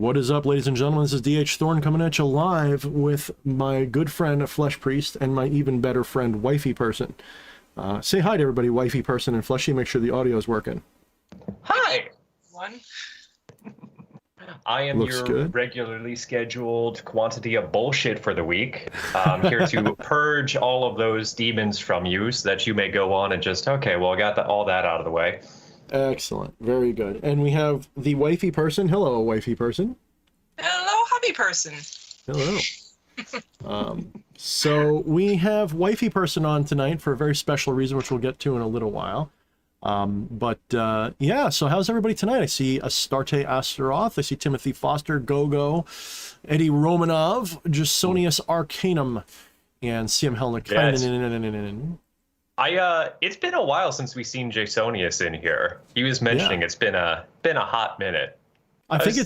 What is up, ladies and gentlemen? This is DH Thorne coming at you live with my good friend, Flesh Priest, and my even better friend, Wifey Person. Say hi to everybody, Wifey Person and Fleshy. Make sure the audio is working. Hi! One. I am Looks your good. regularly scheduled quantity of bullshit for the week. I'm here to purge all of those demons from you so that you may go on and just, okay, well, I got all that out of the way. Excellent. Very good. And we have the Wifey Person. Hello, Wifey Person. Hello, hubby person. Hello. So we have Wifey Person on tonight for a very special reason, which we'll get to in a little while. Yeah, so how's everybody tonight? I see Astarte Astaroth, I see Timothy Foster, Gogo, Eddie Romanov, Jasonius Arcanum, and CM Helnick. Yes. It's been a while since we've seen Jasonius in here. He was mentioning It's been a hot minute. I think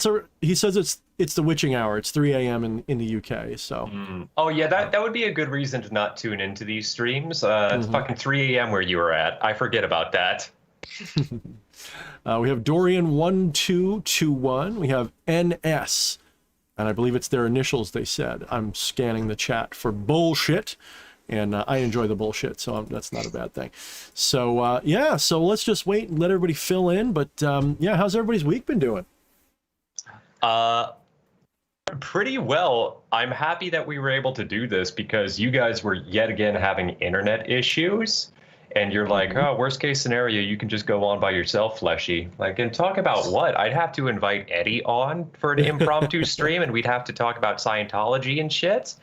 he says it's the witching hour. It's 3 a.m. in the UK, so. Oh yeah, that would be a good reason to not tune into these streams. It's fucking 3 a.m. where you were at. I forget about that. We have Dorian1221. We have NS, and I believe it's their initials, they said. I'm scanning the chat for bullshit, and I enjoy the bullshit, so that's not a bad thing. So, yeah, so let's just wait and let everybody fill in. But, yeah, how's everybody's week been doing? Pretty well. I'm happy that we were able to do this because you guys were yet again having internet issues, and you're like, oh, worst case scenario, you can just go on by yourself, Fleshy. Like, and talk about what? I'd have to invite Eddie on for an impromptu stream, and we'd have to talk about Scientology and shit,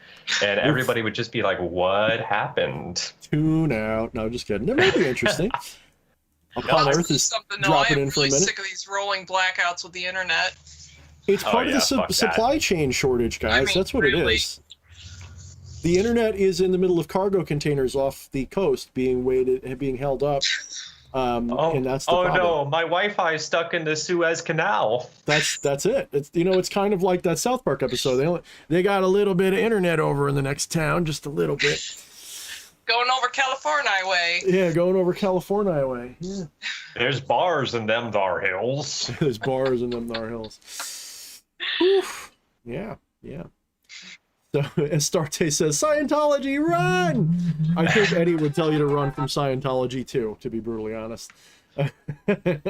and everybody would just be like, what happened? Tune out. No, just kidding. It might be interesting. Upon Earth is dropping in for a minute. I'm really sick of these rolling blackouts with the internet. It's part of the supply chain shortage, guys. I mean, that's what it is. The internet is in the middle of cargo containers off the coast being held up. And that's the problem. No, my Wi-Fi is stuck in the Suez Canal. That's it. It's it's kind of like that South Park episode. They got a little bit of internet over in the next town, just a little bit. Going over California way. Yeah, going over California way. Yeah. There's bars in them thar hills. There's bars in them thar hills. Whew. Yeah. So Astarte says, Scientology, run! I think Eddie would tell you to run from Scientology too, to be brutally honest.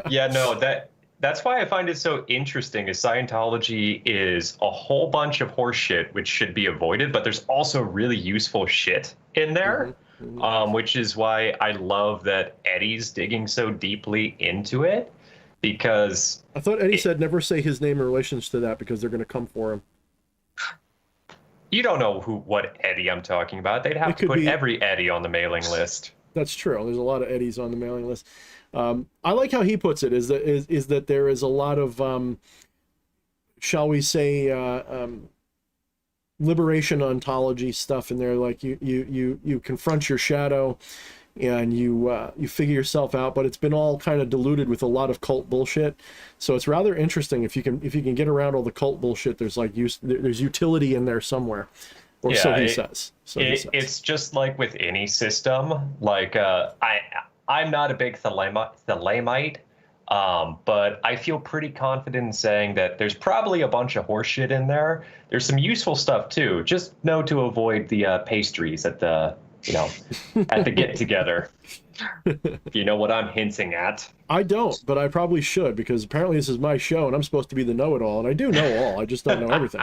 Yeah, no, that's why I find it so interesting is Scientology is a whole bunch of horse shit which should be avoided, but there's also really useful shit in there, which is why I love that Eddie's digging so deeply into it. Because I thought Eddie said never say his name in relation to that because they're going to come for him. You don't know what Eddie I'm talking about. They'd have to put every Eddie on the mailing list. That's true. There's a lot of Eddies on the mailing list. I like how he puts it. Is that there is a lot of shall we say liberation ontology stuff in there. Like you confront your shadow. And you figure yourself out, but it's been all kind of diluted with a lot of cult bullshit. So it's rather interesting if you can get around all the cult bullshit. There's there's utility in there somewhere, or so he says. It's just like with any system. Like I'm not a big Thalamite, but I feel pretty confident in saying that there's probably a bunch of horseshit in there. There's some useful stuff too. Just know to avoid the pastries at the. At the get-together. You know what I'm hinting at? I don't, but I probably should, because apparently this is my show, and I'm supposed to be the know-it-all, and I do know all, I just don't know everything.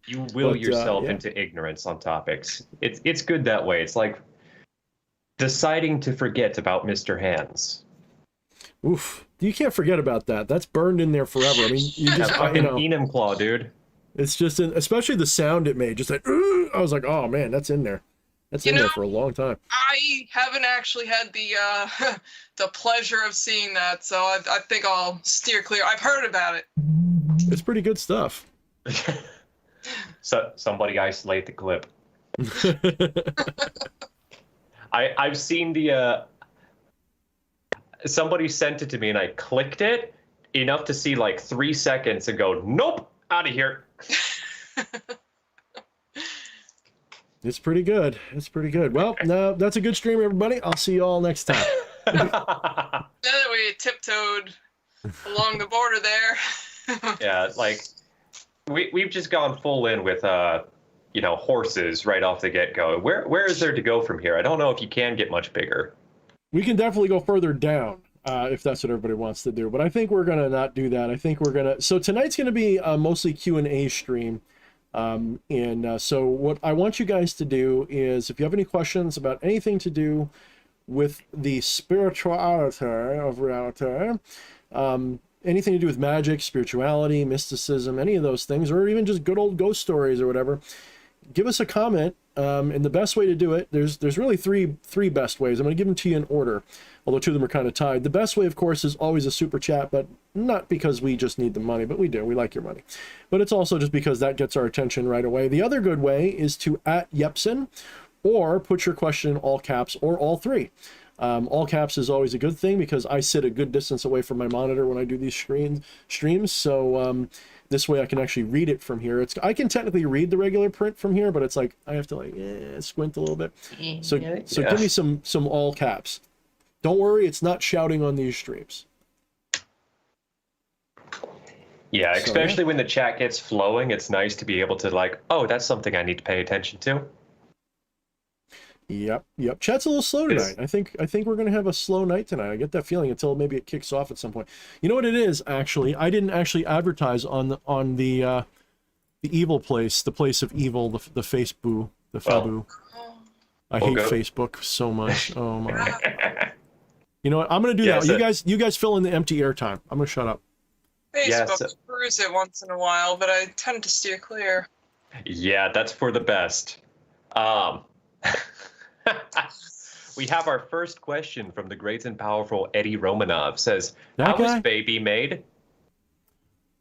You will yourself into ignorance on topics. It's good that way. It's like deciding to forget about Mr. Hands. Oof. You can't forget about that. That's burned in there forever. I mean, you just, Enum Claw, dude. It's just, especially the sound it made, just like, I was like, oh man, that's in there. That's in there for a long time. I haven't actually had the the pleasure of seeing that, so I think I'll steer clear. I've heard about it. It's pretty good stuff. So somebody isolate the clip. I've seen the somebody sent it to me and I clicked it enough to see like 3 seconds and go, nope, out of here. It's pretty good. It's pretty good. Well, no, that's a good stream, everybody. I'll see you all next time. Now that we tiptoed along the border there. Yeah, like we've just gone full in with horses right off the get-go. Where is there to go from here? I don't know if you can get much bigger. We can definitely go further down if that's what everybody wants to do, but I think we're gonna not do that. I think we're gonna. So tonight's gonna be mostly Q&A stream, so what I want you guys to do is, if you have any questions about anything to do with the spirituality of reality, anything to do with magic, spirituality, mysticism, any of those things, or even just good old ghost stories or whatever, give us a comment. And the best way to do it, there's really three best ways. I'm going to give them to you in order, although two of them are kind of tied. The best way, of course, is always a super chat, but not because we just need the money, but we do. We like your money. But it's also just because that gets our attention right away. The other good way is to @Yepson, or put your question in all caps, or all three. All caps is always a good thing because I sit a good distance away from my monitor when I do these streams. So this way I can actually read it from here. I can technically read the regular print from here, but it's like I have to squint a little bit. So give me some all caps. Don't worry, it's not shouting on these streams. Yeah, especially when the chat gets flowing, it's nice to be able to like, oh, that's something I need to pay attention to. Yep. Chat's a little slow tonight. I think we're gonna have a slow night tonight. I get that feeling until maybe it kicks off at some point. You know what it is, actually? I didn't actually advertise on the evil place, the place of evil, the Facebook, the Fabu. I hate Facebook so much. Oh my. You know what? I'm gonna do that. You guys fill in the empty airtime. I'm gonna shut up. Facebook cruise it once in a while, but I tend to steer clear. Yeah, that's for the best. We have our first question from the great and powerful Eddie Romanov. Says, how was baby made?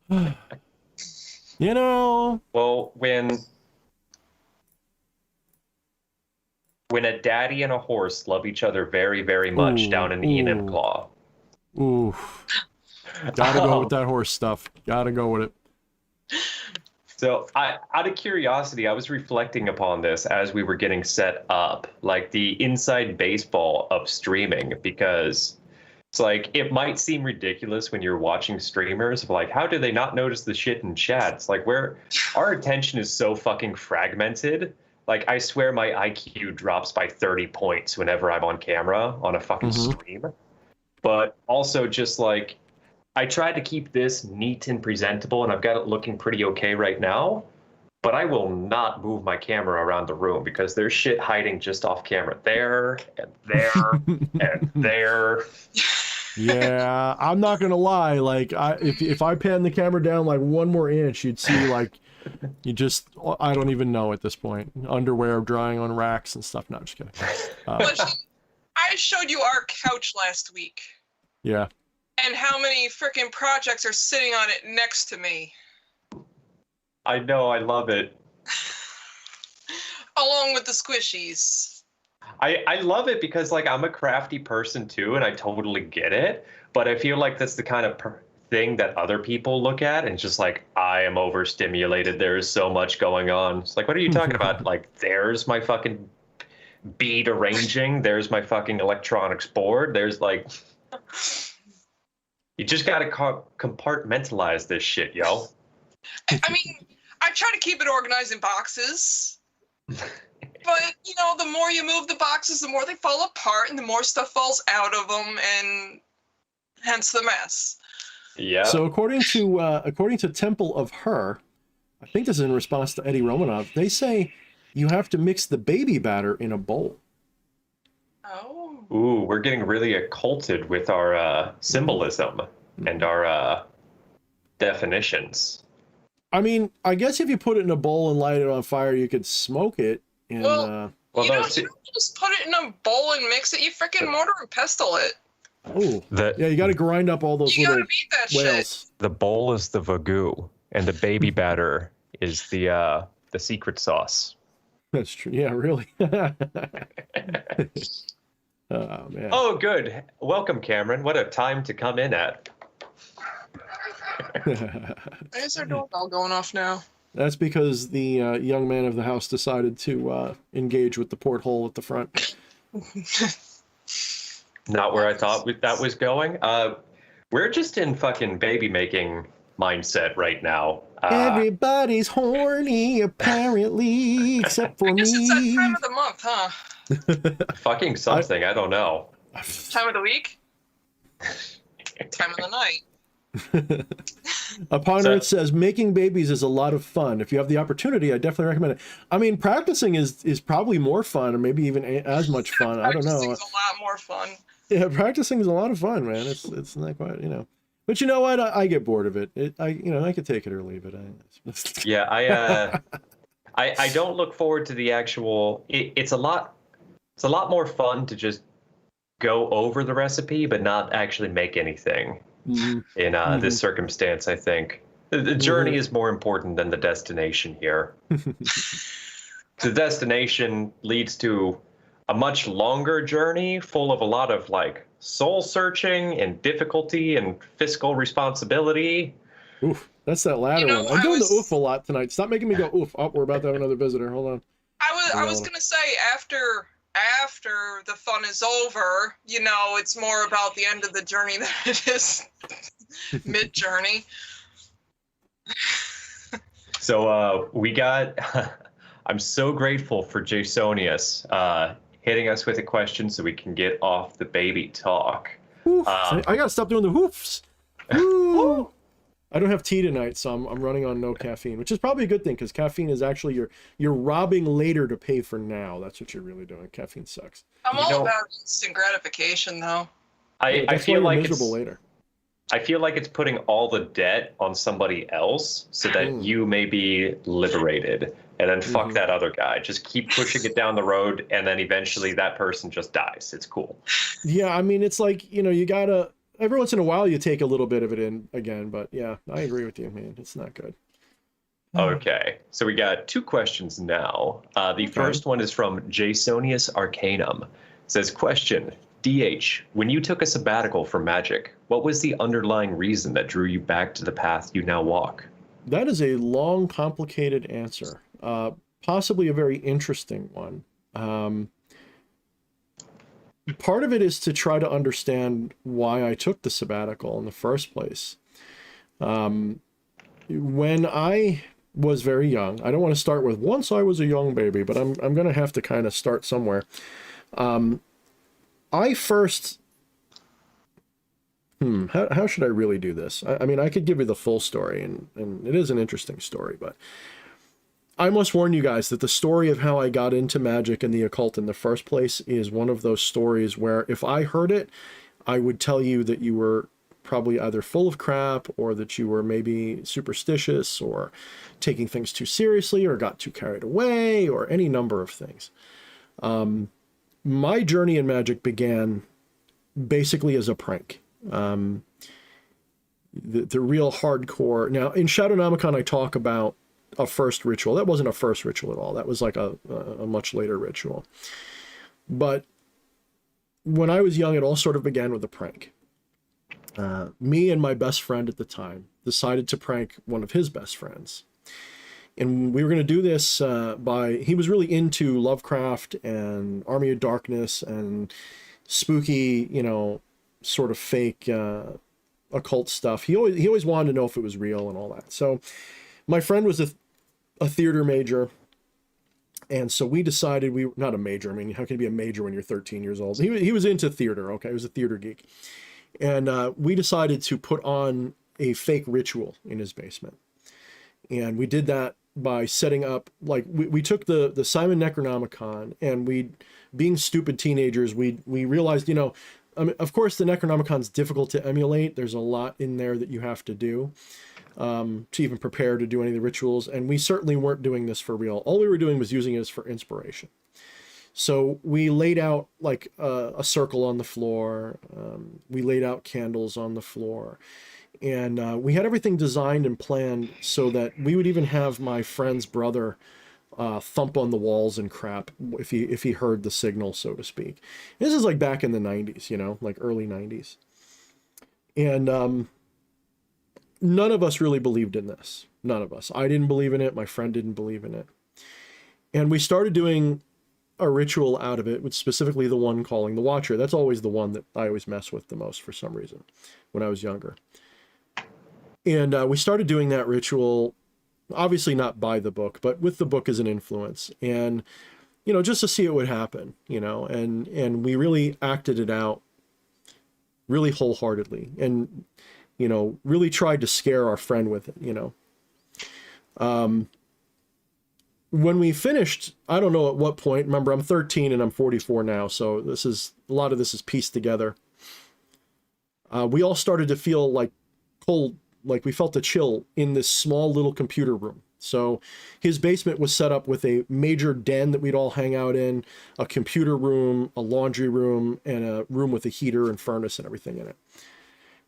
You know. Well, when a daddy and a horse love each other very, very much down in Enumclaw. Ooh. Gotta go with that horse stuff. Gotta go with it. So out of curiosity, I was reflecting upon this as we were getting set up, like the inside baseball of streaming, because it's like, it might seem ridiculous when you're watching streamers of like, how do they not notice the shit in chat? It's like, where our attention is so fucking fragmented. Like, I swear my IQ drops by 30 points whenever I'm on camera on a fucking stream. But also just like, I tried to keep this neat and presentable, and I've got it looking pretty okay right now, but I will not move my camera around the room because there's shit hiding just off camera there and there and there. Yeah, I'm not gonna lie. Like, if I pan the camera down like one more inch, you'd see like I don't even know at this point. Underwear drying on racks and stuff. No, just kidding. I showed you our couch last week. Yeah. And how many freaking projects are sitting on it next to me? I know, I love it. Along with the squishies. I love it because, like, I'm a crafty person too, and I totally get it. But I feel like that's the kind of thing that other people look at and just like, I am overstimulated. There's so much going on. It's like, what are you talking about? Like, there's my fucking bead arranging. There's my fucking electronics board. There's like... You just gotta compartmentalize this shit, yo. I mean, I try to keep it organized in boxes. But, you know, the more you move the boxes, the more they fall apart and the more stuff falls out of them, and hence the mess. Yeah. So according to Temple of Her, I think this is in response to Eddie Romanov, they say you have to mix the baby batter in a bowl. Oh. Ooh, we're getting really occulted with our symbolism and our definitions. I mean, I guess if you put it in a bowl and light it on fire, you could smoke it. And, you don't just put it in a bowl and mix it. You freaking mortar and pestle it. Oh, yeah, you got to grind up all those little whales. Shit. The bowl is the vagoo, and the baby batter is the secret sauce. That's true. Yeah, really. Oh, man. Oh, good. Welcome, Cameron. What a time to come in at. Is our doorbell going off now? That's because the young man of the house decided to engage with the porthole at the front. Not where I thought that was going. We're just in fucking baby making mindset right now. Everybody's horny, apparently, except for I guess it's that time me. of the month, huh? Fucking something. I don't know. Time of the week? Time of the night. Upon So- Earth says making babies is a lot of fun. If you have the opportunity, I definitely recommend it. I mean, practicing is probably more fun, or maybe even as much fun. I don't know. Practicing's a lot more fun. Yeah, practicing is a lot of fun, man. It's not quite, But you know what? I get bored of it. I could take it or leave it. Yeah, I don't look forward to the actual. It's a lot more fun to just go over the recipe, but not actually make anything. In this circumstance, I think the journey is more important than the destination here. The destination leads to a much longer journey full of a lot of like soul searching and difficulty and fiscal responsibility. Oof, that's that latter one. I'm doing the oof a lot tonight. Stop making me go oof. Oh, we're about to have another visitor. Hold on. I was gonna say after the fun is over, it's more about the end of the journey than it is mid journey. So we got. I'm so grateful for Jasonius hitting us with a question so we can get off the baby talk. I gotta stop doing the hoofs. Woo. I don't have tea tonight, so I'm running on no caffeine, which is probably a good thing because caffeine is actually you're robbing later to pay for now. That's what you're really doing. Caffeine sucks. I'm all about instant gratification, though. I feel like miserable later. I feel like it's putting all the debt on somebody else so that you may be liberated, and then fuck that other guy. Just keep pushing it down the road, and then eventually that person just dies. It's cool. Yeah, I mean, it's like, you gotta, every once in a while you take a little bit of it in again, but yeah, I agree with you, man. It's not good. Okay, so we got 2 questions now. The first one is from Jasonius Arcanum. It says, question, DH, when you took a sabbatical from Magic, what was the underlying reason that drew you back to the path you now walk? That is a long, complicated answer. Possibly a very interesting one. Part of it is to try to understand why I took the sabbatical in the first place. When I was very young, I don't want to start with once I was a young baby, but I'm going to have to kind of start somewhere. I first, how should I really do this? I mean, I could give you the full story, and it is an interesting story, but I must warn you guys that the story of how I got into magic and the occult in the first place is one of those stories where if I heard it, I would tell you that you were probably either full of crap or that you were maybe superstitious or taking things too seriously or got too carried away or any number of things. My journey in magic began basically as a prank. The real hardcore. Now, in Shadownomicon, I talk about a first ritual. That wasn't a first ritual at all. That was like a much later ritual. But when I was young, it all sort of began with a prank. Me and my best friend at the time decided to prank one of his best friends. And we were going to do this he was really into Lovecraft and Army of Darkness and spooky, sort of fake occult stuff. He always wanted to know if it was real and all that. So my friend was a theater major. And so we decided not a major. I mean, how can you be a major when you're 13 years old? He was into theater. Okay. He was a theater geek. And we decided to put on a fake ritual in his basement. And we did that by setting up, like, we took the Simon Necronomicon, and being stupid teenagers, we realized, I mean, of course, the Necronomicon's difficult to emulate. There's a lot in there that you have to do to even prepare to do any of the rituals. And we certainly weren't doing this for real. All we were doing was using it for inspiration. So we laid out like a circle on the floor. We laid out candles on the floor. And we had everything designed and planned so that we would even have my friend's brother thump on the walls and crap if he heard the signal, so to speak. This is like back in the 90s, like early 90s. And none of us really believed in this. None of us. I didn't believe in it. My friend didn't believe in it. And we started doing a ritual out of it, with specifically the one calling the Watcher. That's always the one that I always mess with the most for some reason when I was younger. And we started doing that ritual, obviously not by the book, but with the book as an influence. And, you know, just to see what would happen, you know, and we really acted it out really wholeheartedly and, you know, really tried to scare our friend with it, you know. When we finished, I don't know at what point, remember I'm 13 and I'm 44 now. So this is, a lot of this is pieced together. We all started to feel like cold, like we felt a chill in this small little computer room. So his basement was set up with a major den that we'd all hang out in, a computer room, a laundry room, and a room with a heater and furnace and everything in it.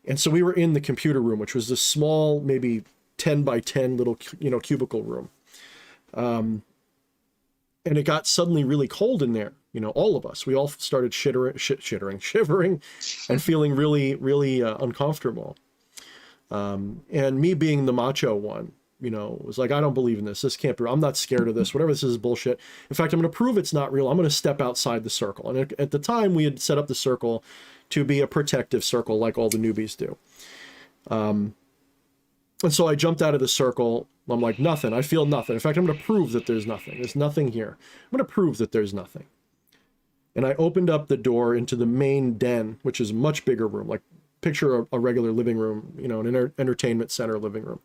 And so we were in the computer room, which was this small, maybe 10 by 10 little, you know, cubicle room. And it got suddenly really cold in there. You know, all of us, we all started shivering and feeling really, really uncomfortable. And me being the macho one, you know, was like, I don't believe in this. This can't be real. I'm not scared of this. Whatever this is bullshit. In fact, I'm going to prove it's not real. I'm going to step outside the circle. And at the time, we had set up the circle to be a protective circle like all the newbies do. And so I jumped out of the circle. I'm like, nothing. I feel nothing. In fact, I'm going to prove that there's nothing. There's nothing here. I'm going to prove that there's nothing. And I opened up the door into the main den, which is a much bigger room. Like, picture a regular living room, you know, an entertainment center living room.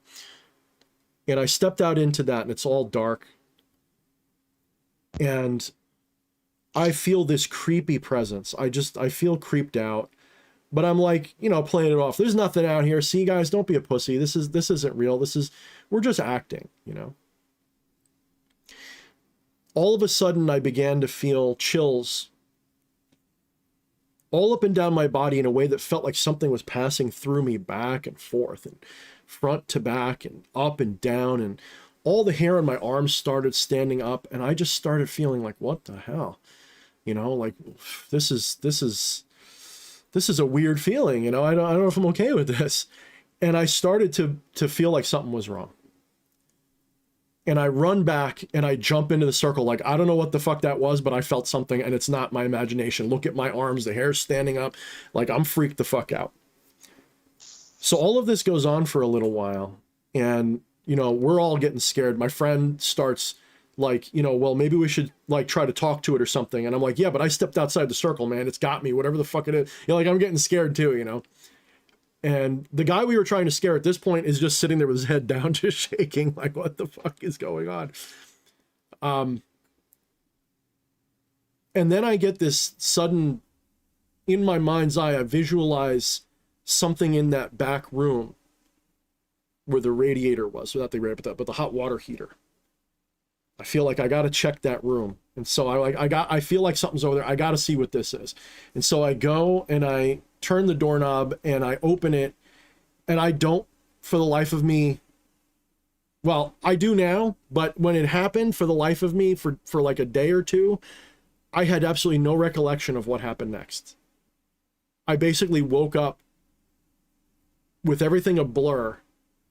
And I stepped out into that, and it's all dark. And I feel this creepy presence. I feel creeped out. But I'm like, you know, playing it off. There's nothing out here. See, guys, don't be a pussy. This isn't real. We're just acting, you know. All of a sudden, I began to feel chills all up and down my body in a way that felt like something was passing through me back and forth and front to back and up and down, and all the hair on my arms started standing up, and I just started feeling like, what the hell? You know, like this is a weird feeling, you know. I don't know if I'm okay with this. And I started to feel like something was wrong. And I run back and I jump into the circle. Like, I don't know what the fuck that was, but I felt something, and it's not my imagination. Look at my arms, the hair's standing up. Like, I'm freaked the fuck out. So all of this goes on for a little while, and, you know, we're all getting scared. My friend starts like, you know, well, maybe we should like try to talk to it or something. And I'm like, yeah, but I stepped outside the circle, man. It's got me, whatever the fuck it is. You know, like, I'm getting scared too, you know. And the guy we were trying to scare at this point is just sitting there with his head down, just shaking, like, what the fuck is going on? And then I get this sudden, in my mind's eye, I visualize something in that back room where the radiator was, so not the radiator, but the hot water heater. I feel like I got to check that room. And so I feel like something's over there. I got to see what this is. And so I go and I turn the doorknob and I open it, and I don't, for the life of me, well, I do now, but when it happened, for the life of me, for like a day or two, I had absolutely no recollection of what happened next. I basically woke up with everything a blur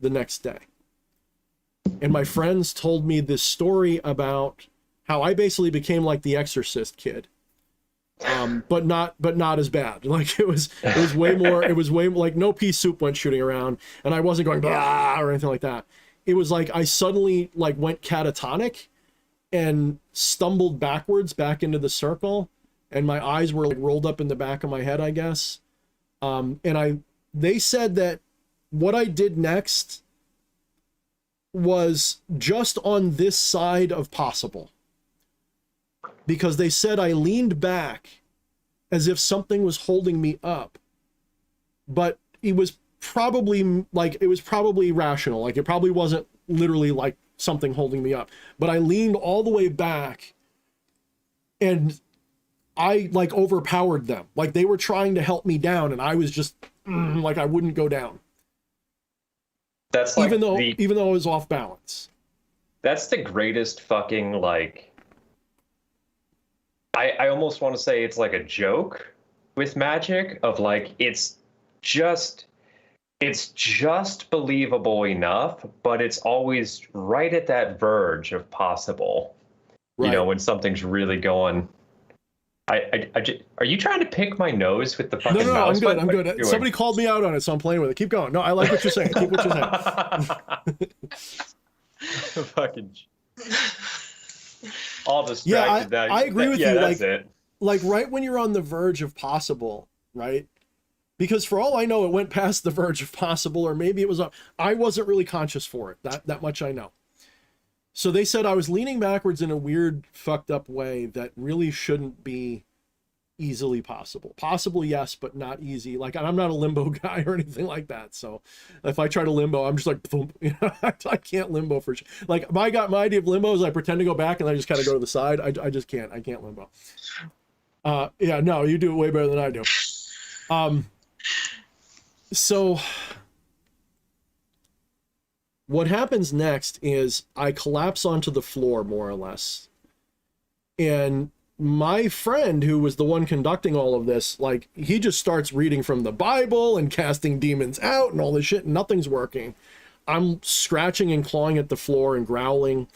the next day. And my friends told me this story about how I basically became like the Exorcist kid. But not as bad. Like, it was way more, like no pea soup went shooting around, and I wasn't going blah or anything like that. It was like I suddenly like went catatonic and stumbled backwards back into the circle, and my eyes were like rolled up in the back of my head, I guess. They said that what I did next was just on this side of possible. Because they said I leaned back as if something was holding me up, but it was probably rational. Like, it probably wasn't literally like something holding me up, but I leaned all the way back and I like overpowered them. Like, they were trying to help me down, and I was just like, I wouldn't go down. That's like even though I was off balance. That's the greatest fucking, like, I almost want to say it's like a joke with magic of like, it's just believable enough, but it's always right at that verge of possible. Right. You know, when something's really going, Are you trying to pick my nose with the fucking No, mouse? I'm good. What I'm are good. you doing? Somebody called me out on it, so I'm playing with it. Keep going. No, I like what you're saying. Keep what you're saying. Fucking all Yeah, distracted now. I agree with Yeah, you. that's it. Like right when you're on the verge of possible, right? Because for all I know, it went past the verge of possible, or maybe it was. I wasn't really conscious for it. That much I know. So they said I was leaning backwards in a weird, fucked up way that really shouldn't be easily possible. Possible, yes, but not easy. Like, I'm not a limbo guy or anything like that. So if I try to limbo, I'm just like, thump, you know, I can't limbo for sure. Like, my idea of limbo is I pretend to go back and I just kind of go to the side. I just can't. I can't limbo. Yeah, no, you do it way better than I do. So what happens next is I collapse onto the floor, more or less. And my friend, who was the one conducting all of this, like, he just starts reading from the Bible and casting demons out and all this shit, and nothing's working. I'm scratching and clawing at the floor and growling.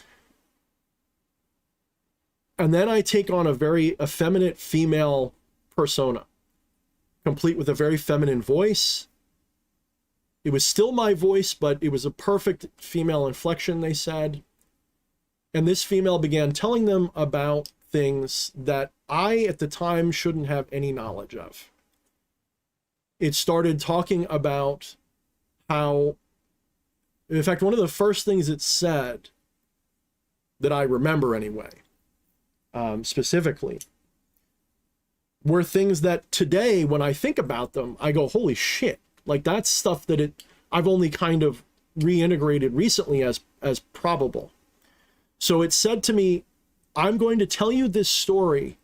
And then I take on a very effeminate female persona, complete with a very feminine voice. It was still my voice, but it was a perfect female inflection, they said. And this female began telling them about things that I, at the time, shouldn't have any knowledge of. It started talking about how, in fact, one of the first things it said, that I remember anyway, specifically, were things that today, when I think about them, I go, holy shit. Like, that's stuff that I've only kind of reintegrated recently as probable. So it said to me, I'm going to tell you this story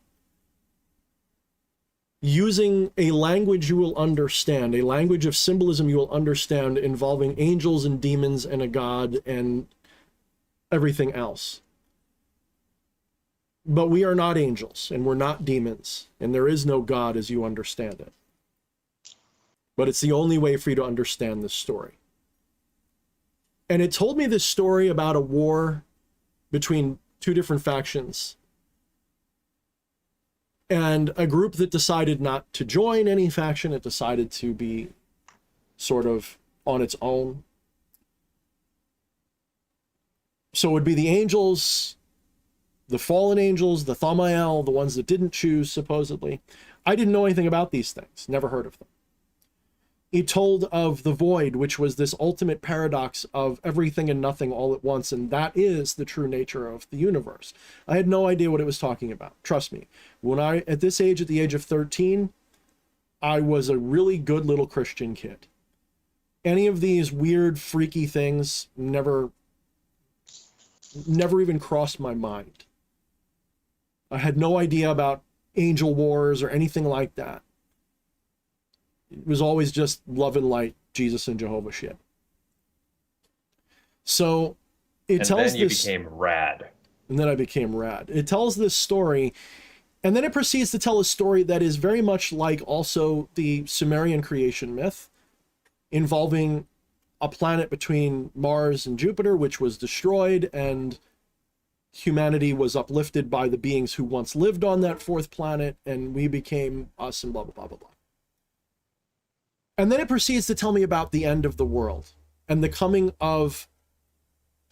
using a language you will understand, a language of symbolism you will understand, involving angels and demons and a god and everything else. But we are not angels and we're not demons, and there is no God as you understand it. But it's the only way for you to understand this story. And it told me this story about a war between two different factions, and a group that decided not to join any faction. It decided to be sort of on its own. So it would be the angels, the fallen angels, the Thamael, the ones that didn't choose, supposedly. I didn't know anything about these things, never heard of them. He told of the void, which was this ultimate paradox of everything and nothing all at once, and that is the true nature of the universe. I had no idea what it was talking about. Trust me. At this age, at the age of 13, I was a really good little Christian kid. Any of these weird, freaky things never even crossed my mind. I had no idea about angel wars or anything like that. It was always just love and light, Jesus and Jehovah shit. So it tells this. And then you became rad. And then I became rad. It tells this story, and then it proceeds to tell a story that is very much like also the Sumerian creation myth, involving a planet between Mars and Jupiter, which was destroyed, and humanity was uplifted by the beings who once lived on that fourth planet, and we became us, and blah, blah, blah, blah, blah. And then it proceeds to tell me about the end of the world and the coming of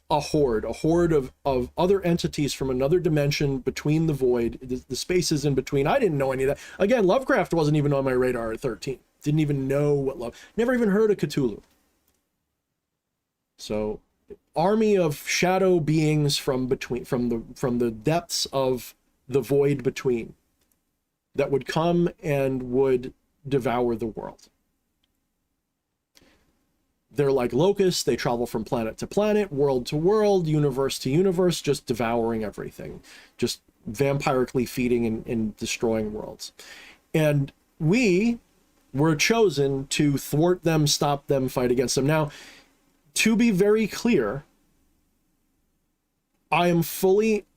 a horde of other entities from another dimension between the void, the spaces in between. I didn't know any of that. Again, Lovecraft wasn't even on my radar at 13. Didn't even know what never even heard of Cthulhu. So, army of shadow beings from the depths of the void between, that would come and would devour the world. They're like locusts. They travel from planet to planet, world to world, universe to universe, just devouring everything, just vampirically feeding and destroying worlds. And we were chosen to thwart them, stop them, fight against them. Now, to be very clear, I am fully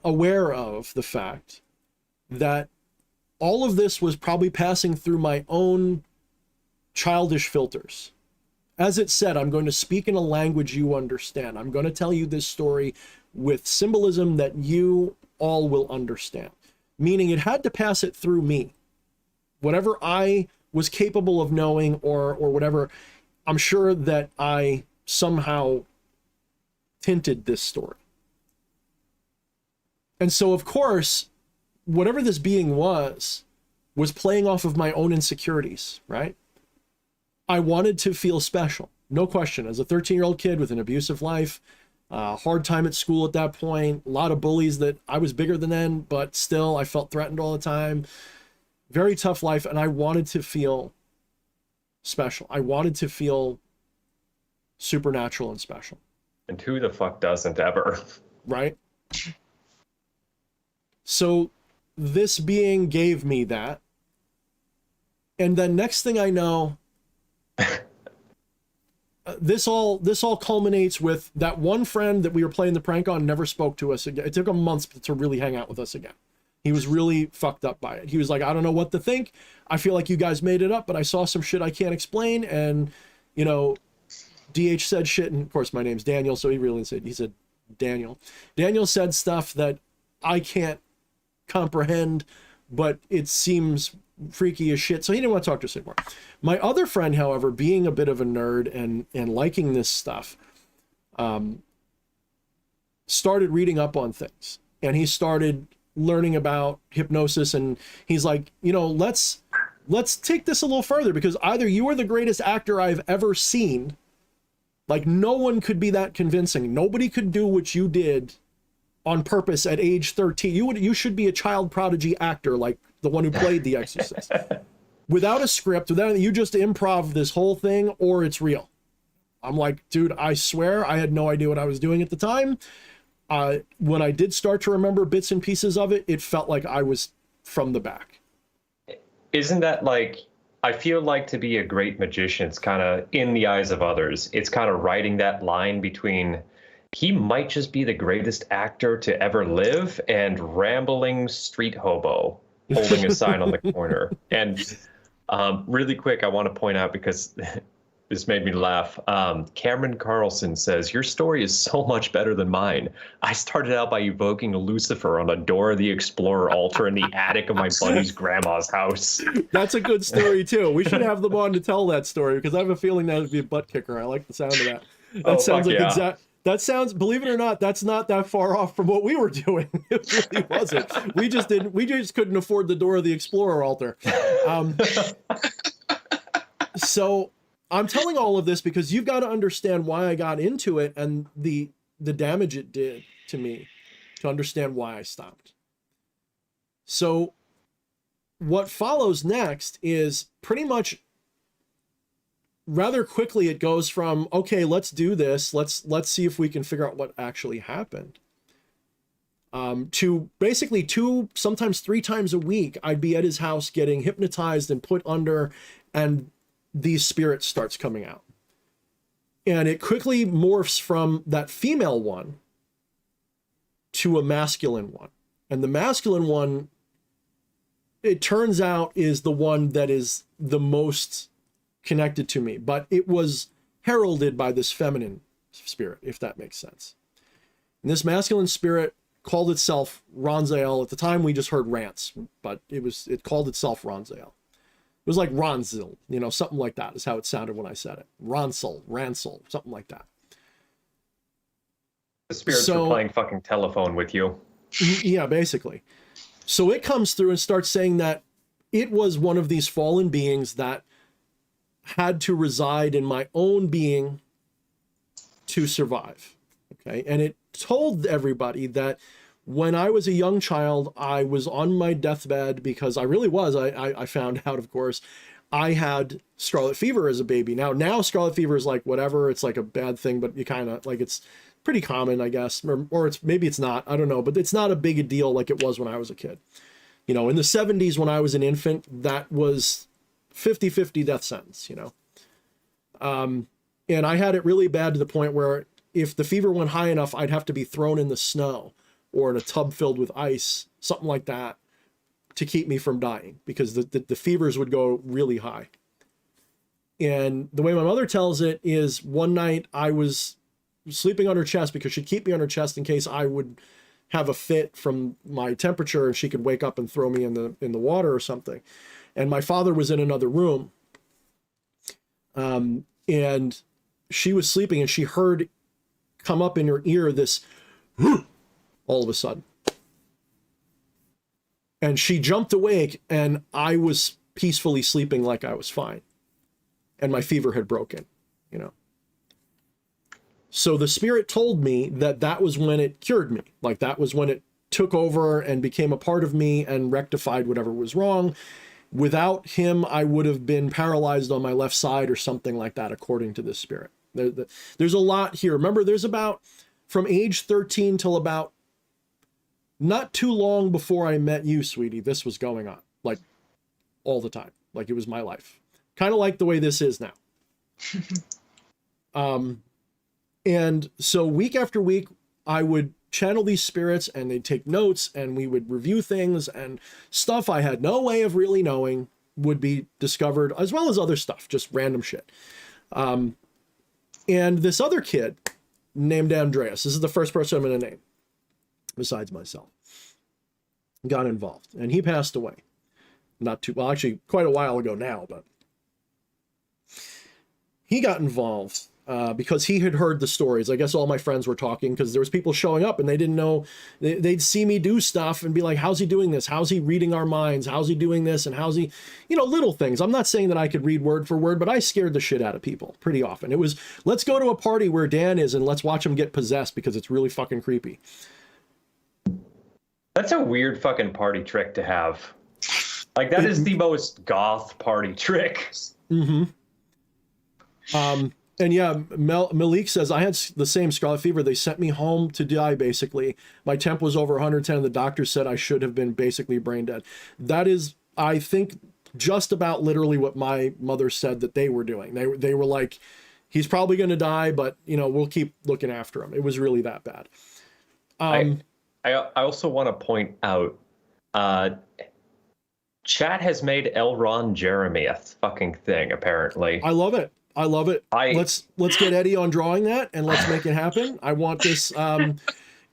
aware of the fact that all of this was probably passing through my own childish filters. As it said, I'm going to speak in a language you understand. I'm going to tell you this story with symbolism that you all will understand. meaning it had to pass it through me. Whatever I was capable of knowing or whatever, I'm sure that I somehow tinted this story. And so, of course, whatever this being was playing off of my own insecurities, right? I wanted to feel special, no question. As a 13-year-old kid with an abusive life, hard time at school at that point, a lot of bullies that I was bigger than them, but still I felt threatened all the time. Very tough life, and I wanted to feel special. I wanted to feel supernatural and special. And who the fuck doesn't ever? Right? So this being gave me that. And then next thing I know, this all culminates with that one friend that we were playing the prank on never spoke to us again. It took him months to really hang out with us again. He was really fucked up by it. He was like, I don't know what to think. I feel like you guys made it up, but I saw some shit I can't explain. And, you know, DH said shit. And of course, my name's Daniel. So he said, Daniel. Daniel said stuff that I can't comprehend, but it seems freaky as shit. So he didn't want to talk to us anymore. My other friend, however, being a bit of a nerd and liking this stuff, started reading up on things. And he started learning about hypnosis, and he's like, you know, let's take this a little further, because either you are the greatest actor I've ever seen, like no one could be that convincing, nobody could do what you did on purpose at age 13. You should be a child prodigy actor like the one who played The Exorcist. Without a script, without, you just improv this whole thing, or it's real. I'm like, dude, I swear I had no idea what I was doing at the time. When I did start to remember bits and pieces of it, it felt like I was from the back. Isn't that like, I feel like to be a great magician, it's kind of in the eyes of others. It's kind of writing that line between he might just be the greatest actor to ever live and rambling street hobo holding a sign on the corner. And really quick, I want to point out, because this made me laugh. Cameron Carlson says, your story is so much better than mine. I started out by evoking Lucifer on a Dora the Explorer altar in the attic of my buddy's grandma's house. That's a good story too. We should have them on to tell that story, because I have a feeling that would be a butt kicker. I like the sound of that. That sounds like that sounds, believe it or not, that's not that far off from what we were doing. It really wasn't. We just couldn't afford the Dora the Explorer altar. So I'm telling all of this because you've got to understand why I got into it and the damage it did to me, to understand why I stopped. So what follows next is pretty much rather quickly it goes from, okay, let's do this. Let's see if we can figure out what actually happened. To basically 2, sometimes 3 times a week, I'd be at his house getting hypnotized and put under, and these spirits starts coming out. And it quickly morphs from that female one to a masculine one. And the masculine one, it turns out, is the one that is the most connected to me, but it was heralded by this feminine spirit, if that makes sense. And this masculine spirit called itself Ronzael. At the time, we just heard Rance, but it called itself Ronzael. It was like Ronzil, you know, something like that is how it sounded when I said it. Ransel, something like that. The spirits were playing fucking telephone with you. Yeah, basically. So it comes through and starts saying that it was one of these fallen beings that had to reside in my own being to survive. Okay. And it told everybody that when I was a young child, I was on my deathbed, because I really was. I found out, of course, I had scarlet fever as a baby. Now scarlet fever is like whatever. It's like a bad thing, but you kind of like, it's pretty common, I guess, or maybe it's not, I don't know, but it's not a big a deal like it was when I was a kid. You know, in the 70s, when I was an infant, that was 50-50 death sentence, you know. And I had it really bad to the point where if the fever went high enough, I'd have to be thrown in the snow or in a tub filled with ice, something like that, to keep me from dying, because the fevers would go really high. And the way my mother tells it is, one night I was sleeping on her chest, because she'd keep me on her chest in case I would have a fit from my temperature, and she could wake up and throw me in the water or something. And my father was in another room, and she was sleeping, and she heard come up in her ear this all of a sudden. And she jumped awake, and I was peacefully sleeping like I was fine. And my fever had broken, you know. So the spirit told me that that was when it cured me. Like that was when it took over and became a part of me and rectified whatever was wrong. Without him, I would have been paralyzed on my left side or something like that, according to this spirit. There's a lot here. Remember, there's about, from age 13 till about not too long before I met you, sweetie, this was going on, like all the time. Like it was my life. Kind of like the way this is now. And so week after week, I would channel these spirits, and they'd take notes, and we would review things, and stuff I had no way of really knowing would be discovered, as well as other stuff, just random shit. And this other kid named Andreas, this is the first person I'm going to name besides myself, got involved, and he passed away. Not too, well, actually quite a while ago now, but he got involved because he had heard the stories. I guess all my friends were talking because there was people showing up and they didn't know, they'd see me do stuff and be like, how's he doing this? How's he reading our minds? How's he doing this? And how's he, you know, little things. I'm not saying that I could read word for word, but I scared the shit out of people pretty often. It was, let's go to a party where Dan is and let's watch him get possessed because it's really fucking creepy. That's a weird fucking party trick to have. Like that is the most goth party trick. Mm-hmm. And yeah, Malik says, I had the same scarlet fever. They sent me home to die, basically. My temp was over 110, and the doctor said I should have been basically brain dead. That is, I think, just about literally what my mother said that they were doing. They were like, he's probably going to die, but, you know, we'll keep looking after him. It was really that bad. I also want to point out, chat has made L. Ron Jeremy a fucking thing, apparently. I love it. I love it. Let's get Eddie on drawing that and let's make it happen. I want this.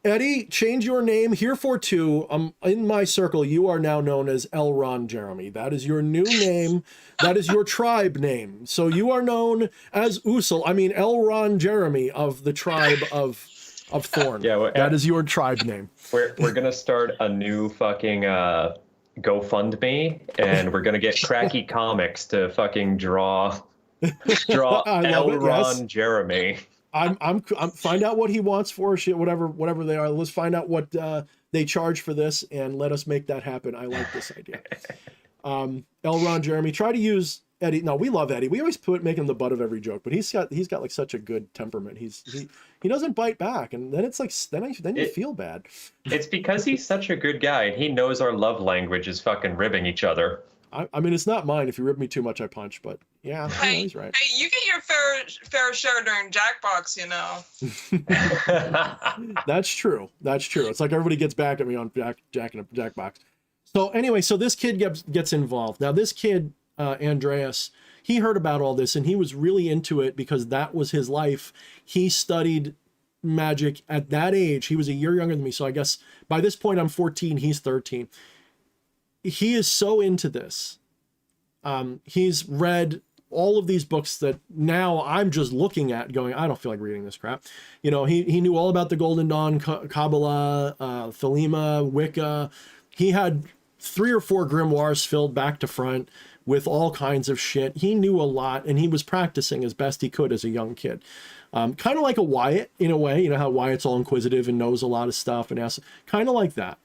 Eddie, change your name here for two. In my circle, you are now known as L. Ron Jeremy. That is your new name. That is your tribe name. So you are known as L. Ron Jeremy of the tribe of Thorne. Yeah, that is your tribe name. We're gonna start a new fucking GoFundMe, and we're gonna get Cracky Comics to fucking draw L. Ron Jeremy. I'm find out what he wants for shit, whatever they are. Let's find out what they charge for this, and let us make that happen. I like this idea. L. Ron Jeremy, try to use Eddie. No, we love Eddie. We always make him the butt of every joke, but he's got like such a good temperament. He doesn't bite back, and then it's like then you feel bad. It's because he's such a good guy, and he knows our love language is fucking ribbing each other. I mean, it's not mine. If you rib me too much, I punch. But yeah, hey, he's right. Hey, you get your fair share during Jackbox, you know. That's true. That's true. It's like everybody gets back at me on Jackbox. So anyway, so this kid gets involved. Now this kid, Andreas, he heard about all this and he was really into it because that was his life. He studied magic at that age. He was a year younger than me. So I guess by this point I'm 14, he's 13. He is so into this. He's read all of these books that now I'm just looking at going, I don't feel like reading this crap. You know, he knew all about the Golden Dawn, Kabbalah, Thelema, Wicca. He had 3 or 4 grimoires filled back to front with all kinds of shit. He knew a lot, and he was practicing as best he could as a young kid. Kind of like a Wyatt in a way, you know how Wyatt's all inquisitive and knows a lot of stuff and asks, kind of like that.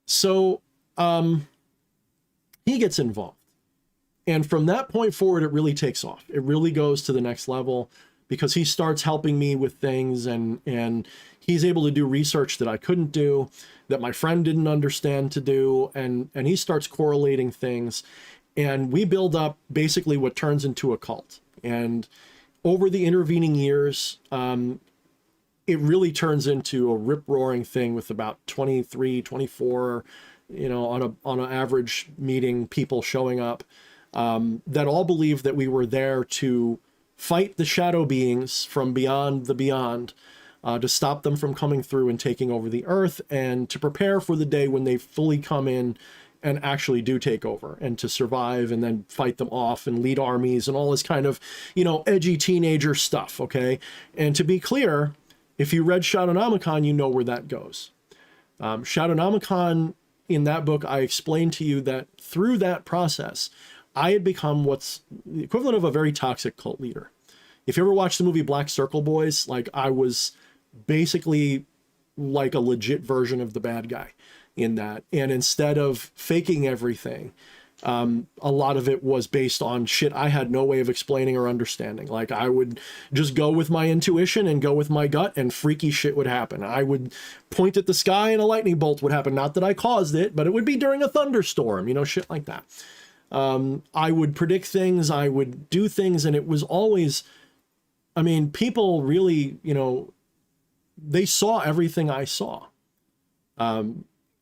So he gets involved. And from that point forward, it really takes off. It really goes to the next level because he starts helping me with things and he's able to do research that I couldn't do, that my friend didn't understand to do. And he starts correlating things. And we build up basically what turns into a cult. And over the intervening years, it really turns into a rip-roaring thing with about 23, 24, you know, on an average meeting, people showing up that all believe that we were there to fight the shadow beings from beyond the beyond, to stop them from coming through and taking over the earth, and to prepare for the day when they fully come in and actually do take over, and to survive and then fight them off and lead armies and all this kind of, you know, edgy teenager stuff, okay? And to be clear, if you read Shadownomicon, you know where that goes. Shadownomicon, in that book, I explained to you that through that process, I had become what's the equivalent of a very toxic cult leader. If you ever watched the movie Black Circle Boys, like, I was basically like a legit version of the bad guy in that. And instead of faking everything, a lot of it was based on shit I had no way of explaining or understanding. Like, I would just go with my intuition and go with my gut, and freaky shit would happen. I would point at the sky and a lightning bolt would happen. Not that I caused it, but it would be during a thunderstorm, you know, shit like that. I would predict things, I would do things, and it was always, I mean, people really, you know, they saw everything I saw.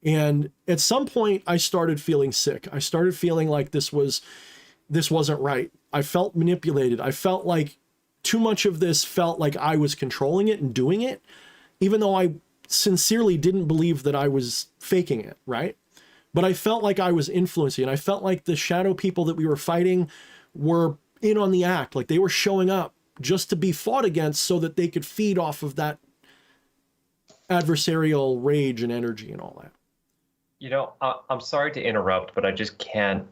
And at some point I started feeling sick. I started feeling like this wasn't right. I felt manipulated. I felt like too much of this felt like I was controlling it and doing it, even though I sincerely didn't believe that I was faking it, right? But I felt like I was influencing, and I felt like the shadow people that we were fighting were in on the act. Like, they were showing up just to be fought against so that they could feed off of that adversarial rage and energy and all that. You know, I'm sorry to interrupt, but I can't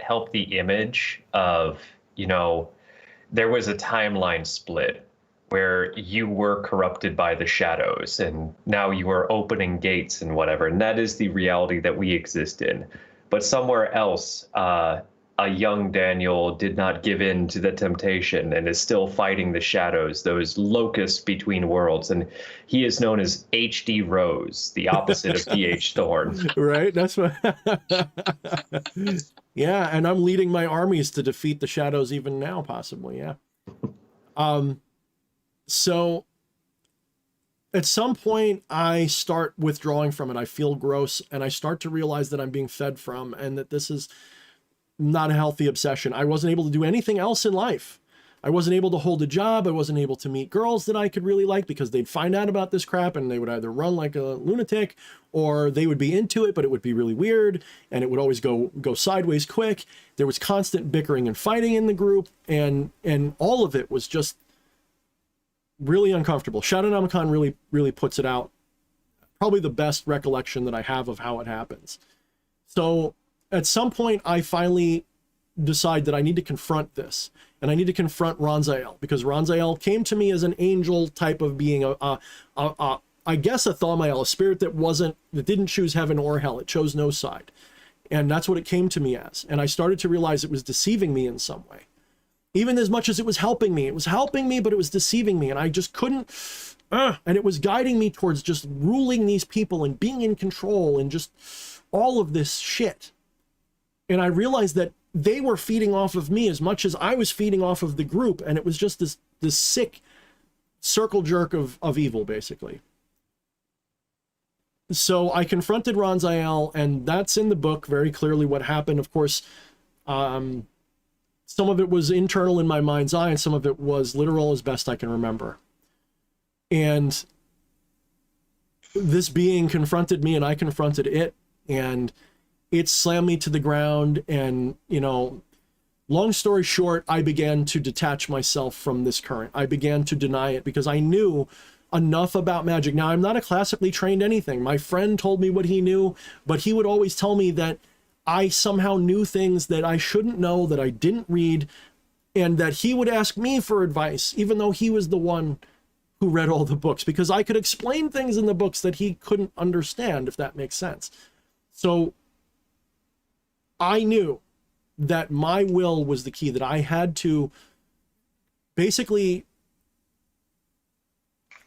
help the image of, you know, there was a timeline split where you were corrupted by the shadows, and now you are opening gates and whatever. And that is the reality that we exist in. But somewhere else, a young Daniel did not give in to the temptation and is still fighting the shadows, those locusts between worlds. And he is known as HD Rose, the opposite of PH Thorne. Right? That's what. Yeah, and I'm leading my armies to defeat the shadows even now, possibly. Yeah. So at some point I start withdrawing from it. I feel gross, and I start to realize that I'm being fed from, and that this is not a healthy obsession. I wasn't able to do anything else in life. I wasn't able to hold a job. I wasn't able to meet girls that I could really like, because they'd find out about this crap and they would either run like a lunatic, or they would be into it, but it would be really weird, and it would always go sideways quick. There was constant bickering and fighting in the group, and all of it was just really uncomfortable. Shadownomicon really puts it out. Probably the best recollection that I have of how it happens. So at some point, I finally decide that I need to confront this, and I need to confront Ronzael, because Ronzael came to me as an angel type of being, I guess a Thaumael, a spirit that didn't choose heaven or hell. It chose no side. And that's what it came to me as. And I started to realize it was deceiving me in some way. Even as much as it was helping me. It was helping me, but it was deceiving me. And I just couldn't, and it was guiding me towards just ruling these people and being in control and just all of this shit. And I realized that they were feeding off of me as much as I was feeding off of the group. And it was just this sick circle jerk of evil, basically. So I confronted Ronzael, and that's in the book very clearly what happened. Of course, some of it was internal in my mind's eye, and some of it was literal as best I can remember. And this being confronted me, and I confronted it, and it slammed me to the ground. And, you know, long story short, I began to detach myself from this current. I began to deny it because I knew enough about magic. Now, I'm not a classically trained anything. My friend told me what he knew, but he would always tell me that I somehow knew things that I shouldn't know, that I didn't read, and that he would ask me for advice, even though he was the one who read all the books, because I could explain things in the books that he couldn't understand, if that makes sense. So I knew that my will was the key, that I had to basically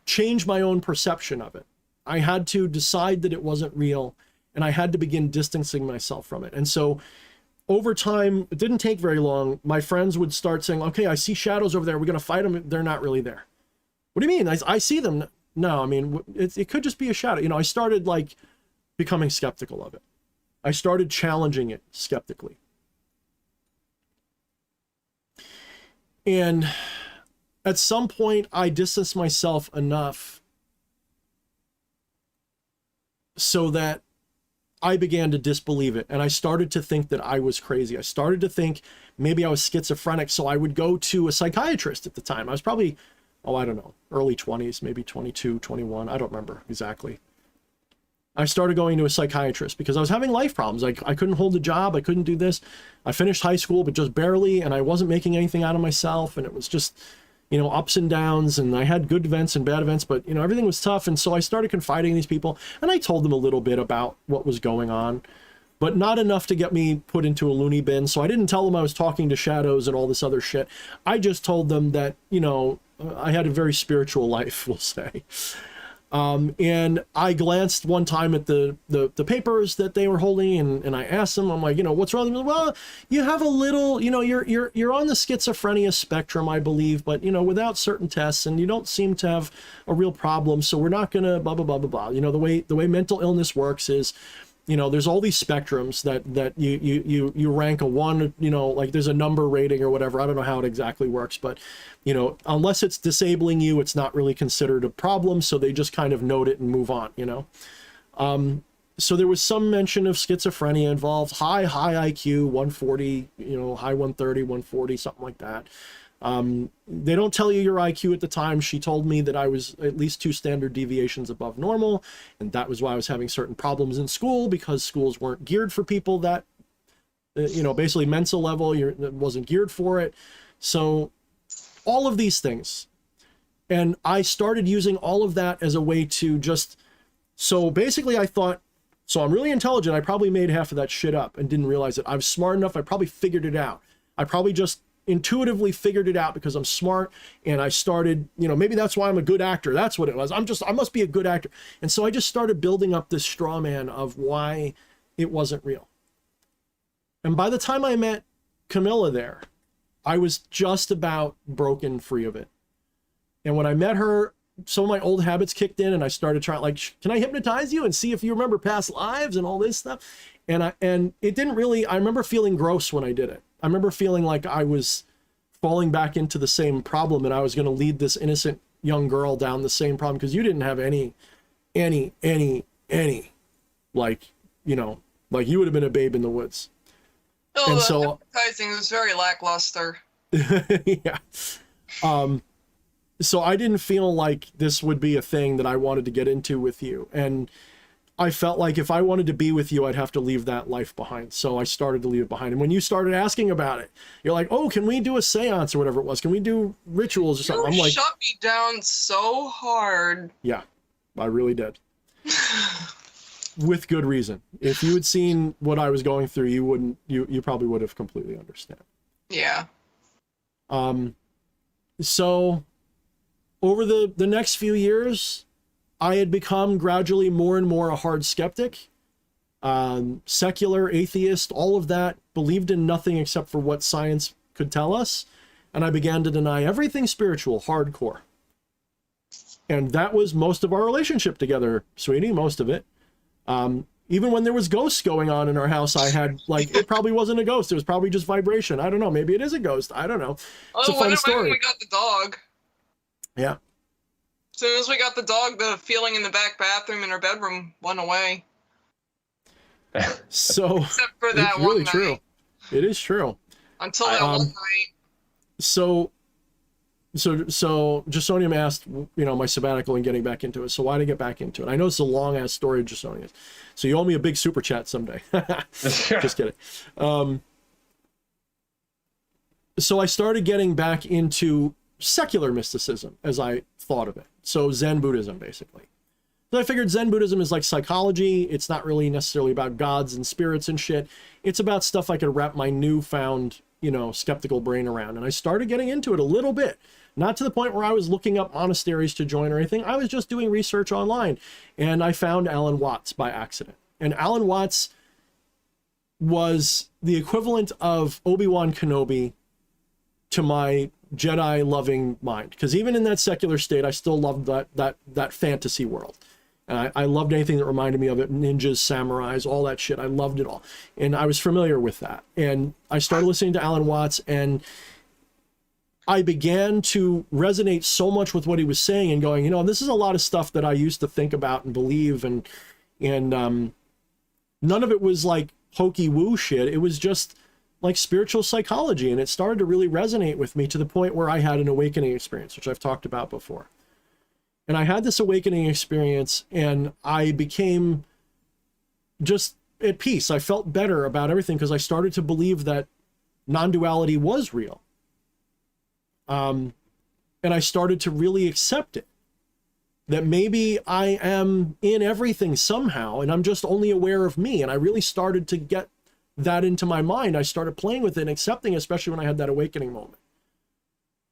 change my own perception of it. I had to decide that it wasn't real, and I had to begin distancing myself from it. And so over time, it didn't take very long, my friends would start saying, okay, I see shadows over there, we're going to fight them. They're not really there. What do you mean? I see them. No, I mean, it could just be a shadow. You know, I started like becoming skeptical of it. I started challenging it skeptically. And at some point I distanced myself enough so that I began to disbelieve it. And I started to think that I was crazy. I started to think maybe I was schizophrenic. So I would go to a psychiatrist at the time. I was probably, I don't know, early 20s, maybe 22, 21. I don't remember exactly. I started going to a psychiatrist because I was having life problems. I couldn't hold a job. I couldn't do this. I finished high school, but just barely. And I wasn't making anything out of myself. And it was just, you know, ups and downs. And I had good events and bad events, but, you know, everything was tough. And so I started confiding in these people. And I told them a little bit about what was going on, but not enough to get me put into a loony bin. So I didn't tell them I was talking to shadows and all this other shit. I just told them that, you know, I had a very spiritual life, we'll say. And I glanced one time at the papers that they were holding, and I asked them, I'm like, you know, what's wrong? Well, you have a little, you know, you're on the schizophrenia spectrum, I believe, but, you know, without certain tests, and you don't seem to have a real problem. So we're not gonna blah, blah, blah, blah, blah. You know, the way mental illness works is, you know, there's all these spectrums that you rank a 1, you know, like there's a number rating or whatever. I don't know how it exactly works, but, you know, unless it's disabling you, it's not really considered a problem. So they just kind of note it and move on, you know. So there was some mention of schizophrenia involved, high IQ, 140, you know, high 130, 140, something like that. They don't tell you your IQ at the time. She told me that I was at least 2 standard deviations above normal, and that was why I was having certain problems in school, because schools weren't geared for people that, you know, basically mental level, it wasn't geared for it. So all of these things. And I started using all of that as a way to just, so basically I thought, so I'm really intelligent. I probably made half of that shit up and didn't realize it. I was smart enough. I probably figured it out. I probably just intuitively figured it out because I'm smart, and I started, you know, maybe that's why I'm a good actor. That's what it was. I must be a good actor. And so I just started building up this straw man of why it wasn't real. And by the time I met Camilla there, I was just about broken free of it. And when I met her, some of my old habits kicked in, and I started trying, like, can I hypnotize you and see if you remember past lives and all this stuff? And it didn't really, I remember feeling gross when I did it. I remember feeling like I was falling back into the same problem, and I was going to lead this innocent young girl down the same problem, because you didn't have any, like, you know, like you would have been a babe in the woods. Oh, and the so advertising was very lackluster. yeah. So I didn't feel like this would be a thing that I wanted to get into with you. And I felt like if I wanted to be with you, I'd have to leave that life behind. So I started to leave it behind. And when you started asking about it, you're like, oh, can we do a seance or whatever it was? Can we do rituals or something? I'm like, shut me down so hard. Yeah, I really did. With good reason. If you had seen what I was going through, you probably would have completely understood. Yeah. So over the next few years, I had become gradually more and more a hard skeptic, secular, atheist, all of that, believed in nothing except for what science could tell us. And I began to deny everything spiritual, hardcore. And that was most of our relationship together, sweetie, most of it. Even when there was ghosts going on in our house, I had, like, it probably wasn't a ghost. It was probably just vibration. I don't know. Maybe it is a ghost. I don't know. It's a fun story. When we got the dog. Yeah. As soon as we got the dog, the feeling in the back bathroom in our bedroom went away. So except for that it's really one true. night. It is true. Until that one night. So Jasonium asked, you know, my sabbatical and getting back into it. So why did I get back into it? I know it's a long ass story, Jasonium. So you owe me a big super chat someday. Just kidding. So I started getting back into secular mysticism as I thought of it. So Zen Buddhism, basically. So I figured Zen Buddhism is like psychology. It's not really necessarily about gods and spirits and shit. It's about stuff I could wrap my newfound, you know, skeptical brain around. And I started getting into it a little bit. Not to the point where I was looking up monasteries to join or anything. I was just doing research online. And I found Alan Watts by accident. And Alan Watts was the equivalent of Obi-Wan Kenobi to my Jedi-loving mind. Because even in that secular state, I still loved that fantasy world. And I loved anything that reminded me of it. Ninjas, samurais, all that shit. I loved it all. And I was familiar with that. And I started listening to Alan Watts, and I began to resonate so much with what he was saying and going, you know, this is a lot of stuff that I used to think about and believe, and none of it was like hokey woo shit. It was just like spiritual psychology, and it started to really resonate with me to the point where I had an awakening experience, which I've talked about before. And I had this awakening experience, and I became just at peace. I felt better about everything because I started to believe that non-duality was real. And I started to really accept it. That maybe I am in everything somehow, and I'm just only aware of me. And I really started to get that into my mind. I started playing with it and accepting it, especially when I had that awakening moment.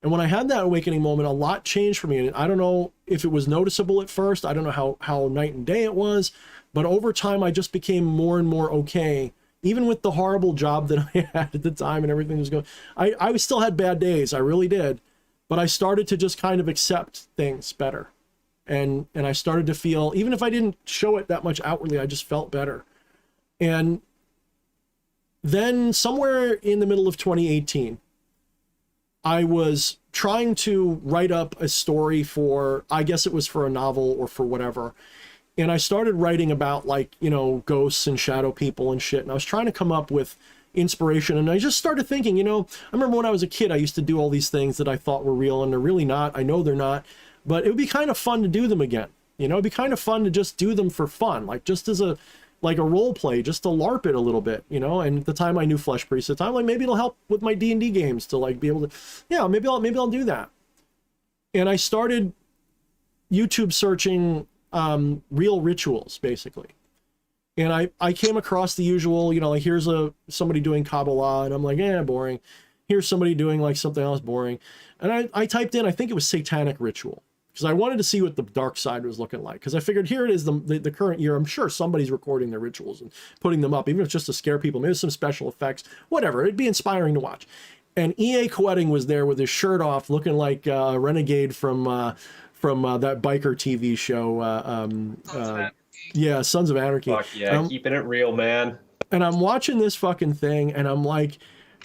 And when I had that awakening moment, a lot changed for me. And I don't know if it was noticeable at first. I don't know how night and day it was. But over time, I just became more and more okay. Even with the horrible job that I had at the time and everything was going, I still had bad days. I really did. But I started to just kind of accept things better. And I started to feel, even if I didn't show it that much outwardly, I just felt better. And then somewhere in the middle of 2018, I was trying to write up a story for, I guess it was for a novel or for whatever. And I started writing about, like, you know, ghosts and shadow people and shit. And I was trying to come up with inspiration. And I just started thinking, you know, I remember when I was a kid, I used to do all these things that I thought were real, and they're really not. I know they're not, but it would be kind of fun to do them again. You know, it'd be kind of fun to just do them for fun, like just as a, like a role play, just to LARP it a little bit, you know. And at the time I knew Flesh Priest at the time, like maybe it'll help with my D&D games to like be able to, yeah, maybe I'll do that. And I started YouTube searching real rituals, basically. And I came across the usual, you know, like here's somebody doing Kabbalah, and I'm like, boring. Here's somebody doing like something else, boring. And I typed in, I think it was satanic ritual, because I wanted to see what the dark side was looking like. Because I figured here it is, the current year, I'm sure somebody's recording their rituals and putting them up, even if it's just to scare people, maybe some special effects, whatever. It'd be inspiring to watch. And E.A. Quetting was there with his shirt off, looking like a renegade from that biker TV show. Yeah, Sons of Anarchy. Fuck yeah, keeping it real, man. And I'm watching this fucking thing, and I'm like,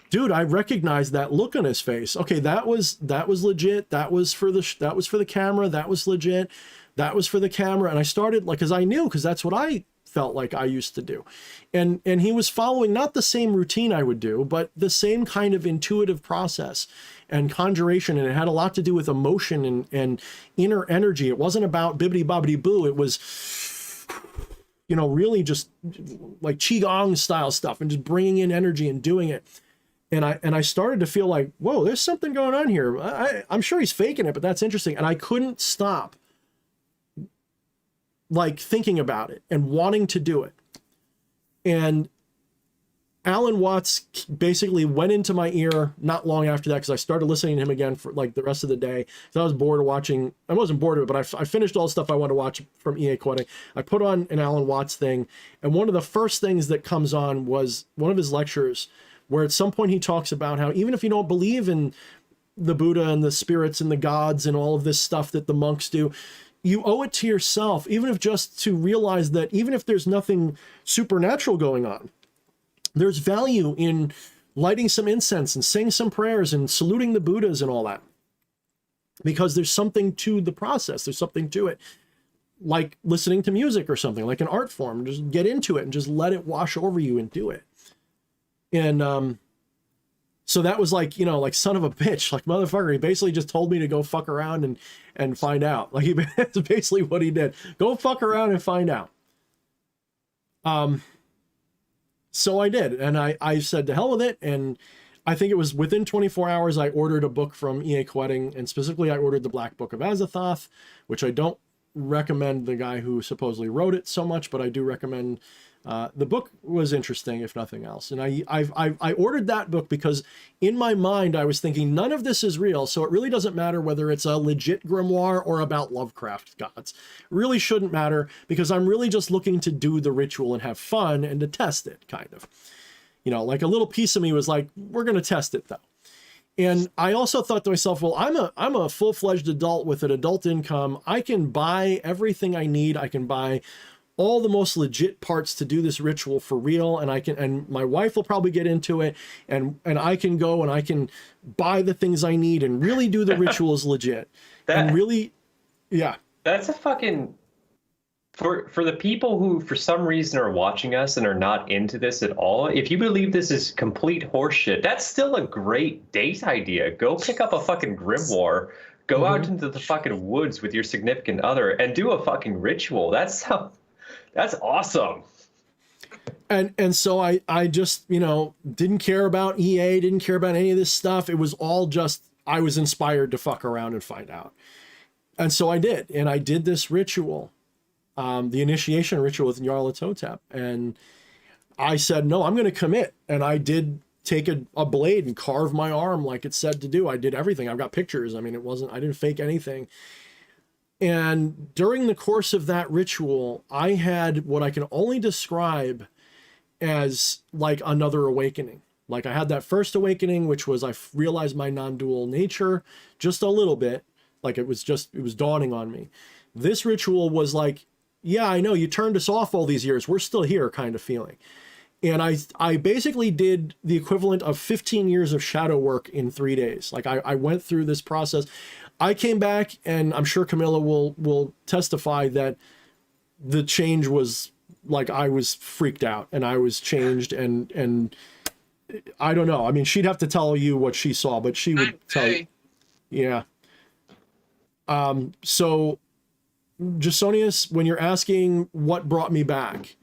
dude, I recognize that look on his face. Okay, that was legit. That was for the camera. That was legit. That was for the camera. And I started, like, because that's what I felt like I used to do. And he was following not the same routine I would do, but the same kind of intuitive process and conjuration. And it had a lot to do with emotion and inner energy. It wasn't about bibbidi bobbidi boo. It was, you know, really just like Qigong style stuff and just bringing in energy and doing it. And I started to feel like, whoa, there's something going on here. I'm sure he's faking it, but that's interesting. And I couldn't stop like thinking about it and wanting to do it. And Alan Watts basically went into my ear not long after that, because I started listening to him again for like the rest of the day. So I was bored of watching. I wasn't bored of it, but I finished all the stuff I wanted to watch from E.A. Quetting. I put on an Alan Watts thing, and one of the first things that comes on was one of his lectures, where at some point he talks about how even if you don't believe in the Buddha and the spirits and the gods and all of this stuff that the monks do, you owe it to yourself, even if just to realize that even if there's nothing supernatural going on, there's value in lighting some incense and saying some prayers and saluting the Buddhas and all that. Because there's something to the process. There's something to it. Like listening to music or something, like an art form. Just get into it and just let it wash over you and do it. And so that was like, you know, like son of a bitch, like motherfucker. He basically just told me to go fuck around and find out. Like that's basically what he did. Go fuck around and find out. So I did, and I said to hell with it. And I think it was within 24 hours I ordered a book from E.A. Quetting, and specifically I ordered the Black Book of Azathoth, which I don't recommend the guy who supposedly wrote it so much, but I do recommend. The book was interesting, if nothing else. And I ordered that book because in my mind, I was thinking none of this is real. So it really doesn't matter whether it's a legit grimoire or about Lovecraft gods. It really shouldn't matter, because I'm really just looking to do the ritual and have fun and to test it, kind of. You know, like a little piece of me was like, we're going to test it though. And I also thought to myself, well, I'm a full-fledged adult with an adult income. I can buy everything I need. I can buy all the most legit parts to do this ritual for real, and my wife will probably get into it, and I can go and I can buy the things I need and really do the rituals legit. And really, yeah. That's a fucking, for the people who for some reason are watching us and are not into this at all, if you believe this is complete horseshit, that's still a great date idea. Go pick up a fucking grimoire, go out into the fucking woods with your significant other and do a fucking ritual. That's awesome. And so I just, you know, didn't care about EA, didn't care about any of this stuff. It was all just, I was inspired to fuck around and find out. And so I did. And I did this ritual, the initiation ritual with Nyarlathotep. And I said, no, I'm going to commit. And I did take a blade and carve my arm like it said to do. I did everything. I've got pictures. I mean, I didn't fake anything. And during the course of that ritual, I had what I can only describe as like another awakening. Like I had that first awakening, which was I realized my non-dual nature just a little bit. Like it was dawning on me. This ritual was like, yeah, I know you turned us off all these years. We're still here kind of feeling. And I basically did the equivalent of 15 years of shadow work in 3 days. Like I went through this process. I came back, and I'm sure Camilla will testify that the change was like I was freaked out and I was changed, and I don't know. I mean, she'd have to tell you what she saw, but she would tell you. Yeah. So Jasonius, when you're asking what brought me back,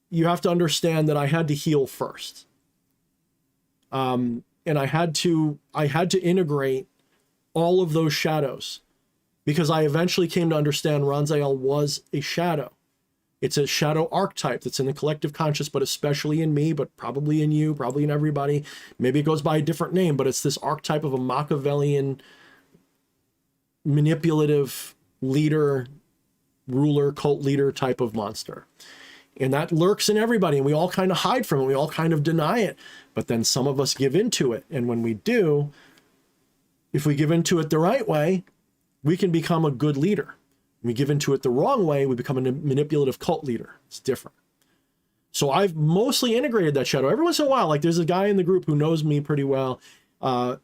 you have to understand that I had to heal first. And I had to integrate all of those shadows, because I eventually came to understand Ranzael was a shadow. It's a shadow archetype that's in the collective conscious, but especially in me, but probably in you, probably in everybody. Maybe it goes by a different name, but it's this archetype of a Machiavellian, manipulative leader, ruler, cult leader type of monster. And that lurks in everybody, and we all kind of hide from it. We all kind of deny it. But then some of us give into it. And when we do, if we give into it the right way, we can become a good leader. When we give into it the wrong way, we become a manipulative cult leader. It's different. So I've mostly integrated that shadow. Every once in a while, like there's a guy in the group who knows me pretty well,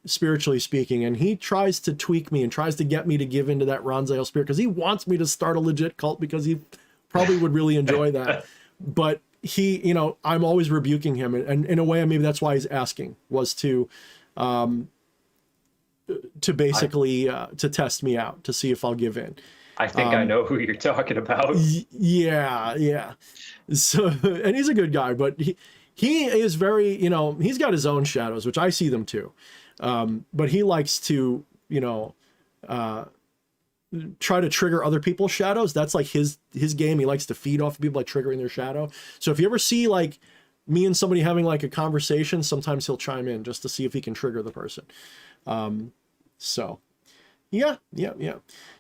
spiritually speaking, and he tries to tweak me and tries to get me to give into that Ranzael spirit because he wants me to start a legit cult, because he probably would really enjoy that. But he, you know, I'm always rebuking him. And in a way, maybe that's why he's asking, was to basically to test me out, to see if I'll give in. I think I know who you're talking about. Yeah. So, and he's a good guy, but he is very, you know, he's got his own shadows, which I see them too. But he likes to, you know, try to trigger other people's shadows. That's like his game. He likes to feed off of people by triggering their shadow. So if you ever see like me and somebody having like a conversation, sometimes he'll chime in just to see if he can trigger the person. So yeah.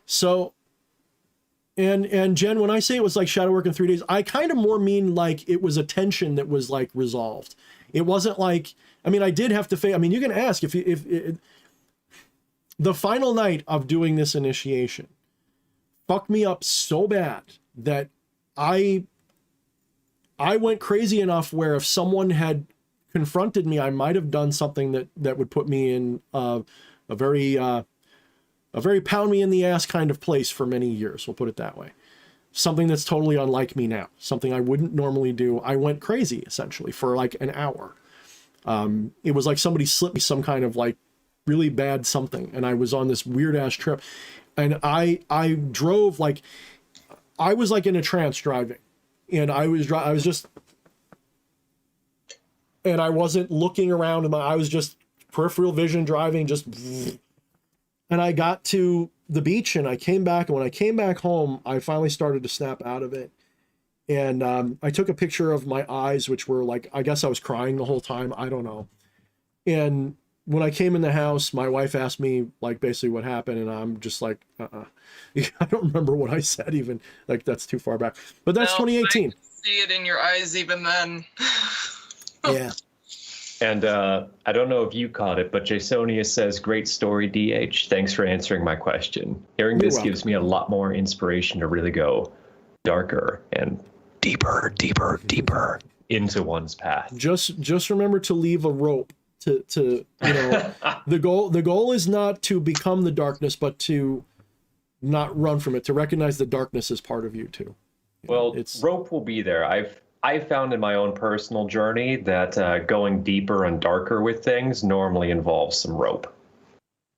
So, and Jen, when I say it was like shadow work in 3 days, I kind of more mean like it was a tension that was like resolved. It wasn't like, I mean, I did have to I mean, you can ask if the final night of doing this initiation fucked me up so bad that I went crazy enough where if someone had confronted me, I might have done something that would put me in a very pound me in the ass kind of place for many years. We'll put it that way. Something that's totally unlike me now. Something I wouldn't normally do. I went crazy essentially for like an hour. It was like somebody slipped me some kind of like really bad something, and I was on this weird ass trip, and I drove like I was like in a trance driving, and I was just, and I wasn't looking around, and I was just peripheral vision driving, just, and I got to the beach and I came back, and when I came back home, I finally started to snap out of it. And I took a picture of my eyes, which were like, I guess I was crying the whole time. I don't know. And when I came in the house, my wife asked me like basically what happened, and I'm just like, I don't remember what I said even. Like that's too far back. But that's 2018. I see it in your eyes even then. Yeah. And I don't know if you caught it, but Jasonia says, great story, DH. Thanks for answering my question. Hearing this gives me a lot more inspiration to really go, darker and deeper into one's path. Just remember to leave a rope to you know, the goal is not to become the darkness, but to not run from it, to recognize the darkness as part of you too. Well, rope will be there. I've found in my own personal journey that going deeper and darker with things normally involves some rope.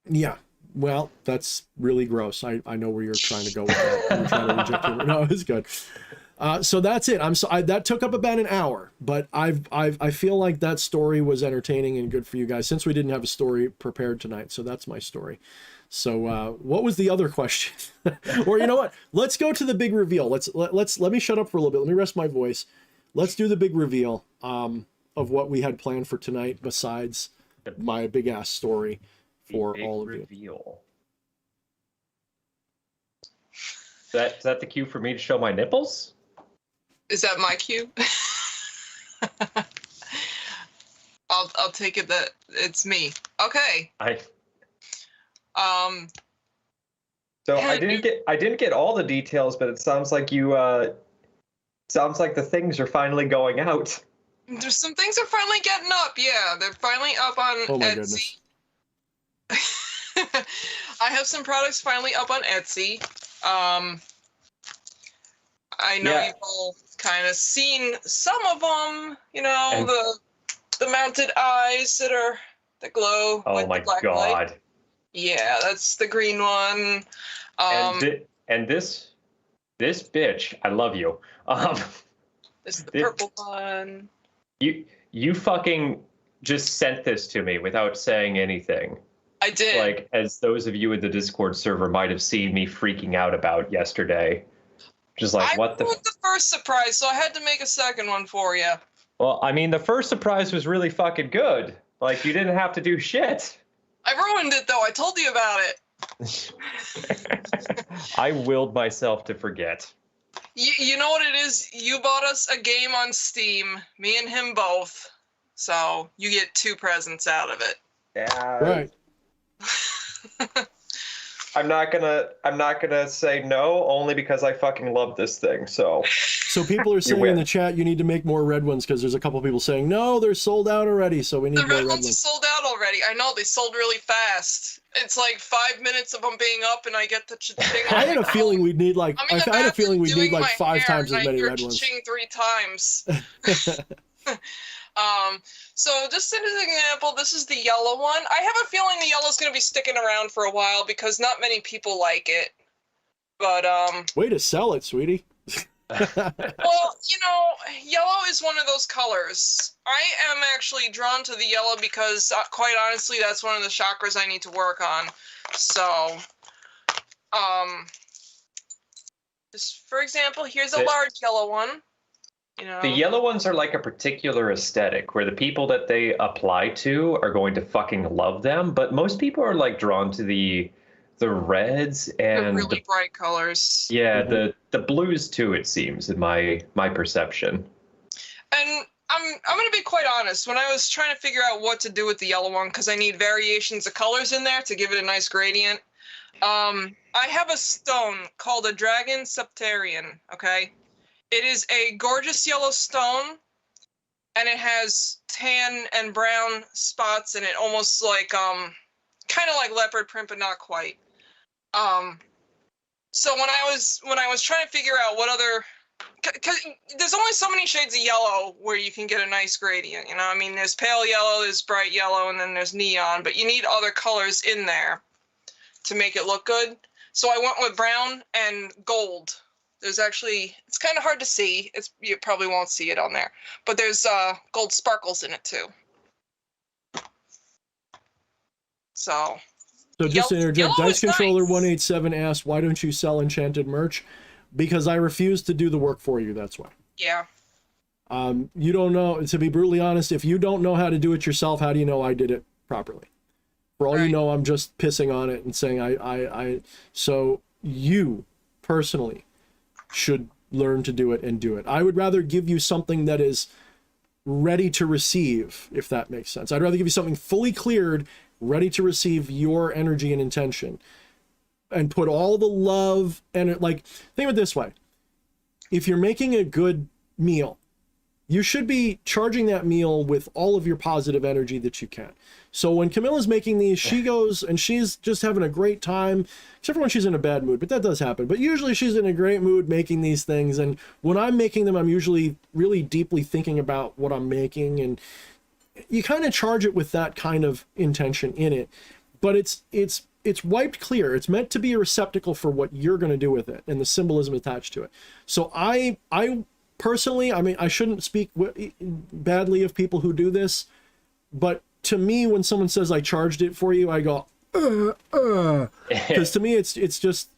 Yeah. Well, that's really gross. I know where you're trying to go with that. You're trying to reject humor. No, it's good. So that's it. That took up about an hour, but I feel like that story was entertaining and good for you guys, since we didn't have a story prepared tonight. So that's my story. So what was the other question? Or you know what? Let's go to the big reveal. Let me shut up for a little bit. Let me rest my voice. Let's do the big reveal of what we had planned for tonight, besides my big ass story for all of you. Is that the cue for me to show my nipples? Is that my cue? I'll take it that it's me. Okay. So I didn't get all the details, but it sounds like sounds like the things are finally going out. There's some things are finally getting up. Yeah, they're finally up on Oh my Etsy. goodness. I have some products finally up on Etsy. I know you've all kind of seen some of them. You know, And- the mounted eyes that glow. Oh with my the black god! light. Yeah, that's the green one. And this bitch, I love you. This is the purple one. You fucking just sent this to me without saying anything. I did. Like, as those of you in the Discord server might have seen me freaking out about yesterday. Just like, what the... I ruined the first surprise, so I had to make a second one for you. Well, I mean, the first surprise was really fucking good. Like, you didn't have to do shit. I ruined it, though. I told you about it. I willed myself to forget. You know what it is? You bought us a game on Steam, me and him both. So you get 2 presents out of it. Yeah. Right. I'm not gonna say no, only because I fucking love this thing. So People are saying in the chat you need to make more red ones, because there's a couple people saying no, they're sold out already. So we need more The red red ones. ones are sold out already. I know, they sold really fast. It's like 5 minutes of them being up, and I get the cha-ching. I had a feeling we'd need like I'm in the I had a feeling we'd bathroom need doing like my 5 hair, times and as I many hear red ones. cha-ching 3 times. So just as an example, this is the yellow one. I have a feeling the yellow's going to be sticking around for a while because not many people like it. But Way to sell it, sweetie. well, you know, yellow is one of those colors. I am actually drawn to the yellow because, quite honestly, that's one of the chakras I need to work on. So, just for example, here's a large yellow one. You know, the yellow ones are like a particular aesthetic where the people that they apply to are going to fucking love them, but most people are like drawn to the reds and the really bright colors. Yeah, the blues too, it seems, in my perception. And I'm gonna be quite honest. When I was trying to figure out what to do with the yellow one, because I need variations of colors in there to give it a nice gradient, I have a stone called a Dragon Septarian. Okay, it is a gorgeous yellow stone, and it has tan and brown spots in it, almost like kind of like leopard print, but not quite. So when I was trying to figure out what other, because there's only so many shades of yellow where you can get a nice gradient, you know. I mean, there's pale yellow, there's bright yellow, and then there's neon, but you need other colors in there to make it look good. So I went with brown and gold. There's actually, it's kind of hard to see. You probably won't see it on there, but there's gold sparkles in it too. So just to interject, yellow Dice is Controller nice. 187 asked, why don't you sell enchanted merch? Because I refuse to do the work for you, that's why. Yeah. You don't know, to be brutally honest, if you don't know how to do it yourself, how do you know I did it properly? For all you know, I'm just pissing on it and saying so you personally should learn to do it and do it. I would rather give you something that is ready to receive, if that makes sense. I'd rather give you something fully cleared, ready to receive your energy and intention, and put all the love and like, think of it this way. if you're making a good meal, you should be charging that meal with all of your positive energy that you can. So when Camilla's making these, she goes and she's just having a great time, except for when she's in a bad mood, but that does happen. But usually she's in a great mood making these things. And when I'm making them, I'm usually really deeply thinking about what I'm making. And you kind of charge it with that kind of intention in it. But it's wiped clear. It's meant to be a receptacle for what you're going to do with it and the symbolism attached to it. So I personally, I mean, I shouldn't speak badly of people who do this, but to me, when someone says I charged it for you, I go, because to me, it's just.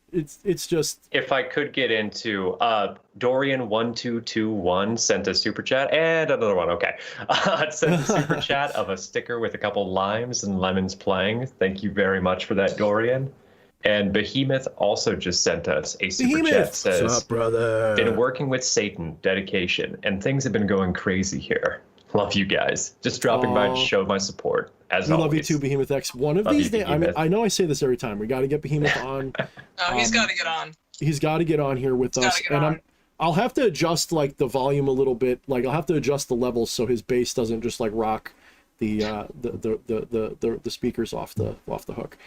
If I could get into Dorian1221 sent a super chat and another one. Okay, sent a super chat of a sticker with a couple limes and lemons playing. Thank you very much for that, Dorian. And Behemoth also just sent us a super chat. Says, "What's up, brother? Been working with Satan, dedication, and things have been going crazy here. Love you guys. Just dropping by to show my support. As always. Love you too, Behemoth X. One of these days, I mean, I know I say this every time. We got to get Behemoth on. No, he's got to get on. He's got to get on here with us, and I'll have to adjust like the volume a little bit. Like I'll have to adjust the levels so his bass doesn't just like rock the speakers off the hook.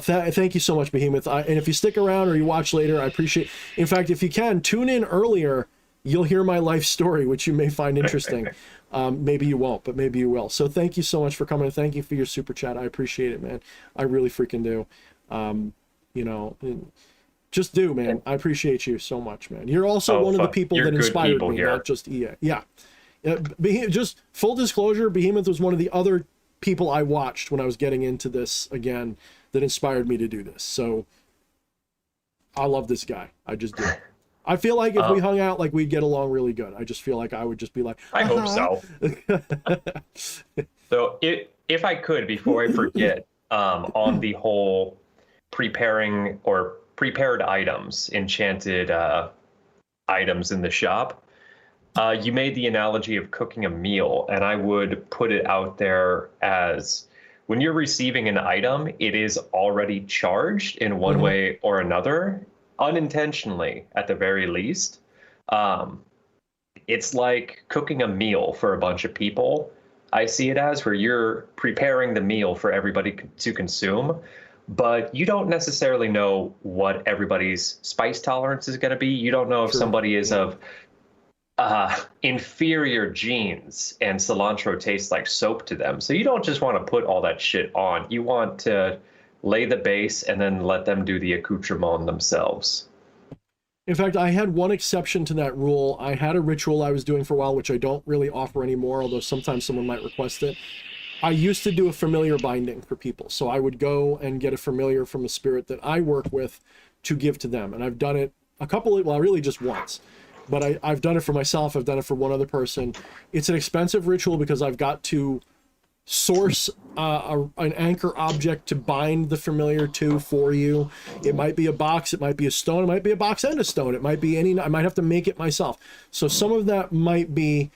Thank you so much, Behemoth. And if you stick around or you watch later, I appreciate. In fact, if you can tune in earlier, you'll hear my life story, which you may find interesting. Maybe you won't, but maybe you will. So thank you so much for coming. Thank you for your super chat. I appreciate it, man. I really freaking do. You know, just do, man. I appreciate you so much, man. You're also one of the people that inspired me, not just EA. Yeah. Just full disclosure, Behemoth was one of the other people I watched when I was getting into this again that inspired me to do this. So I love this guy. I just do. I feel like if we hung out, like we'd get along really good. I just feel like I would just be like, I hope so. So if I could, before I forget, on the whole preparing or prepared items, enchanted items in the shop, you made the analogy of cooking a meal, and I would put it out there as when you're receiving an item, it is already charged in one way or another, unintentionally at the very least. It's like cooking a meal for a bunch of people. I see it as where you're preparing the meal for everybody to consume, but you don't necessarily know what everybody's spice tolerance is going to be. You don't know if somebody is of inferior genes and cilantro tastes like soap to them. So you don't just want to put all that shit on. You want to lay the base and then let them do the accoutrement themselves. In fact, I had one exception to that rule. I had a ritual I was doing for a while, which I don't really offer anymore, although sometimes someone might request it. I used to do a familiar binding for people. So I would go and get a familiar from a spirit that I work with to give to them. And I've done it really just once. But I've done it for myself. I've done it for one other person. It's an expensive ritual because I've got to source an anchor object to bind the familiar to for you. It might be a box, it might be a stone, it might be a box and a stone, it might be I might have to make it myself. So some of that might be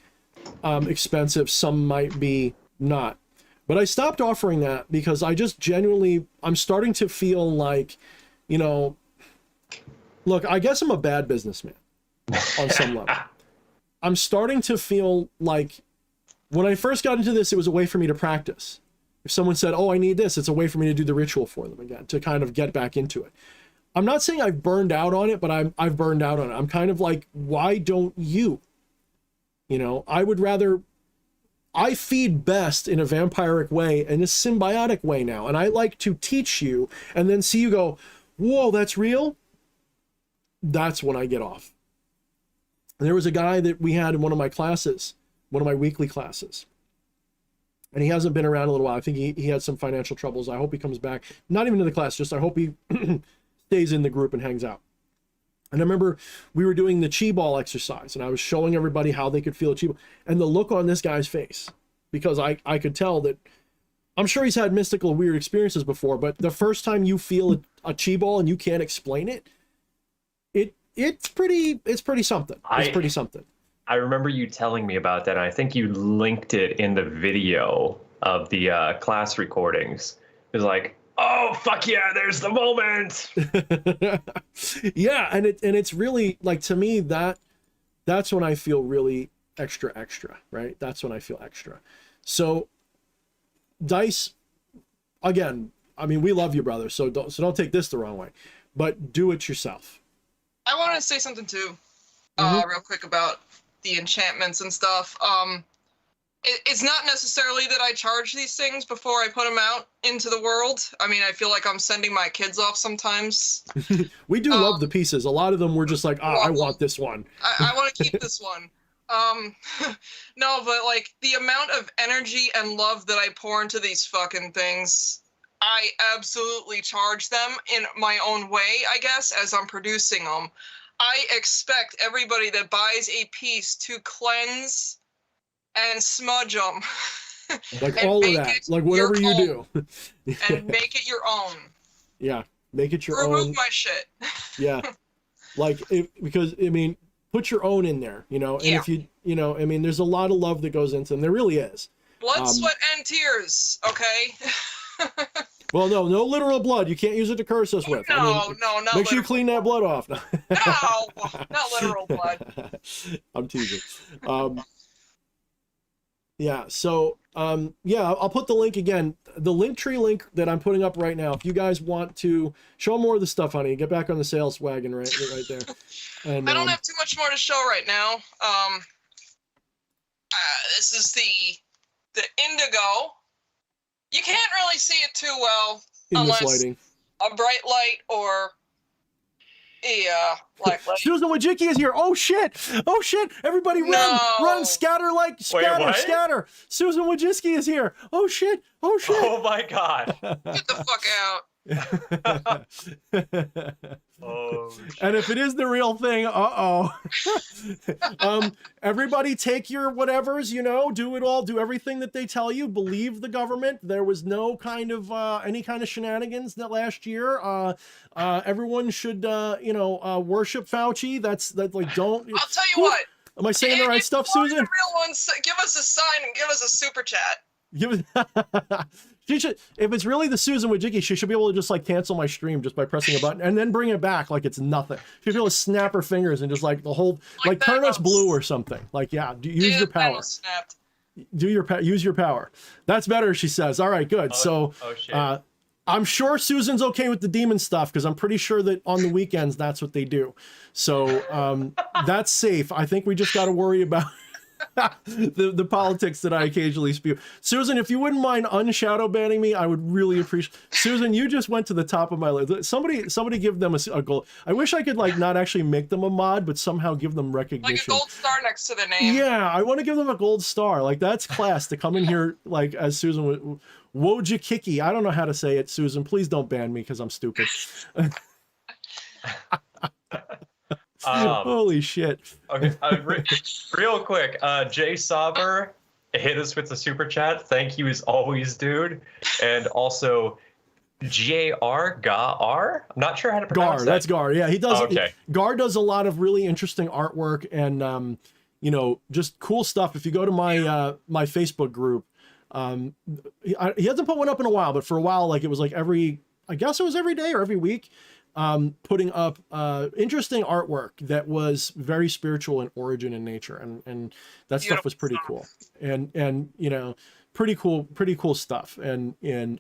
expensive, some might be not. But I stopped offering that because I just genuinely, I'm starting to feel like, you know, look, I guess I'm a bad businessman on some level. I'm starting to feel like when I first got into this, it was a way for me to practice. If someone said, oh, I need this, it's a way for me to do the ritual for them again, to kind of get back into it. I'm not saying I've burned out on it, but I've burned out on it. I'm kind of like, why don't you? You know, I feed best in a vampiric way, in a symbiotic way now. And I like to teach you and then see you go, whoa, that's real? That's when I get off. And there was a guy that we had in one of my classes, one of my weekly classes. And he hasn't been around a little while. I think he had some financial troubles. I hope he comes back. Not even to the class, just I hope he stays in the group and hangs out. And I remember we were doing the chi ball exercise, and I was showing everybody how they could feel a chi ball. And the look on this guy's face, because I could tell that, I'm sure he's had mystical weird experiences before, but the first time you feel a chi ball and you can't explain it, it's pretty something. It's pretty something. I remember you telling me about that, and I think you linked it in the video of the class recordings. It was like, oh, fuck yeah, there's the moment. Yeah, and it's really, like, to me, that that's when I feel really extra, right? That's when I feel extra. So dice, again, I mean, we love you, brother. So don't take this the wrong way, but do it yourself. I want to say something too, real quick about the enchantments and stuff. It's not necessarily that I charge these things before I put them out into the world. I mean, I feel like I'm sending my kids off sometimes. We do love the pieces. A lot of them were just like, I want this one. I want to keep this one. No, but like the amount of energy and love that I pour into these fucking things, I absolutely charge them in my own way, I guess, as I'm producing them. I expect everybody that buys a piece to cleanse and smudge them. Like all of that, like whatever you do. And make it your own. Yeah, make it your Remove own. my shit. Yeah, like because I mean, put your own in there, you know. And if you know, I mean, there's a lot of love that goes into them. There really is. Blood, sweat, and tears. Okay. Well, no literal blood. You can't use it to curse us with. No, I mean, no, make sure you clean that blood off. No, not literal blood. I'm teasing. Yeah, so yeah, I'll put the link again. The Linktree link that I'm putting up right now. If you guys want to show more of the stuff, honey, get back on the sales wagon right there. And I don't have too much more to show right now. This is the indigo. You can't really see it too well in unless this lighting. A bright light or black light. Susan Wojcicki is here. Oh shit! Everybody run! Scatter, scatter! Susan Wojcicki is here. Oh shit! Oh my god! Get the fuck out! Oh, and if it is the real thing, everybody take your whatevers, you know, do everything that they tell you, believe the government. There was no kind of any kind of shenanigans that last year. Everyone should worship Fauci. That's like, don't. I'll tell you what. Am I saying the right stuff, Susan? The real ones, give us a sign and give us a super chat. She should, if it's really the Susan Wojcicki, she should be able to just like cancel my stream just by pressing a button and then bring it back like it's nothing. She should be able to snap her fingers and just like the whole, like turn us blue or something. Like, yeah, use your power. Use your power. That's better, she says. All right, good. I'm sure Susan's okay with the demon stuff because I'm pretty sure that on the weekends that's what they do. So that's safe. I think we just got to worry about the politics that I occasionally spew. Susan, if you wouldn't mind unshadow banning me, I would really appreciate. Susan, you just went to the top of my list. Somebody give them a gold. I wish I could like not actually make them a mod, but somehow give them recognition. Like a gold star next to the name. Yeah, I want to give them a gold star. Like that's class to come in here like as Susan Wojcicki. I don't know how to say it, Susan. Please don't ban me because I'm stupid. Holy shit. Okay, real quick, Jay Sauber hit us with the super chat. Thank you as always, dude. And also Gar. I'm not sure how to pronounce that. That's Gar. Yeah, he does. Okay. Gar does a lot of really interesting artwork and just cool stuff. If you go to my my Facebook group, he hasn't put one up in a while, but for a while, like it was like every day or every week. Putting up interesting artwork that was very spiritual in origin and nature, and that stuff was pretty cool, and pretty cool stuff. And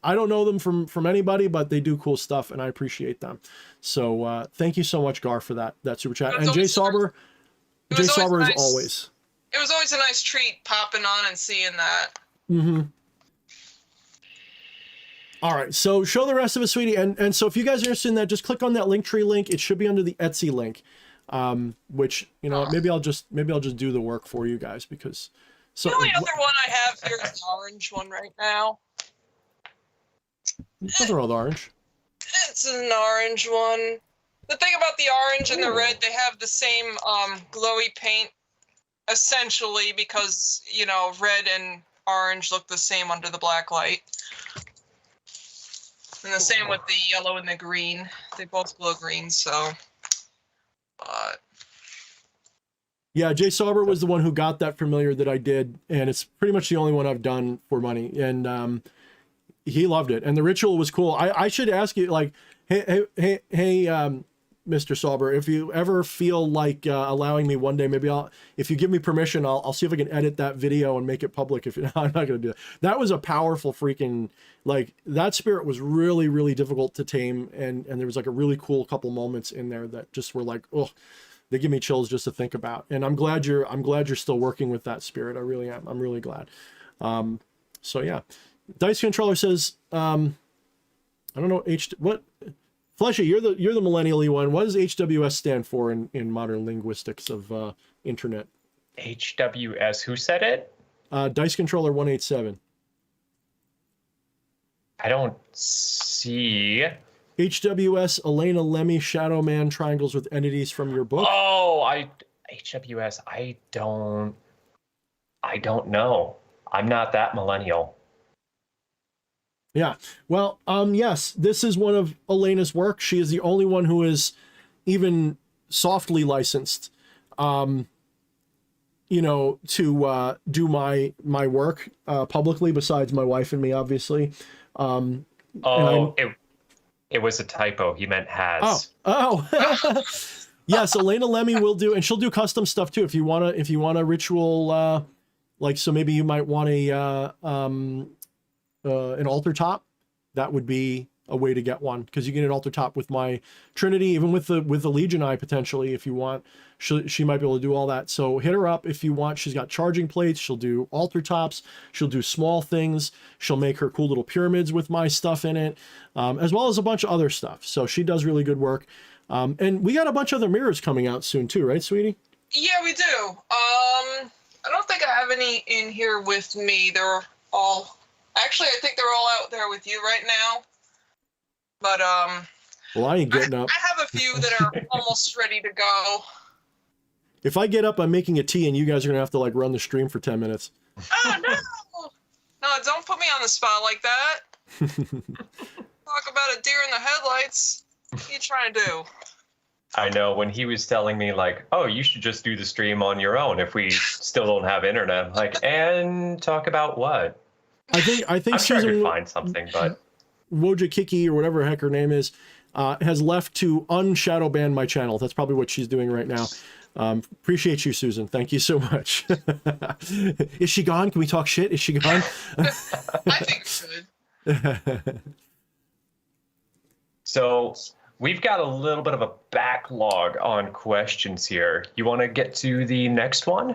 I don't know them from anybody, but they do cool stuff, and I appreciate them. So thank you so much, Gar, for that super chat. And Jay Sauber, as always. It was always a nice treat popping on and seeing that. Mm-hmm. All right, so show the rest of it, sweetie. And so if you guys are interested in that, just click on that Linktree link. It should be under the Etsy link, which, maybe I'll just do the work for you guys because. So the only other one I have here is the orange one right now. Those are all orange. It's an orange one. The thing about the orange and the red, they have the same glowy paint, essentially, because, red and orange look the same under the black light. And the same with the yellow and the green. They both glow green, so. But. Yeah, Jay Sauber was the one who got that familiar that I did, and it's pretty much the only one I've done for money. And he loved it, and the ritual was cool. I should ask you, like, hey, Mr. Sauber, if you ever feel like allowing me one day, maybe if you give me permission, I'll see if I can edit that video and make it public. If I'm not going to do that. That was a powerful freaking, like, that spirit was really, really difficult to tame. And there was like a really cool couple moments in there that just were like, oh, they give me chills just to think about. And I'm glad you're still working with that spirit. I really am. I'm really glad. So yeah, Dice Controller says, I don't know, what? Fleshy, you're the millennial-y one. What does HWS stand for in modern linguistics of internet? HWS, who said it? Dice Controller 187. I don't see. HWS, Elena Lemmy, Shadow Man, triangles with entities from your book. Oh, HWS, I don't know. I'm not that millennial. Yeah. Well, yes, this is one of Elena's work. She is the only one who is even softly licensed, to do my work publicly, besides my wife and me, obviously. It was a typo. He meant has. Oh. Yes, Elena Lemmy will do, and she'll do custom stuff too. If you want a ritual, so maybe you might want an altar top, that would be a way to get one, because you get an altar top with my Trinity, even with the Legion Eye potentially, if you want. She might be able to do all that. So hit her up if you want. She's got charging plates. She'll do altar tops. She'll do small things. She'll make her cool little pyramids with my stuff in it, as well as a bunch of other stuff. So she does really good work. And we got a bunch of other mirrors coming out soon too, right, sweetie? Yeah, we do. I don't think I have any in here with me. They're all... Actually, I think they're all out there with you right now. But, well, I ain't getting up. I have a few that are almost ready to go. If I get up, I'm making a tea, and you guys are going to have to, run the stream for 10 minutes. Oh, no! No, don't put me on the spot like that. Talk about a deer in the headlights. What are you trying to do? I know, when he was telling me, oh, you should just do the stream on your own if we still don't have internet. I'm like, and talk about what? I think I'm Susan, sure I could find something, but Woja Kiki, or whatever the heck her name is, has left to unshadow ban my channel. That's probably what she's doing right now. Appreciate you, Susan. Thank you so much. Is she gone? Can we talk shit? Is she gone? I think we should. So we've got a little bit of a backlog on questions here. You want to get to the next one?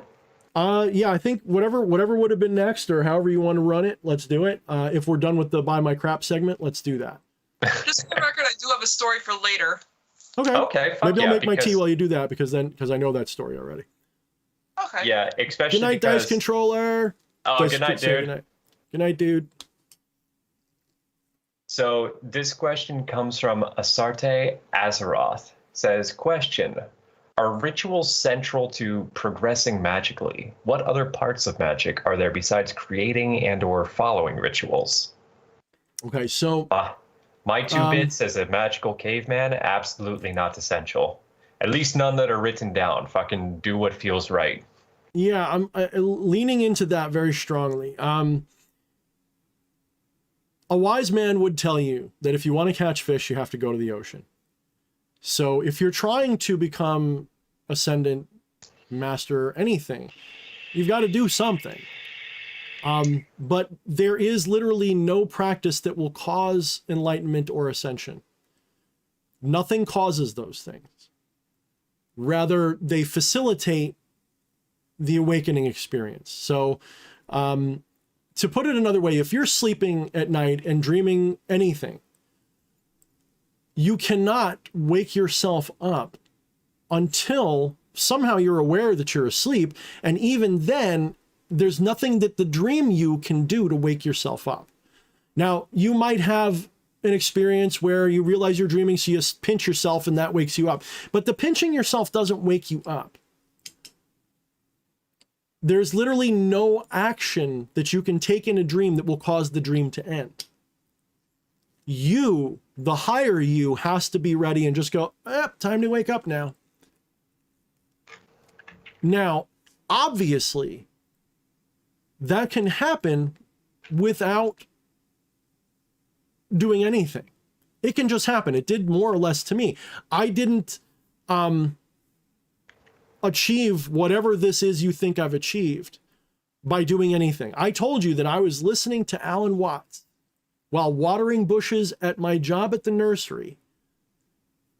Yeah, I think whatever would have been next, or however you want to run it, let's do it. If we're done with the Buy My Crap segment, let's do that. Just for the record, I do have a story for later. Okay. Maybe I'll make my tea while you do that, because I know that story already. Okay. Yeah, especially good night, because... Dice Controller. Oh, good night, dude. Good night, dude. So this question comes from Asarte Azeroth. Says, question: are rituals central to progressing magically? What other parts of magic are there besides creating and or following rituals? Okay, so... my 2 bits as a magical caveman, absolutely not essential. At least none that are written down. Fucking do what feels right. Yeah, I'm leaning into that very strongly. A wise man would tell you that if you want to catch fish, you have to go to the ocean. So if you're trying to become ascendant, master, anything, you've got to do something. But there is literally no practice that will cause enlightenment or ascension. Nothing causes those things. Rather, they facilitate the awakening experience. So, to put it another way, if you're sleeping at night and dreaming anything, you cannot wake yourself up until somehow you're aware that you're asleep. And even then, there's nothing that the dream you can do to wake yourself up. Now, you might have an experience where you realize you're dreaming, so you pinch yourself and that wakes you up. But the pinching yourself doesn't wake you up. There's literally no action that you can take in a dream that will cause the dream to end. You, the higher you, has to be ready and just go, time to wake up now. Now, obviously, that can happen without doing anything. It can just happen. It did more or less to me. I didn't achieve whatever this is you think I've achieved by doing anything. I told you that I was listening to Alan Watts while watering bushes at my job at the nursery.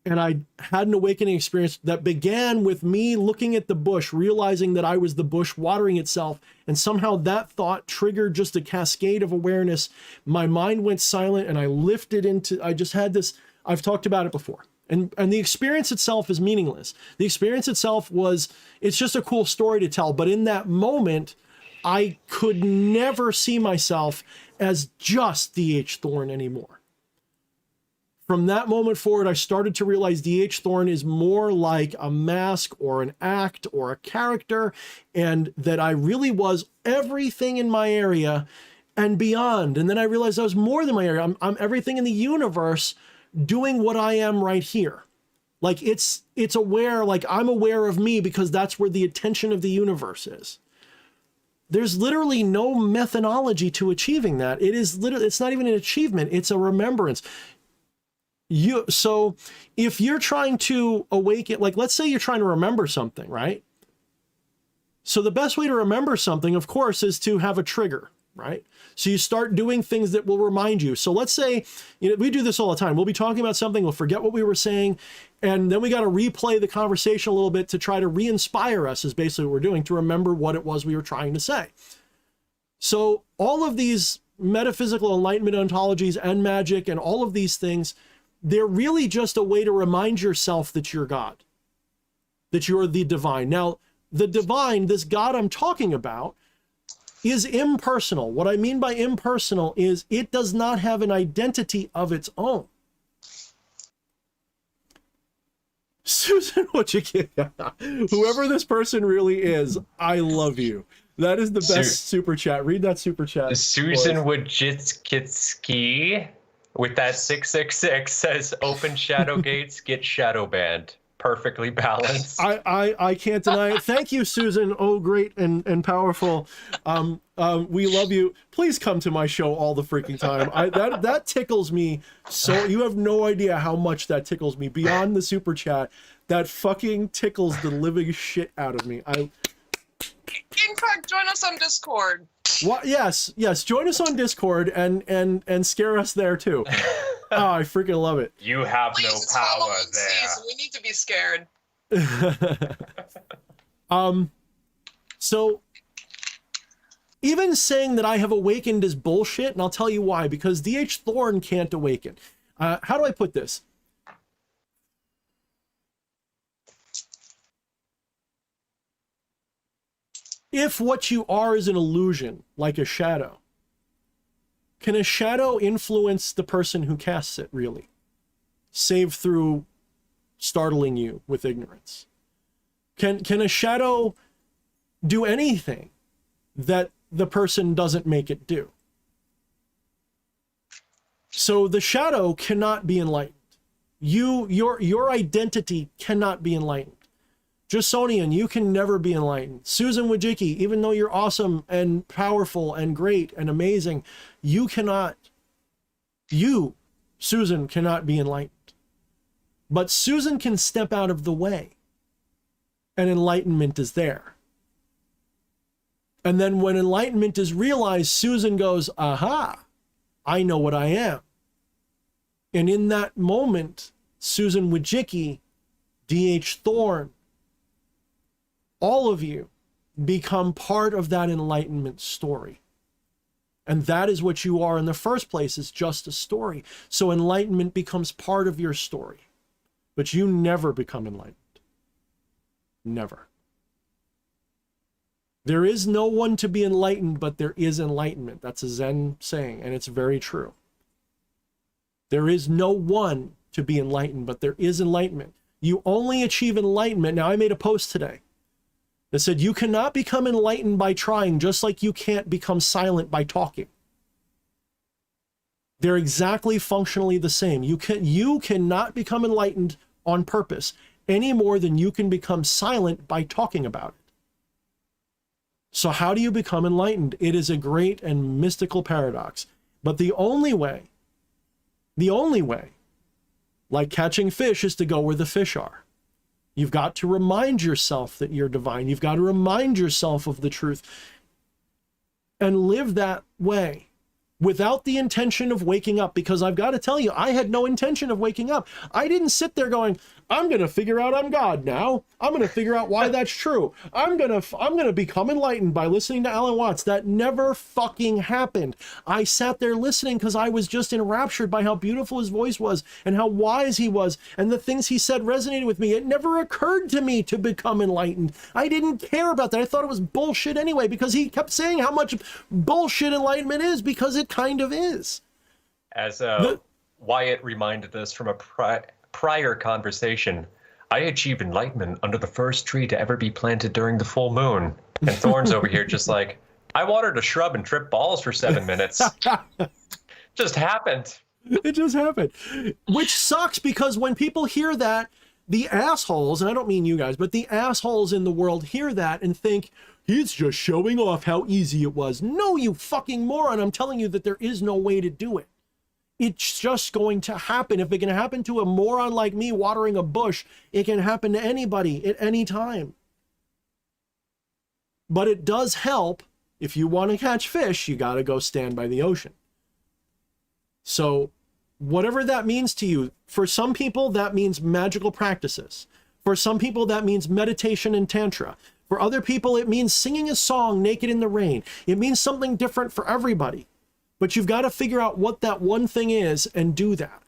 And I had an awakening experience that began with me looking at the bush, realizing that I was the bush watering itself. And somehow that thought triggered just a cascade of awareness. My mind went silent and I lifted into, I just had this, I've talked about it before. And the experience itself is meaningless. The experience itself it's just a cool story to tell. But in that moment, I could never see myself as just D.H. Thorne anymore. From that moment forward, I started to realize D.H. Thorne is more like a mask or an act or a character, and that I really was everything in my area and beyond. And then I realized I was more than my area. I'm everything in the universe doing what I am right here. Like it's aware, like I'm aware of me because that's where the attention of the universe is. There's literally no methodology to achieving that. It's not even an achievement. It's a remembrance. So if you're trying to awaken, like let's say you're trying to remember something, right? So the best way to remember something, of course, is to have a trigger, right? So you start doing things that will remind you. So let's say, we do this all the time. We'll be talking about something, we'll forget what we were saying, and then we got to replay the conversation a little bit to try to re-inspire us, is basically what we're doing, to remember what it was we were trying to say. So all of these metaphysical enlightenment ontologies and magic and all of these things, they're really just a way to remind yourself that you're God, that you're the divine. Now, the divine, this God I'm talking about, is impersonal. What I mean by impersonal is it does not have an identity of its own. Susan, what you get? Whoever this person really is, I love you. That is the best super chat. Read that super chat. Susan Wojcicki with that 666 says, "Open shadow gates, get shadow banned." Perfectly balanced. I can't deny it. Thank you, Susan. Oh, great and powerful. We love you. Please come to my show all the freaking time. That tickles me so. You have no idea how much that tickles me. Beyond the super chat, that fucking tickles the living shit out of me. In fact, join us on Discord. What? Yes. Join us on Discord and scare us there too. Oh, I freaking love it. You have Please, no it's power Halloween there. season. We need to be scared. So even saying that I have awakened is bullshit, and I'll tell you why. Because D.H. Thorne can't awaken. How do I put this? If what you are is an illusion, like a shadow, can a shadow influence the person who casts it, really? Save through startling you with ignorance? Can a shadow do anything that the person doesn't make it do? So the shadow cannot be enlightened. Your identity cannot be enlightened. Jasonian, you can never be enlightened. Susan Wojcicki, even though you're awesome and powerful and great and amazing, you, Susan, cannot be enlightened. But Susan can step out of the way, and enlightenment is there. And then when enlightenment is realized, Susan goes, aha, I know what I am. And in that moment, Susan Wojcicki, D.H. Thorne, all of you become part of that enlightenment story. And that is what you are in the first place, is just a story. So enlightenment becomes part of your story. But you never become enlightened. Never. There is no one to be enlightened, but there is enlightenment. That's a Zen saying, and it's very true. There is no one to be enlightened, but there is enlightenment. You only achieve enlightenment. Now, I made a post today that said you cannot become enlightened by trying, just like you can't become silent by talking. They're exactly functionally the same. You cannot become enlightened on purpose any more than you can become silent by talking about it. So how do you become enlightened? It is a great and mystical paradox. But the only way Like catching fish is to go where the fish are. You've got to remind yourself that you're divine. You've got to remind yourself of the truth and live that way without the intention of waking up. Because I've got to tell you, I had no intention of waking up. I didn't sit there going, I'm going to figure out I'm God now. I'm going to figure out why that's true. I'm going to become enlightened by listening to Alan Watts. That never fucking happened. I sat there listening because I was just enraptured by how beautiful his voice was and how wise he was. And the things he said resonated with me. It never occurred to me to become enlightened. I didn't care about that. I thought it was bullshit anyway, because he kept saying how much bullshit enlightenment is, because it kind of is. As Wyatt reminded us from a prior conversation, I achieved enlightenment under the first tree to ever be planted during the full moon. And Thorne's over here just like, I watered a shrub and tripped balls for 7 minutes. Just happened. It just happened. Which sucks, because when people hear that, the assholes, and I don't mean you guys, but the assholes in the world hear that and think, he's just showing off how easy it was. No, you fucking moron. I'm telling you that there is no way to do it. It's just going to happen. If it can happen to a moron like me watering a bush, it can happen to anybody at any time. But it does help. If you want to catch fish, you got to go stand by the ocean. So whatever that means to you, for some people, that means magical practices. For some people, that means meditation and tantra. For other people, it means singing a song naked in the rain. It means something different for everybody. But you've got to figure out what that one thing is and do that.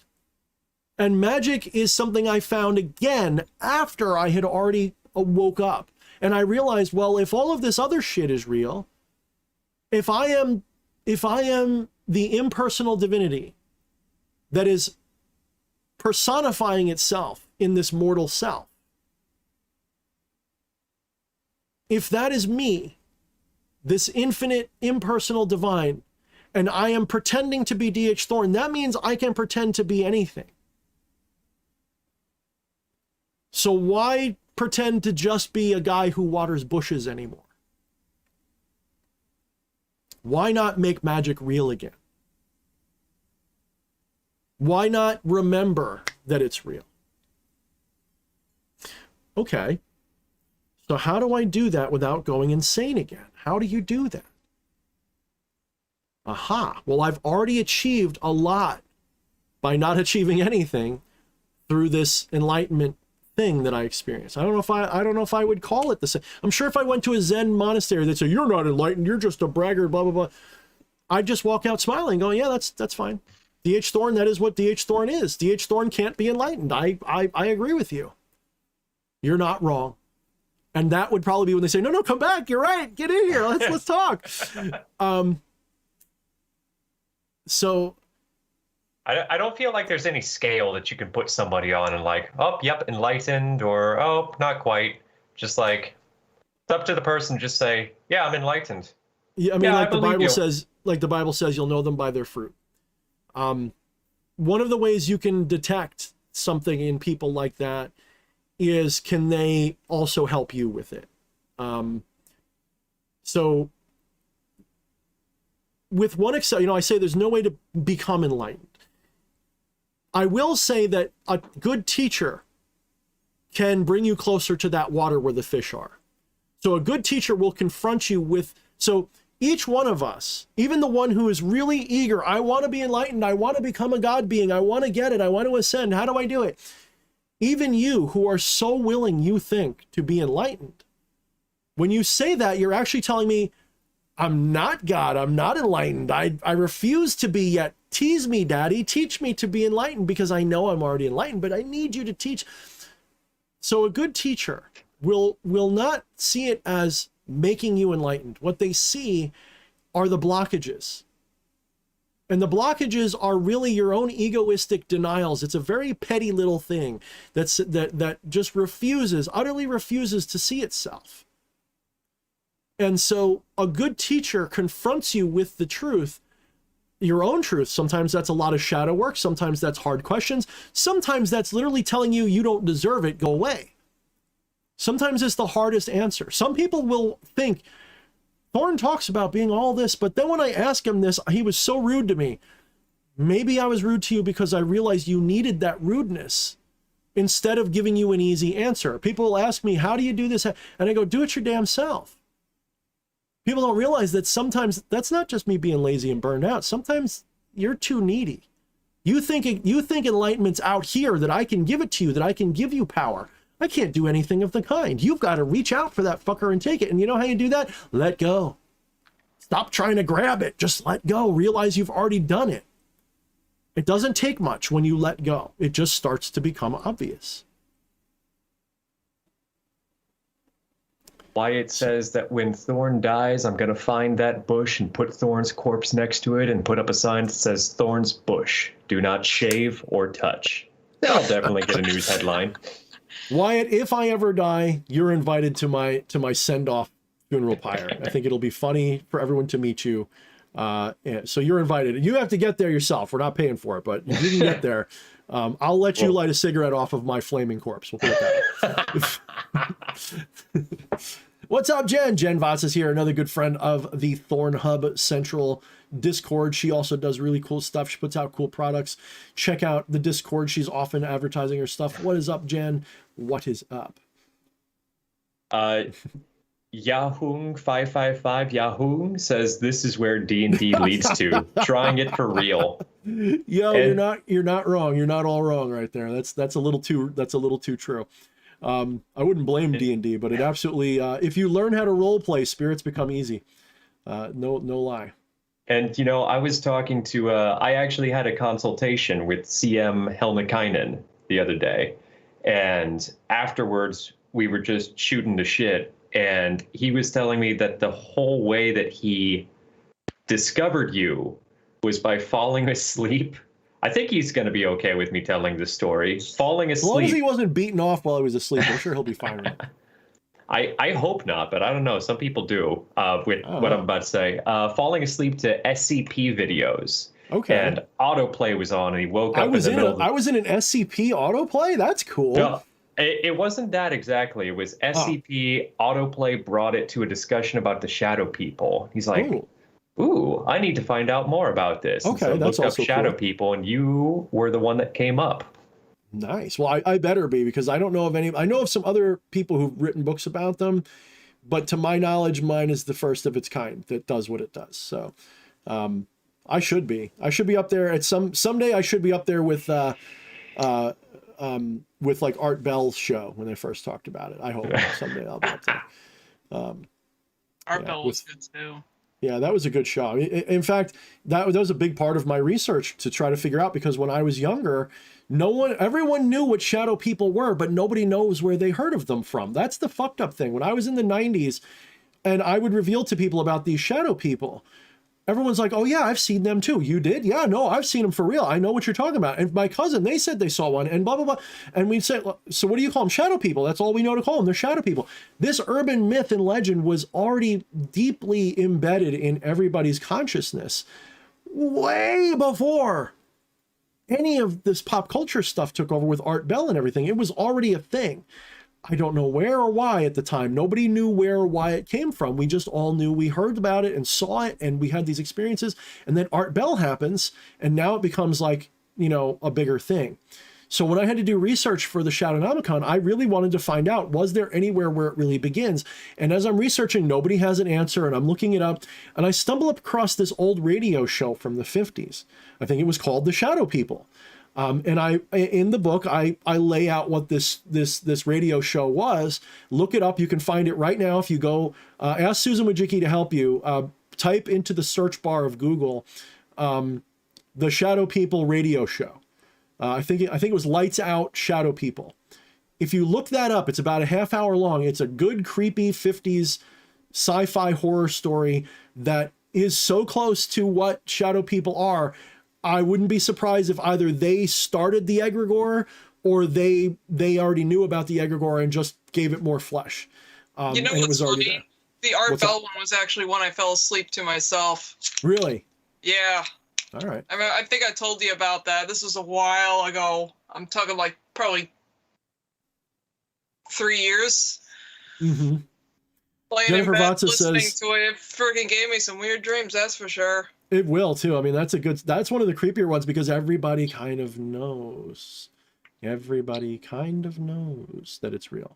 And magic is something I found again after I had already woke up. And I realized, well, if all of this other shit is real, if I am the impersonal divinity that is personifying itself in this mortal self, if that is me, this infinite impersonal divine, and I am pretending to be D.H. Thorne, that means I can pretend to be anything. So why pretend to just be a guy who waters bushes anymore? Why not make magic real again? Why not remember that it's real? Okay. So how do I do that without going insane again? How do you do that? Aha. Well, I've already achieved a lot by not achieving anything through this enlightenment thing that I experienced. I don't know if I would call it the same. I'm sure if I went to a Zen monastery, they'd say, you're not enlightened, you're just a bragger, blah, blah, blah. I'd just walk out smiling, going, yeah, that's fine. D.H. Thorne, that is what D.H. Thorne is. D.H. Thorne can't be enlightened. I agree with you. You're not wrong. And that would probably be when they say, no, come back. You're right. Get in here. Let's talk. So I don't feel like there's any scale that you can put somebody on and like, oh, yep, enlightened, or oh, not quite. Just like, it's up to the person. Just say, yeah, I'm enlightened. Yeah, I mean, like the Bible says, you'll know them by their fruit. One of the ways you can detect something in people like that is, can they also help you with it? So with one exception, I say there's no way to become enlightened. I will say that a good teacher can bring you closer to that water where the fish are. So a good teacher will confront you with, so each one of us, even the one who is really eager, I want to be enlightened, I want to become a God being, I want to get it, I want to ascend, how do I do it? Even you who are so willing, you think, to be enlightened, when you say that, you're actually telling me, I'm not God, I'm not enlightened, I refuse to be yet. Tease me, Daddy, teach me to be enlightened, because I know I'm already enlightened, but I need you to teach. So a good teacher will not see it as making you enlightened. What they see are the blockages. And the blockages are really your own egoistic denials. It's a very petty little thing that just utterly refuses to see itself. And so a good teacher confronts you with the truth, your own truth. Sometimes that's a lot of shadow work. Sometimes that's hard questions. Sometimes that's literally telling you you don't deserve it, go away. Sometimes it's the hardest answer. Some people will think, Thorne talks about being all this, but then when I ask him this, he was so rude to me. Maybe I was rude to you because I realized you needed that rudeness instead of giving you an easy answer. People will ask me, how do you do this? And I go, do it your damn self. People don't realize that sometimes that's not just me being lazy and burned out. Sometimes you're too needy. You think enlightenment's out here, that I can give it to you, that I can give you power. I can't do anything of the kind. You've got to reach out for that fucker and take it. And you know how you do that? Let go. Stop trying to grab it. Just let go. Realize you've already done it. It doesn't take much when you let go. It just starts to become obvious. Wyatt says that when Thorne dies, I'm going to find that bush and put Thorne's corpse next to it and put up a sign that says Thorne's bush. Do not shave or touch. That'll definitely get a news headline. Wyatt, if I ever die, you're invited to my send-off funeral pyre. I think it'll be funny for everyone to meet you. So you're invited. You have to get there yourself. We're not paying for it, but if you can get there, I'll let you light a cigarette off of my flaming corpse. We'll put it that way. What's up, Jen? Jen Voss is here, another good friend of the Thorne Hub Central Discord. She also does really cool stuff. She puts out cool products. Check out the Discord. She's often advertising her stuff. What is up, Jen? What is up? Yahoo555 Yahoo says this is where D&D leads to. Trying it for real. Yo, and you're not wrong. You're not all wrong right there. That's a little too true. I wouldn't blame D&D, but it absolutely, if you learn how to role play, spirits become easy. No lie. And, I was talking to, I actually had a consultation with CM Helnikainen the other day. And afterwards, we were just shooting the shit. And he was telling me that the whole way that he discovered you was by falling asleep. I think he's going to be okay with me telling this story. Falling asleep. As long as he wasn't beaten off while he was asleep, I'm sure he'll be fine with it. I hope not, but I don't know. Some people do with what I'm about to say. Falling asleep to SCP videos. Okay. And autoplay was on, and he woke up I was in the middle. I was in an SCP autoplay? That's cool. No, it wasn't that exactly. It was SCP autoplay brought it to a discussion about the shadow people. He's like, ooh, I need to find out more about this. Okay, so that's looked also up shadow cool. people, and you were the one that came up. Nice. Well, I better be, because I don't know of any. I know of some other people who've written books about them, but to my knowledge, mine is the first of its kind that does what it does. So I should be up there at someday. I should be up there with like Art Bell's show when they first talked about it. I hope someday I'll be up there. Art Bell was good too. Yeah, that was a good show. In fact, that was a big part of my research to try to figure out, because when I was younger, everyone knew what shadow people were, but nobody knows where they heard of them from. That's the fucked up thing. When I was in the 90s and I would reveal to people about these shadow people, everyone's like, oh yeah, I've seen them too. You did? Yeah, no, I've seen them for real. I know what you're talking about. And my cousin, they said they saw one, and blah, blah, blah. And we'd say, so what do you call them? Shadow people. That's all we know to call them. They're shadow people. This urban myth and legend was already deeply embedded in everybody's consciousness way before any of this pop culture stuff took over with Art Bell and everything. It was already a thing. I don't know where or why at the time. Nobody knew where or why it came from. We just all knew, we heard about it and saw it, and we had these experiences. And then Art Bell happens, and now it becomes like, a bigger thing. So when I had to do research for the Shadownomicon, I really wanted to find out, was there anywhere where it really begins? And as I'm researching, nobody has an answer, and I'm looking it up, and I stumble across this old radio show from the 50s. I think it was called The Shadow People. And in the book, I lay out what this radio show was. Look it up. You can find it right now. If you go, ask Susan Wojcicki to help you, type into the search bar of Google, The Shadow People radio show. I think it was Lights Out Shadow People. If you look that up, it's about a half hour long. It's a good, creepy 50s sci-fi horror story that is so close to what shadow people are. I wouldn't be surprised if either they started the egregore or they already knew about the egregore and just gave it more flesh. What's funny? The Art Bell one was actually one I fell asleep to myself. Really? Yeah. All right. I mean, I think I told you about that. This was a while ago. I'm talking like probably 3 years. Mm-hmm. Laying Jennifer in bed, Vatsa listening says, to it, it freaking gave me some weird dreams, that's for sure. It will too. I mean, that's one of the creepier ones because everybody kind of knows. Everybody kind of knows that it's real.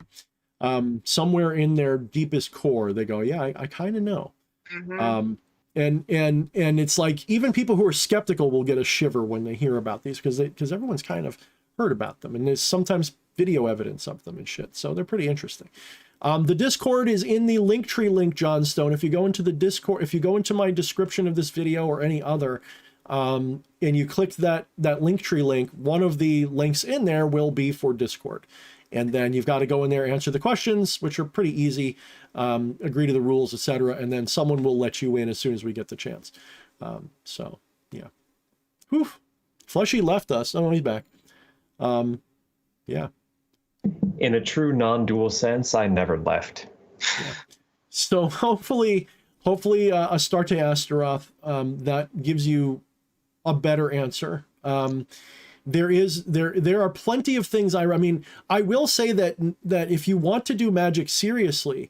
Somewhere in their deepest core, they go, yeah, I kind of know. Mm-hmm. And it's like even people who are skeptical will get a shiver when they hear about these because everyone's kind of heard about them and there's sometimes video evidence of them and shit. So they're pretty interesting. The Discord is in the Linktree link, John Stone. If you go into the Discord, if you go into my description of this video or any other, and you click that Linktree link, one of the links in there will be for Discord. And then you've got to go in there, answer the questions, which are pretty easy, agree to the rules, etc. And then someone will let you in as soon as we get the chance. So, yeah. Whew. Fleshy left us. Oh, he's back. Yeah. In a true non-dual sense, I never left. Yeah. So hopefully Astarte Astaroth, that gives you a better answer. There are plenty of things I mean, I will say that if you want to do magic seriously,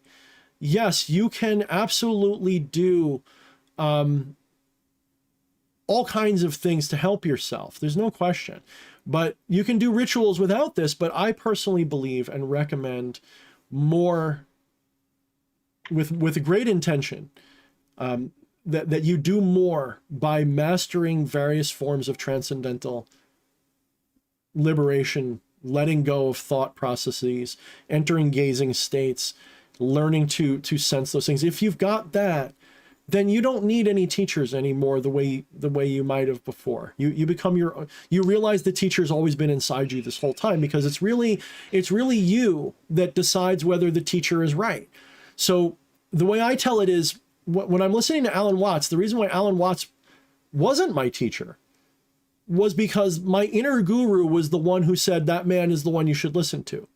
yes, you can absolutely do all kinds of things to help yourself. There's no question. But you can do rituals without this, but I personally believe and recommend more with a great intention, that you do more by mastering various forms of transcendental liberation, letting go of thought processes, entering gazing states, learning to sense those things. If you've got that, then you don't need any teachers anymore the way you might have before. You become you realize the teacher's always been inside you this whole time because it's really you that decides whether the teacher is right. So the way I tell it is when I'm listening to Alan Watts, the reason why Alan Watts wasn't my teacher was because my inner guru was the one who said that man is the one you should listen to.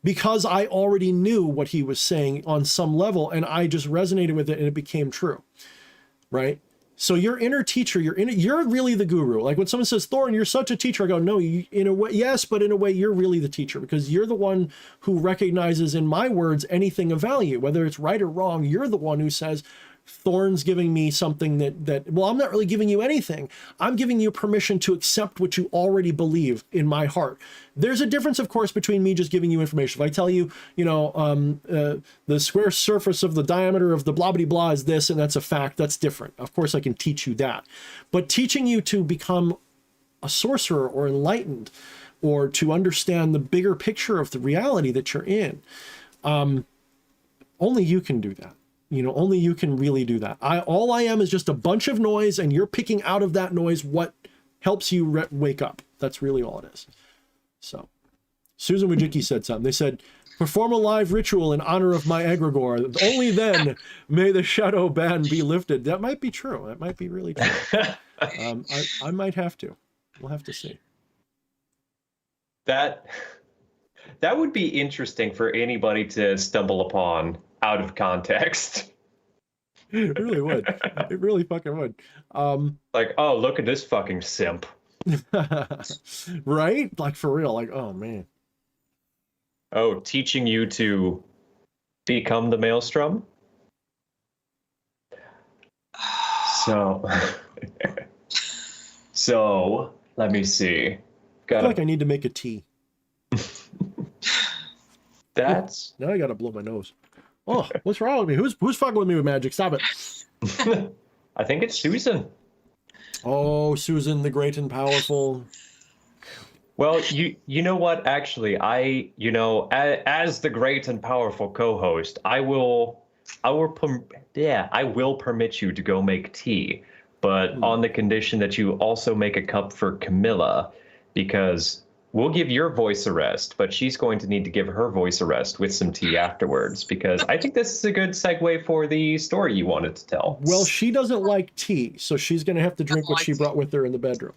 Because I already knew what he was saying on some level and I just resonated with it and it became true, right? So your inner teacher, you're really the guru. Like when someone says, Thorne, you're such a teacher, I go, no, in a way, yes, but in a way you're really the teacher because you're the one who recognizes, in my words, anything of value, whether it's right or wrong. You're the one who says, Thorne's giving me something that, well, I'm not really giving you anything. I'm giving you permission to accept what you already believe in my heart. There's a difference, of course, between me just giving you information. If I tell you, the square surface of the diameter of the blah, blah, blah is this, and that's a fact, that's different. Of course, I can teach you that. But teaching you to become a sorcerer or enlightened or to understand the bigger picture of the reality that you're in, only you can do that. Only you can really do that. All I am is just a bunch of noise, and you're picking out of that noise what helps you wake up. That's really all it is. So, Susan Wojcicki said something. They said, perform a live ritual in honor of my egregore. Only then may the shadow ban be lifted. That might be true. That might be really true. I might have to. We'll have to see. That would be interesting for anybody to stumble upon out of context. It really would. It really fucking would. Like, oh, look at this fucking simp. Right? Like for real. Like, oh man. Oh, teaching you to become the maelstrom? So let me see. I feel like I need to make a tea. That's now I gotta blow my nose. Oh, what's wrong with me? Who's fucking with me with magic? Stop it. I think it's Susan. Oh, Susan, the great and powerful. Well, you know what? Actually, as the great and powerful co-host, I will permit you to go make tea, but on the condition that you also make a cup for Camilla, because we'll give your voice a rest, but she's going to need to give her voice a rest with some tea afterwards, because I think this is a good segue for the story you wanted to tell. Well, she doesn't like tea, so she's going to have to drink what she brought with her in the bedroom.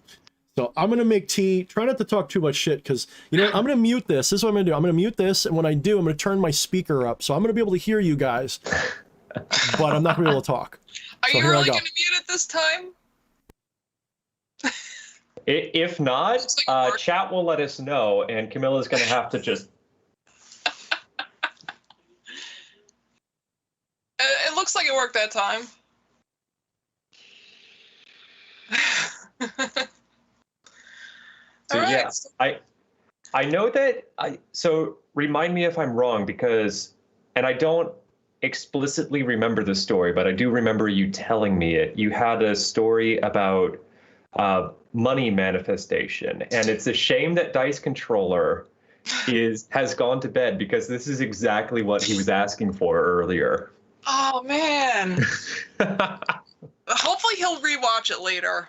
So I'm going to make tea. Try not to talk too much shit, because, I'm going to mute this. This is what I'm going to do. I'm going to mute this, and when I do, I'm going to turn my speaker up, so I'm going to be able to hear you guys, but I'm not going to be able to talk. Are you really going to mute it this time? If not, chat will let us know, and Camilla's going to have to just... It looks like it worked that time. So All right. yeah, I know that so remind me if I'm wrong because, and I don't explicitly remember the story, but I do remember you telling me it. You had a story about money manifestation, and it's a shame that Dice Controller has gone to bed because this is exactly what he was asking for earlier. Oh man. Hopefully he'll rewatch it later.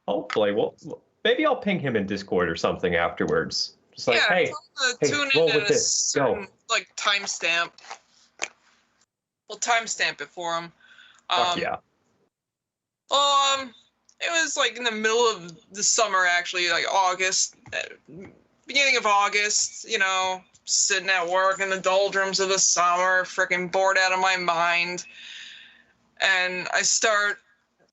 Hopefully, well, maybe I'll ping him in Discord or something afterwards. Just like, Yeah, hey, tell him hey, to tune roll in with at a this. certain, Go. like, timestamp. We'll timestamp it for him. Fuck yeah. It was like in the middle of the summer, actually, like August, beginning of August, you know, sitting at work in the doldrums of the summer, freaking bored out of my mind. And I start,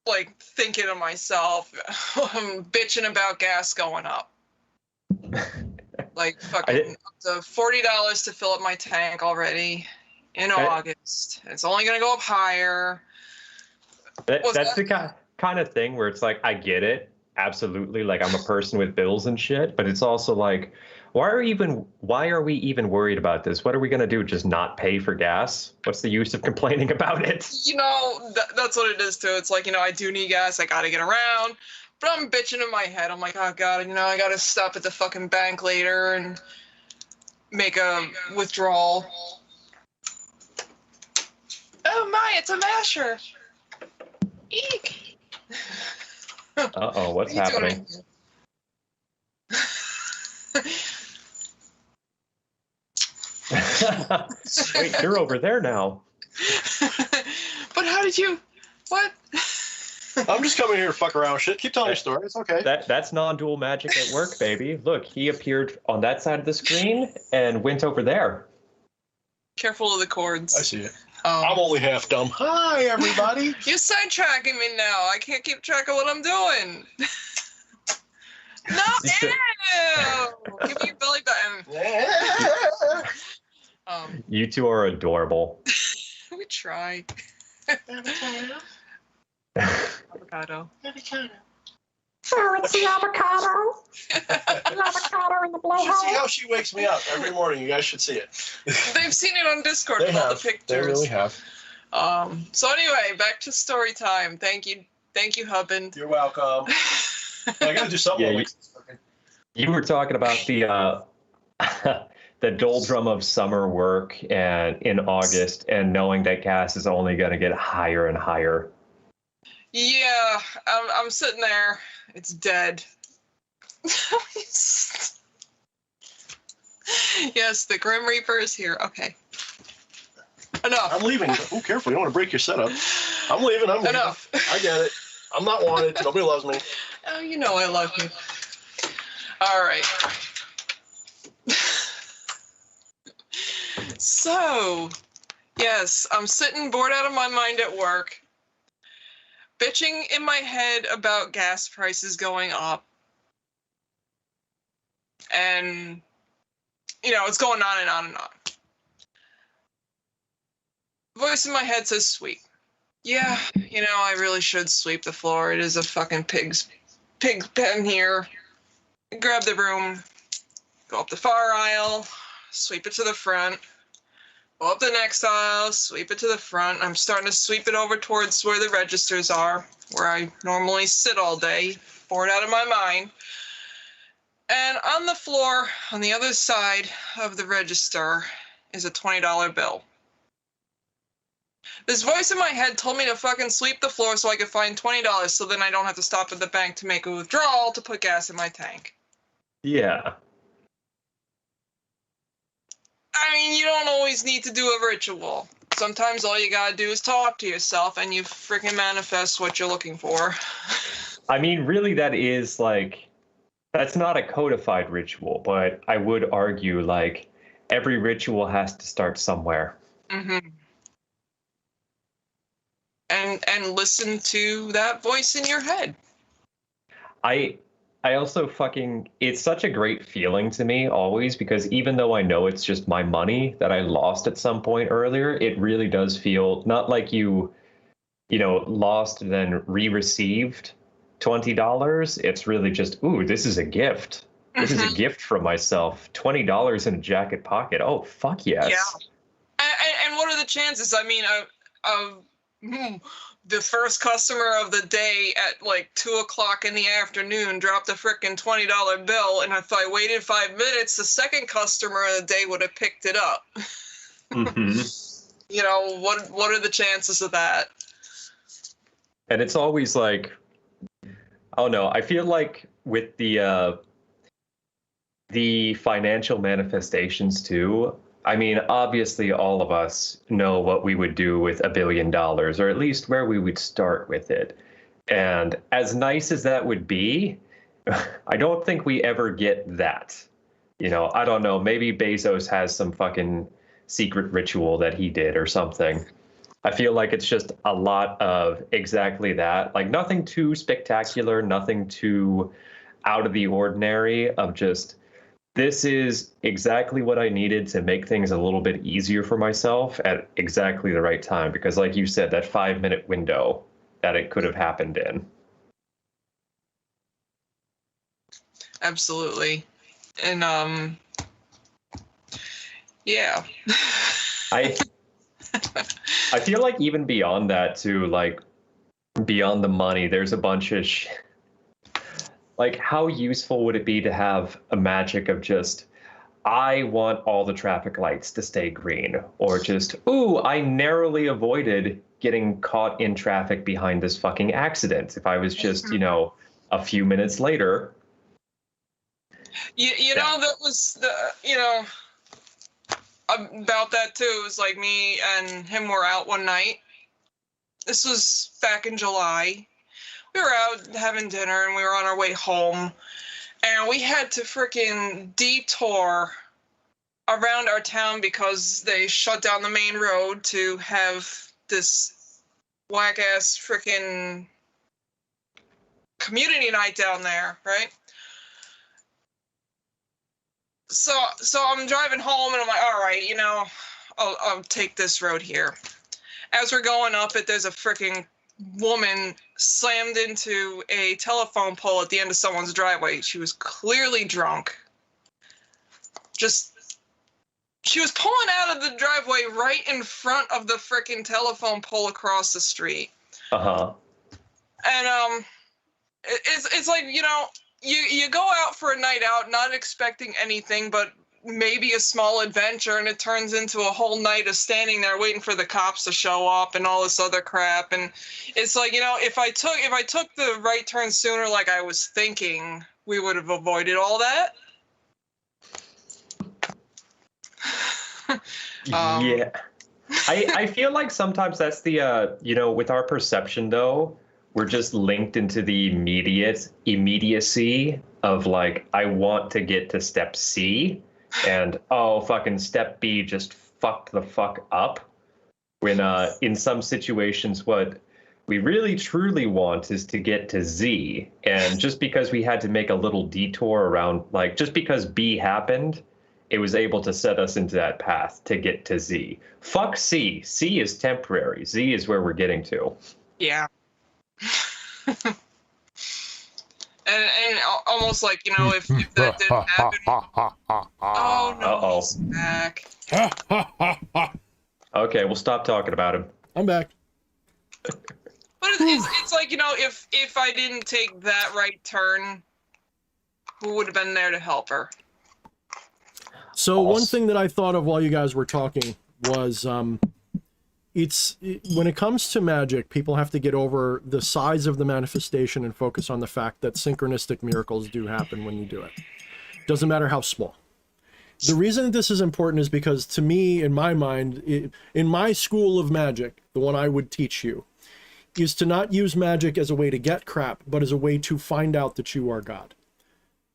like, thinking to myself, I'm bitching about gas going up. Like, fucking up to $40 to fill up my tank already in August. It's only going to go up higher. That's the kind of thing where it's like, I get it. Absolutely. Like, I'm a person with bills and shit, but it's also like, why are we even worried about this? What are we going to do? Just not pay for gas? What's the use of complaining about it? You know, that's what it is too. It's like, you know, I do need gas. I got to get around. But I'm bitching in my head. I'm like, oh, God, you know, I got to stop at the fucking bank later and make a withdrawal. Oh, my, it's a masher. Eek. Uh-oh, what's happening? Wait, you're over there now. But how did you... What? I'm just coming here to fuck around with shit. Keep telling your story. It's okay. That's non-dual magic at work, baby. Look, he appeared on that side of the screen and went over there. Careful of the cords. I see it. I'm only half dumb. Hi, everybody. You're sidetracking me now. I can't keep track of what I'm doing. No, ew! Give me your belly button. You two are adorable. We try. Avocado. Oh, it's the avocado. The avocado in the You should see blowhole. how she wakes me up every morning. You guys should see it. They've seen it on Discord They with all the have. pictures. They really have. So anyway, back to story time. Thank you, Hubbin. You're welcome. I gotta do something. Yeah, you were talking about the the doldrum of summer work and in August, and knowing that gas is only going to get higher and higher. Yeah, I'm sitting there. It's dead. Yes, the Grim Reaper is here. Okay. Enough. I'm leaving. Oh, careful. You don't want to break your setup. I'm leaving. I'm leaving. Enough. I get it. I'm not wanted. Nobody loves me. Oh, you know I love you. All right. So, yes, I'm sitting bored out of my mind at work, bitching in my head about gas prices going up. And, you know, it's going on and on and on. Voice in my head says, sweep. Yeah, you know, I really should sweep the floor. It is a fucking pig's pen here. Grab the broom, go up the far aisle, sweep it to the front, go up the next aisle, sweep it to the front. I'm starting to sweep it over towards where the registers are, where I normally sit all day, bored out of my mind. And on the floor, on the other side of the register, is a $20 bill. This voice in my head told me to fucking sweep the floor so I could find $20 so then I don't have to stop at the bank to make a withdrawal to put gas in my tank. Yeah. I mean, you don't always need to do a ritual. Sometimes all you gotta do is talk to yourself and you freaking manifest what you're looking for. I mean, really, that is like, that's not a codified ritual, but I would argue like every ritual has to start somewhere. Mm-hmm. And listen to that voice in your head. I also fucking, it's such a great feeling to me always, because even though I know it's just my money that I lost at some point earlier, it really does feel not like you know, lost and then re-received, $20, it's really just, ooh, this is a gift. This is a gift from myself. $20 in a jacket pocket. Oh, fuck yes. Yeah. And what are the chances? I mean, the first customer of the day at like 2:00 in the afternoon dropped a frickin' $20 bill, and if I waited 5 minutes, the second customer of the day would have picked it up. You know, what are the chances of that? And it's always like, oh no, I feel like with the financial manifestations too, I mean, obviously all of us know what we would do with $1 billion, or at least where we would start with it. And as nice as that would be, I don't think we ever get that. You know, I don't know, maybe Bezos has some fucking secret ritual that he did or something. I feel like it's just a lot of exactly that. Like nothing too spectacular, nothing too out of the ordinary, of just, this is exactly what I needed to make things a little bit easier for myself at exactly the right time. Because like you said, that 5-minute window that it could have happened in. Absolutely. And yeah. I feel like even beyond that too, like beyond the money, there's a bunch of like, how useful would it be to have a magic of just, I want all the traffic lights to stay green, or just, ooh, I narrowly avoided getting caught in traffic behind this fucking accident. If I was just, you know, a few minutes later. You know, that was the, you know, about that too. It was like me and him were out one night. This was back in July. We were out having dinner and we were on our way home, and we had to freaking detour around our town because they shut down the main road to have this whack ass freaking community night down there, right? So I'm driving home and I'm like, all right, you know, I'll take this road here. As we're going up it, there's a freaking woman slammed into a telephone pole at the end of someone's driveway. She was clearly drunk. She was pulling out of the driveway right in front of the freaking telephone pole across the street. Uh-huh. And it's like, you know, you go out for a night out not expecting anything but maybe a small adventure, and it turns into a whole night of standing there waiting for the cops to show up and all this other crap. And it's like, you know, if I took the right turn sooner like I was thinking, we would have avoided all that. Yeah. I feel like sometimes that's the you know, with our perception though, we're just linked into the immediacy of like, I want to get to step C, and oh, fucking step B just fucked the fuck up. When in some situations what we really truly want is to get to Z, and just because we had to make a little detour around, like just because B happened, it was able to set us into that path to get to Z. Fuck C. C is temporary. Z is where we're getting to. Yeah. and almost like, you know, if that didn't happen. Oh no, he's back. Okay, we'll stop talking about him. I'm back. But it's like, you know, if I didn't take that right turn, who would have been there to help her? So one thing that I thought of while you guys were talking was, when it comes to magic, people have to get over the size of the manifestation and focus on the fact that synchronistic miracles do happen when you do it. Doesn't matter how small. The reason this is important is because, to me, in my mind, in my school of magic, the one I would teach you, is to not use magic as a way to get crap, but as a way to find out that you are God.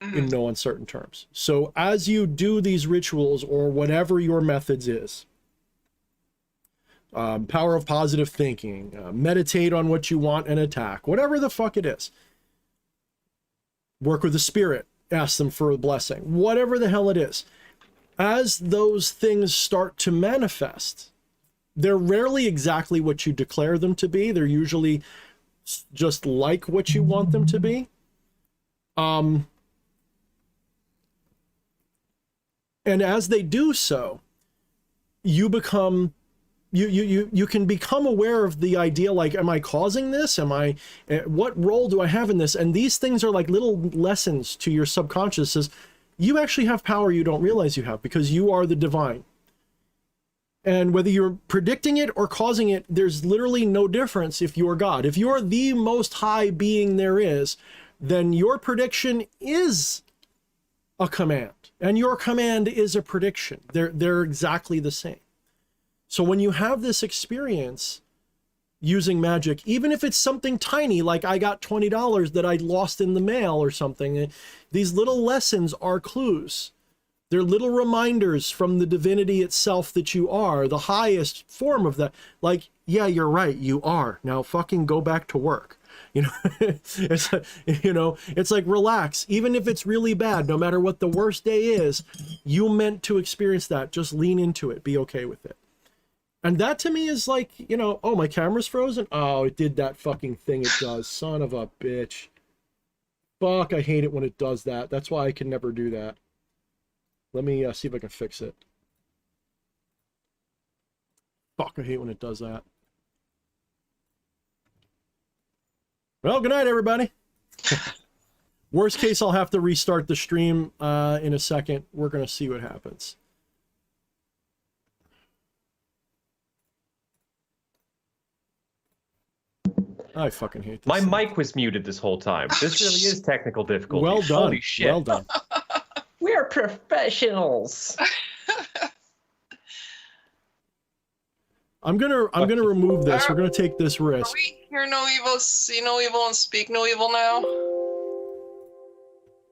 In no uncertain terms. So as you do these rituals, or whatever your methods is, power of positive thinking, meditate on what you want and attack, whatever the fuck it is, work with the spirit, ask them for a blessing, whatever the hell it is, as those things start to manifest, they're rarely exactly what you declare them to be. They're usually just like what you want them to be. And as they do so, you become, you can become aware of the idea, like, am I causing this? What role do I have in this? And these things are like little lessons to your subconscious, says you actually have power you don't realize you have, because you are the divine. And whether you're predicting it or causing it, there's literally no difference if you're God. If you're the most high being there is, then your prediction is a command, and your command is a prediction. They're exactly the same. So when you have this experience using magic, even if it's something tiny, like I got $20 that I lost in the mail or something, these little lessons are clues. They're little reminders from the divinity itself that you are the highest form of that. Like, yeah, you're right, you are. Now fucking go back to work. You know, it's like, relax. Even if it's really bad, no matter what the worst day is, you meant to experience that. Just lean into it. Be okay with it. And that to me is like, oh, my camera's frozen. Oh, it did that fucking thing it does. Son of a bitch. Fuck, I hate it when it does that. That's why I can never do that. Let me see if I can fix it. Fuck, I hate when it does that. Well, good night, everybody. Worst case, I'll have to restart the stream in a second. We're going to see what happens. I fucking hate this. My mic was muted this whole time. This really is technical difficulty. Well done. Holy shit. Well done. We're professionals. I'm gonna remove this. We're gonna take this Are risk. we hear no evil, see no evil, and speak no evil now?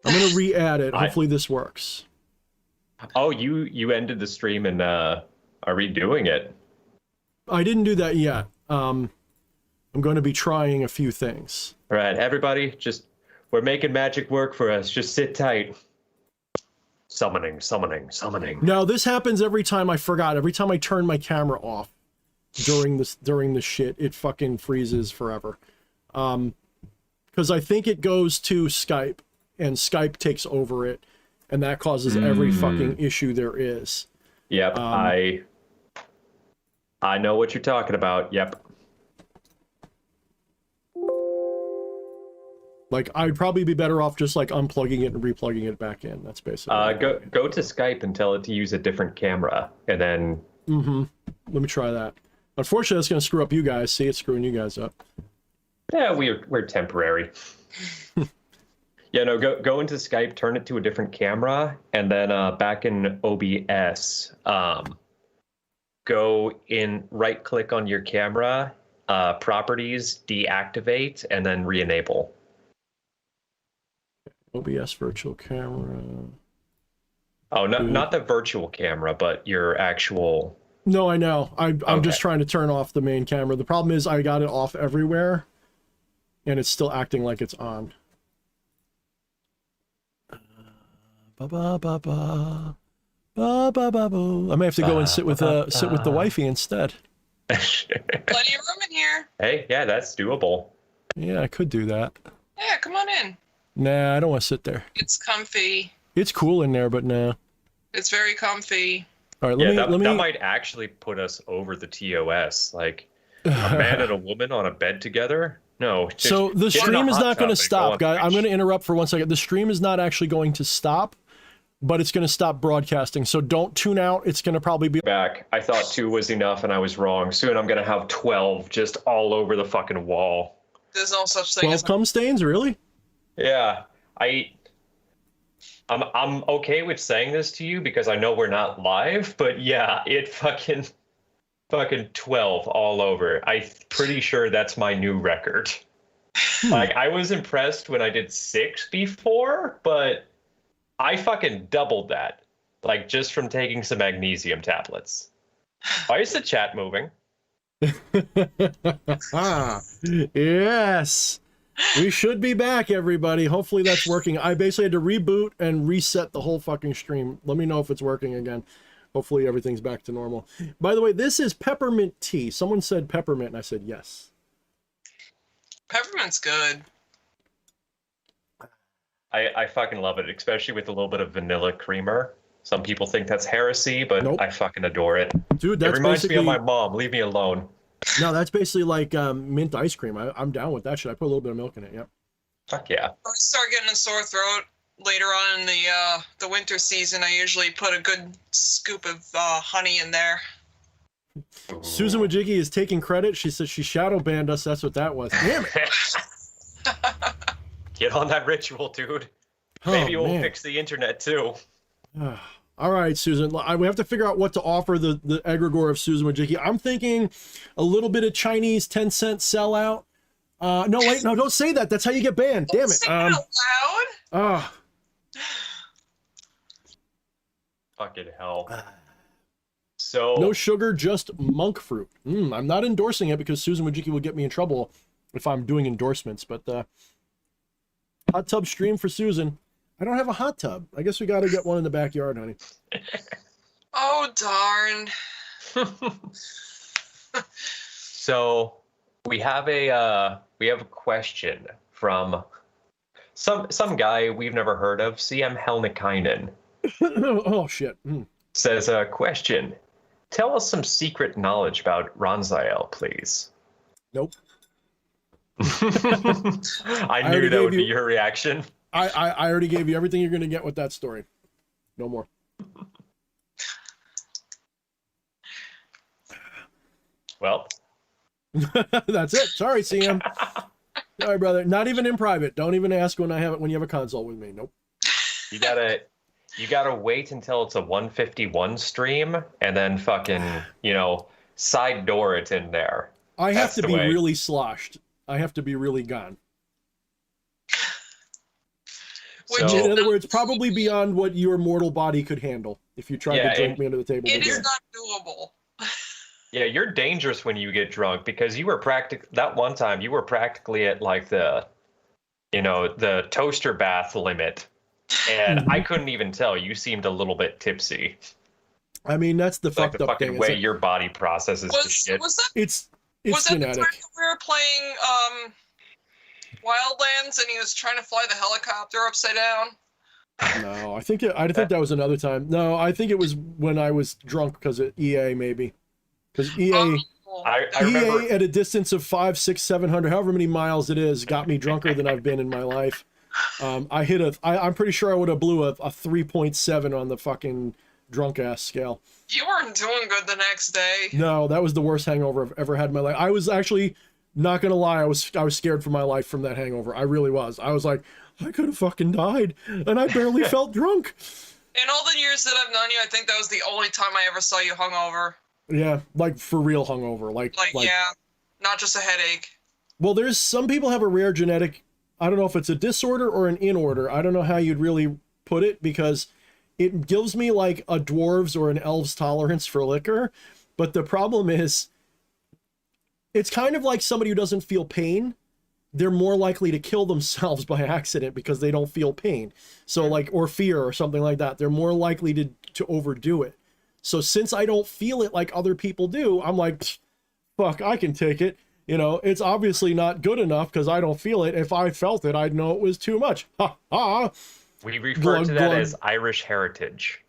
I'm gonna re-add it. Hopefully this works. Oh, you ended the stream and are redoing it. I didn't do that yet. I'm going to be trying a few things. All right, everybody, we're making magic work for us. Just sit tight. Summoning. Now this happens every time I forgot. Every time I turn my camera off during the shit, it fucking freezes forever. Because I think it goes to Skype, and Skype takes over it, and that causes every fucking issue there is. Yep, I know what you're talking about. Yep. Like, I'd probably be better off just like unplugging it and replugging it back in. That's basically go to Skype and tell it to use a different camera, and then let me try that. Unfortunately, that's going to screw up you guys. See, it's screwing you guys up. yeah, we're temporary. Yeah, no, go into Skype, turn it to a different camera, and then back in OBS, go in, right click on your camera, properties, deactivate, and then re-enable. OBS virtual camera. Oh, not the virtual camera, but your actual... No, I know. I'm Okay. just trying to turn off the main camera. The problem is I got it off everywhere, and it's still acting like it's on. I may have to go and sit with the wifey instead. Plenty of room in here. Hey, yeah, that's doable. Yeah, I could do that. Yeah, come on in. Nah, I don't want to sit there. It's comfy. It's cool in there, but nah. It's very comfy. All right, That might actually put us over the TOS. Like, a man and a woman on a bed together? No. So the get in a stream is hot not going to tub and go stop, on guys. I'm Twitch. going to interrupt for 1 second. The stream is not actually going to stop, but it's going to stop broadcasting. So don't tune out. It's going to probably be Back. I thought 2 was enough, and I was wrong. Soon I'm gonna have 12 just all over the fucking wall. There's no such thing 12 as cum stains, really? Yeah, I'm okay with saying this to you because I know we're not live, but yeah, it fucking 12 all over. I'm pretty sure that's my new record. Like, I was impressed when I did 6 before, but I fucking doubled that, like, just from taking some magnesium tablets. Why is the chat moving? Yes. We should be back, everybody. Hopefully that's working. I basically had to reboot and reset the whole fucking stream. Let me know if it's working again. Hopefully everything's back to normal. By the way, this is peppermint tea. Someone said peppermint, and I said yes. Peppermint's good. I fucking love it, especially with a little bit of vanilla creamer. Some people think that's heresy, but Nope. I fucking adore it. Dude, It that's reminds me basically of my mom. Leave me alone. no, that's basically like mint ice cream. I'm down with that shit. I put a little bit of milk in it. Yep. Fuck yeah. When I start getting a sore throat later on in the winter season, I usually put a good scoop of honey in there. Susan Wojcicki is taking credit. She says she shadow banned us. That's what that was. Damn it. Get on that ritual, dude. Oh, Maybe we'll man. fix the internet too. All right, Susan. We have to figure out what to offer the egregore of Susan Wojcicki. I'm thinking a little bit of Chinese 10-cent sellout. No, wait, no, don't say that. That's how you get banned. Damn it. Say it out loud. Fucking hell. So No sugar, just monk fruit. I'm not endorsing it because Susan Wojcicki will get me in trouble if I'm doing endorsements. But hot tub stream for Susan. I don't have a hot tub. I guess we got to get one in the backyard, honey. Oh darn. So we have a question from some guy we've never heard of, CM Helnikainen. Oh shit. Says a question. Tell us some secret knowledge about Ronziel, please. Nope. I knew already that would gave be you- your reaction. I already gave you everything you're gonna get with that story. No more. Well, That's it. Sorry, CM. Sorry, brother. Not even in private. Don't even ask when you have a consult with me. Nope. you gotta wait until it's a 151 stream and then fucking, side door it in there. I have That's to the be way. really sloshed. I have to be really gone. Which So- is In other not, words, probably beyond what your mortal body could handle if you tried Yeah, to drink and- me under the table. it with is beer. not doable. Yeah, you're dangerous when you get drunk because you were that one time you were practically at like the toaster bath limit. And I couldn't even tell. You seemed a little bit tipsy. I mean, that's the It's like fucked the up fucking thing. way It's, your body processes the Was shit. that it's was that the time genetic. that we were playing Wildlands and he was trying to fly the helicopter upside down? No, I think that was another time. No, I think it was when I was drunk because of EA maybe. Because EA I remember. EA at a distance of 500, 600, 700, however many miles it is, got me drunker than I've been in my life. I'm pretty sure I would have blew a 3.7 on the fucking drunk ass scale. You weren't doing good the next day. No, that was the worst hangover I've ever had in my life. I was actually not gonna lie, I was scared for my life from that hangover. I really was. I was like, I could have fucking died, and I barely felt drunk. In all the years that I've known you, I think that was the only time I ever saw you hungover. Yeah, like for real hungover. Like Yeah, not just a headache. Well, there's some people have a rare genetic. I don't know if it's a disorder or an inorder. I don't know how you'd really put it because it gives me like a dwarves or an elves tolerance for liquor. But the problem is, it's kind of like somebody who doesn't feel pain. They're more likely to kill themselves by accident because they don't feel pain. So like, or fear or something like that. They're more likely to overdo it. So since I don't feel it like other people do, I'm like, fuck, I can take it. It's obviously not good enough because I don't feel it. If I felt it, I'd know it was too much. Ha ha. We refer Glug, to that glug. as Irish heritage.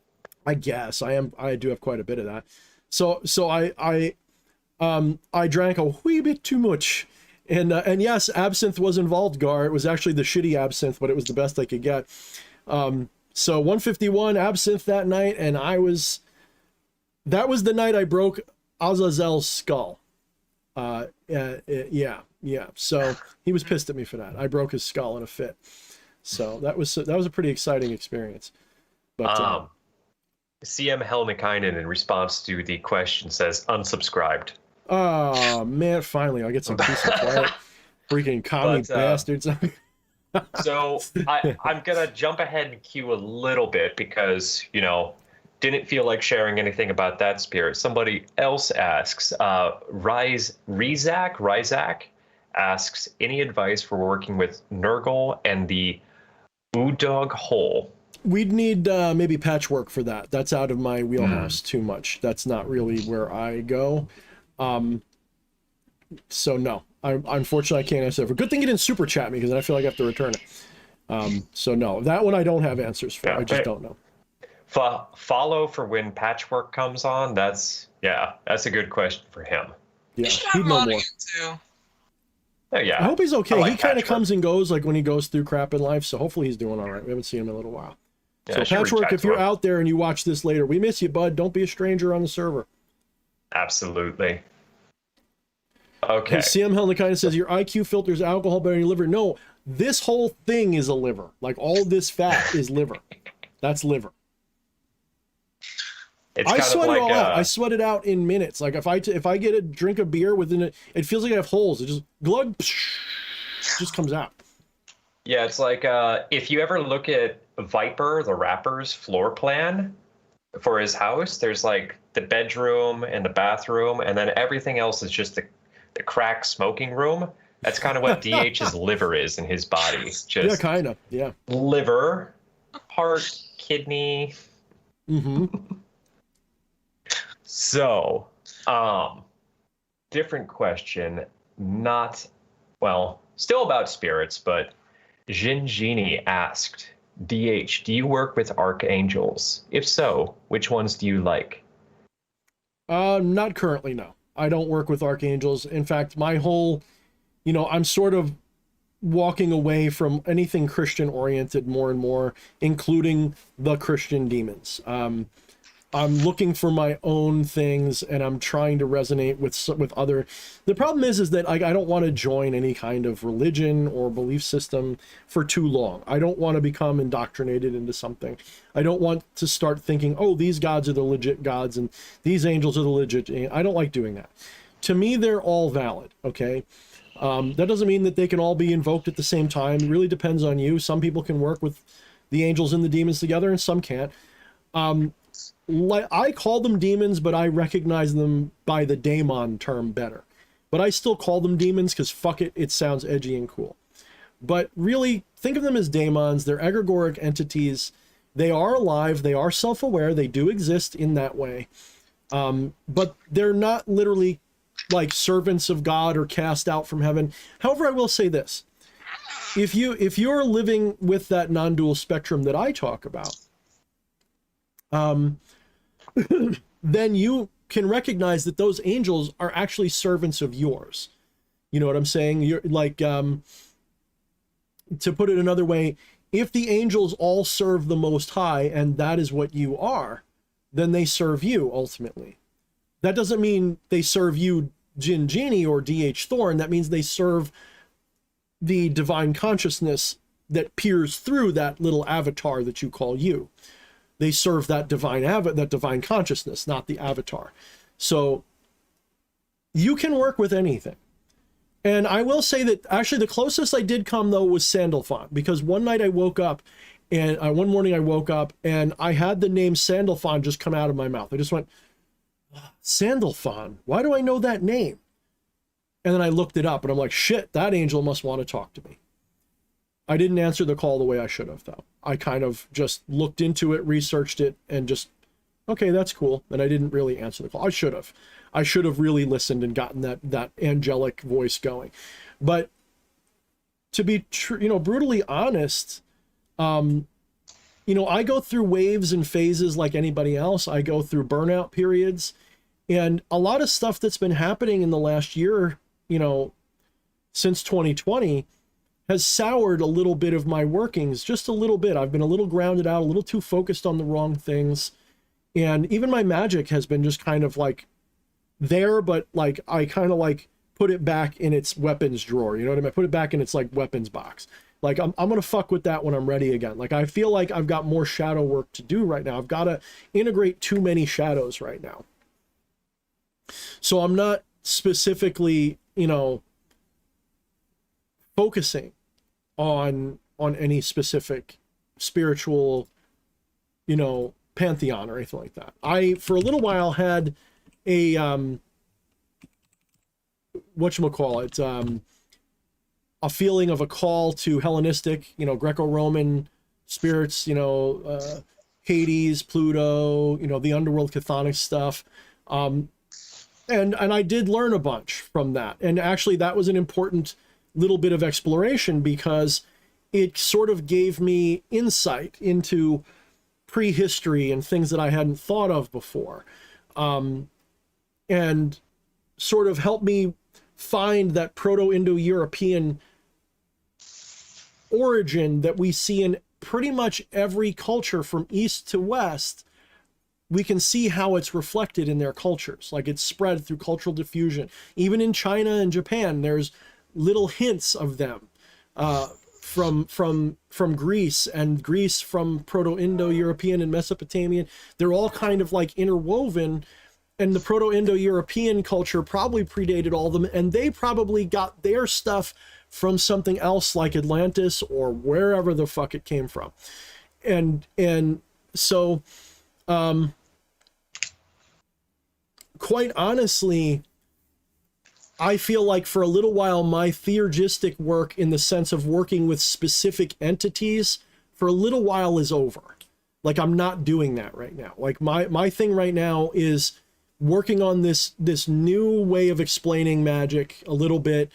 I guess I do have quite a bit of that. So I drank a wee bit too much. And yes, absinthe was involved, Gar. It was actually the shitty absinthe, but it was the best I could get. So 151 absinthe that night, and that was the night I broke Azazel's skull. Yeah. So he was pissed at me for that. I broke his skull in a fit. So that was a pretty exciting experience. But CM Helnikainen, in response to the question, says unsubscribed. oh man, finally I'll get some peace and quiet. Freaking commie But, bastards. So I'm gonna jump ahead in queue a little bit because didn't feel like sharing anything about that spirit. Somebody else asks, Rizak asks, any advice for working with Nurgle and the Udog hole? We'd need maybe patchwork for that. That's out of my wheelhouse too much. That's not really where I go. So no, Unfortunately, I can't answer that. For good thing you didn't super chat me, because then I feel like I have to return it. So no, that one I don't have answers for. Yeah, I just don't know. Follow for when Patchwork comes on. That's a good question for him. Yeah, You should he'd have know him on more. again too. Oh, yeah. I hope he's okay. I like He kind of Patchwork. comes and goes, like when he goes through crap in life. So hopefully he's doing all right. We haven't seen him in a little while. Yeah, I So should reach Patchwork, out if to you're him. out there and you watch this later, we miss you, bud. Don't be a stranger on the server. Absolutely. Okay. And CM Helen kind of says your IQ filters alcohol better than your liver. No, this whole thing is a liver. Like all this fat is liver. That's liver. It's I kind sweat of like it all out. I sweat it out in minutes. Like if I get a drink of beer within it, it feels like I have holes. It just glug, just comes out. yeah, it's like if you ever look at Viper, the rapper's floor plan for his house, there's like the bedroom and the bathroom, and then everything else is just the crack smoking room. That's kind of what DH's liver is in his body. Just Yeah, kind of. Yeah. liver, heart, kidney. Mm-hmm. So, different question, still about spirits, but Jinjini asked, DH, do you work with archangels? If so, which ones do you like? Not currently, no. I don't work with archangels. In fact, my whole, I'm sort of walking away from anything Christian oriented more and more, including the Christian demons. I'm looking for my own things, and I'm trying to resonate with other. The problem is that I don't want to join any kind of religion or belief system for too long. I don't want to become indoctrinated into something. I don't want to start thinking, oh, these gods are the legit gods and these angels are the legit. I don't like doing that. To me, they're all valid. Okay. That doesn't mean that they can all be invoked at the same time. It really depends on you. Some people can work with the angels and the demons together, and some can't. I call them demons, but I recognize them by the daemon term better. But I still call them demons because fuck it, it sounds edgy and cool. But really, think of them as daemons. They're egregoric entities. They are alive. They are self-aware. They do exist in that way. But they're not literally like servants of God or cast out from heaven. However, I will say this. If you're living with that non-dual spectrum that I talk about, then you can recognize that those angels are actually servants of yours. You know what I'm saying? You're like, to put it another way, if the angels all serve the Most High and that is what you are, then they serve you ultimately. That doesn't mean they serve you, Jin Genie or DH Thorne. That means they serve the divine consciousness that peers through that little avatar that you call you. They serve that divine consciousness, not the avatar. So you can work with anything. And I will say that actually the closest I did come though was Sandalphon, because one morning I woke up and I had the name Sandalphon just come out of my mouth. I just went, Sandalphon, why do I know that name? And then I looked it up and I'm like, shit, that angel must want to talk to me. I didn't answer the call the way I should have, though. I kind of just looked into it, researched it, and just, okay, that's cool. And I didn't really answer the call. I should have. I should have really listened and gotten that angelic voice going. But to be brutally honest, I go through waves and phases like anybody else. I go through burnout periods, and a lot of stuff that's been happening in the last year, since 2020, has soured a little bit of my workings, just a little bit. I've been a little grounded out, a little too focused on the wrong things. And even my magic has been just kind of like there, but like I kind of like put it back in its weapons drawer. You know what I mean? I put it back in its like weapons box. Like I'm going to fuck with that when I'm ready again. Like I feel like I've got more shadow work to do right now. I've got to integrate too many shadows right now. So I'm not specifically, focusing on any specific spiritual, pantheon or anything like that. I, for a little while, had a, whatchamacallit, a feeling of a call to Hellenistic, Greco-Roman spirits, Hades, Pluto, the underworld chthonic stuff. And I did learn a bunch from that. And actually that was an important little bit of exploration because it sort of gave me insight into prehistory and things that I hadn't thought of before. And sort of helped me find that Proto-Indo-European origin that we see in pretty much every culture from east to west. We can see how it's reflected in their cultures, like it's spread through cultural diffusion. Even in China and Japan, there's little hints of them from Greece, and Greece from Proto-Indo-European and Mesopotamian. They're all kind of like interwoven, and the Proto-Indo-European culture probably predated all of them, and they probably got their stuff from something else like Atlantis or wherever the fuck it came from. And so quite honestly, I feel like for a little while my theurgistic work in the sense of working with specific entities for a little while is over. Like I'm not doing that right now. Like my thing right now is working on this new way of explaining magic a little bit,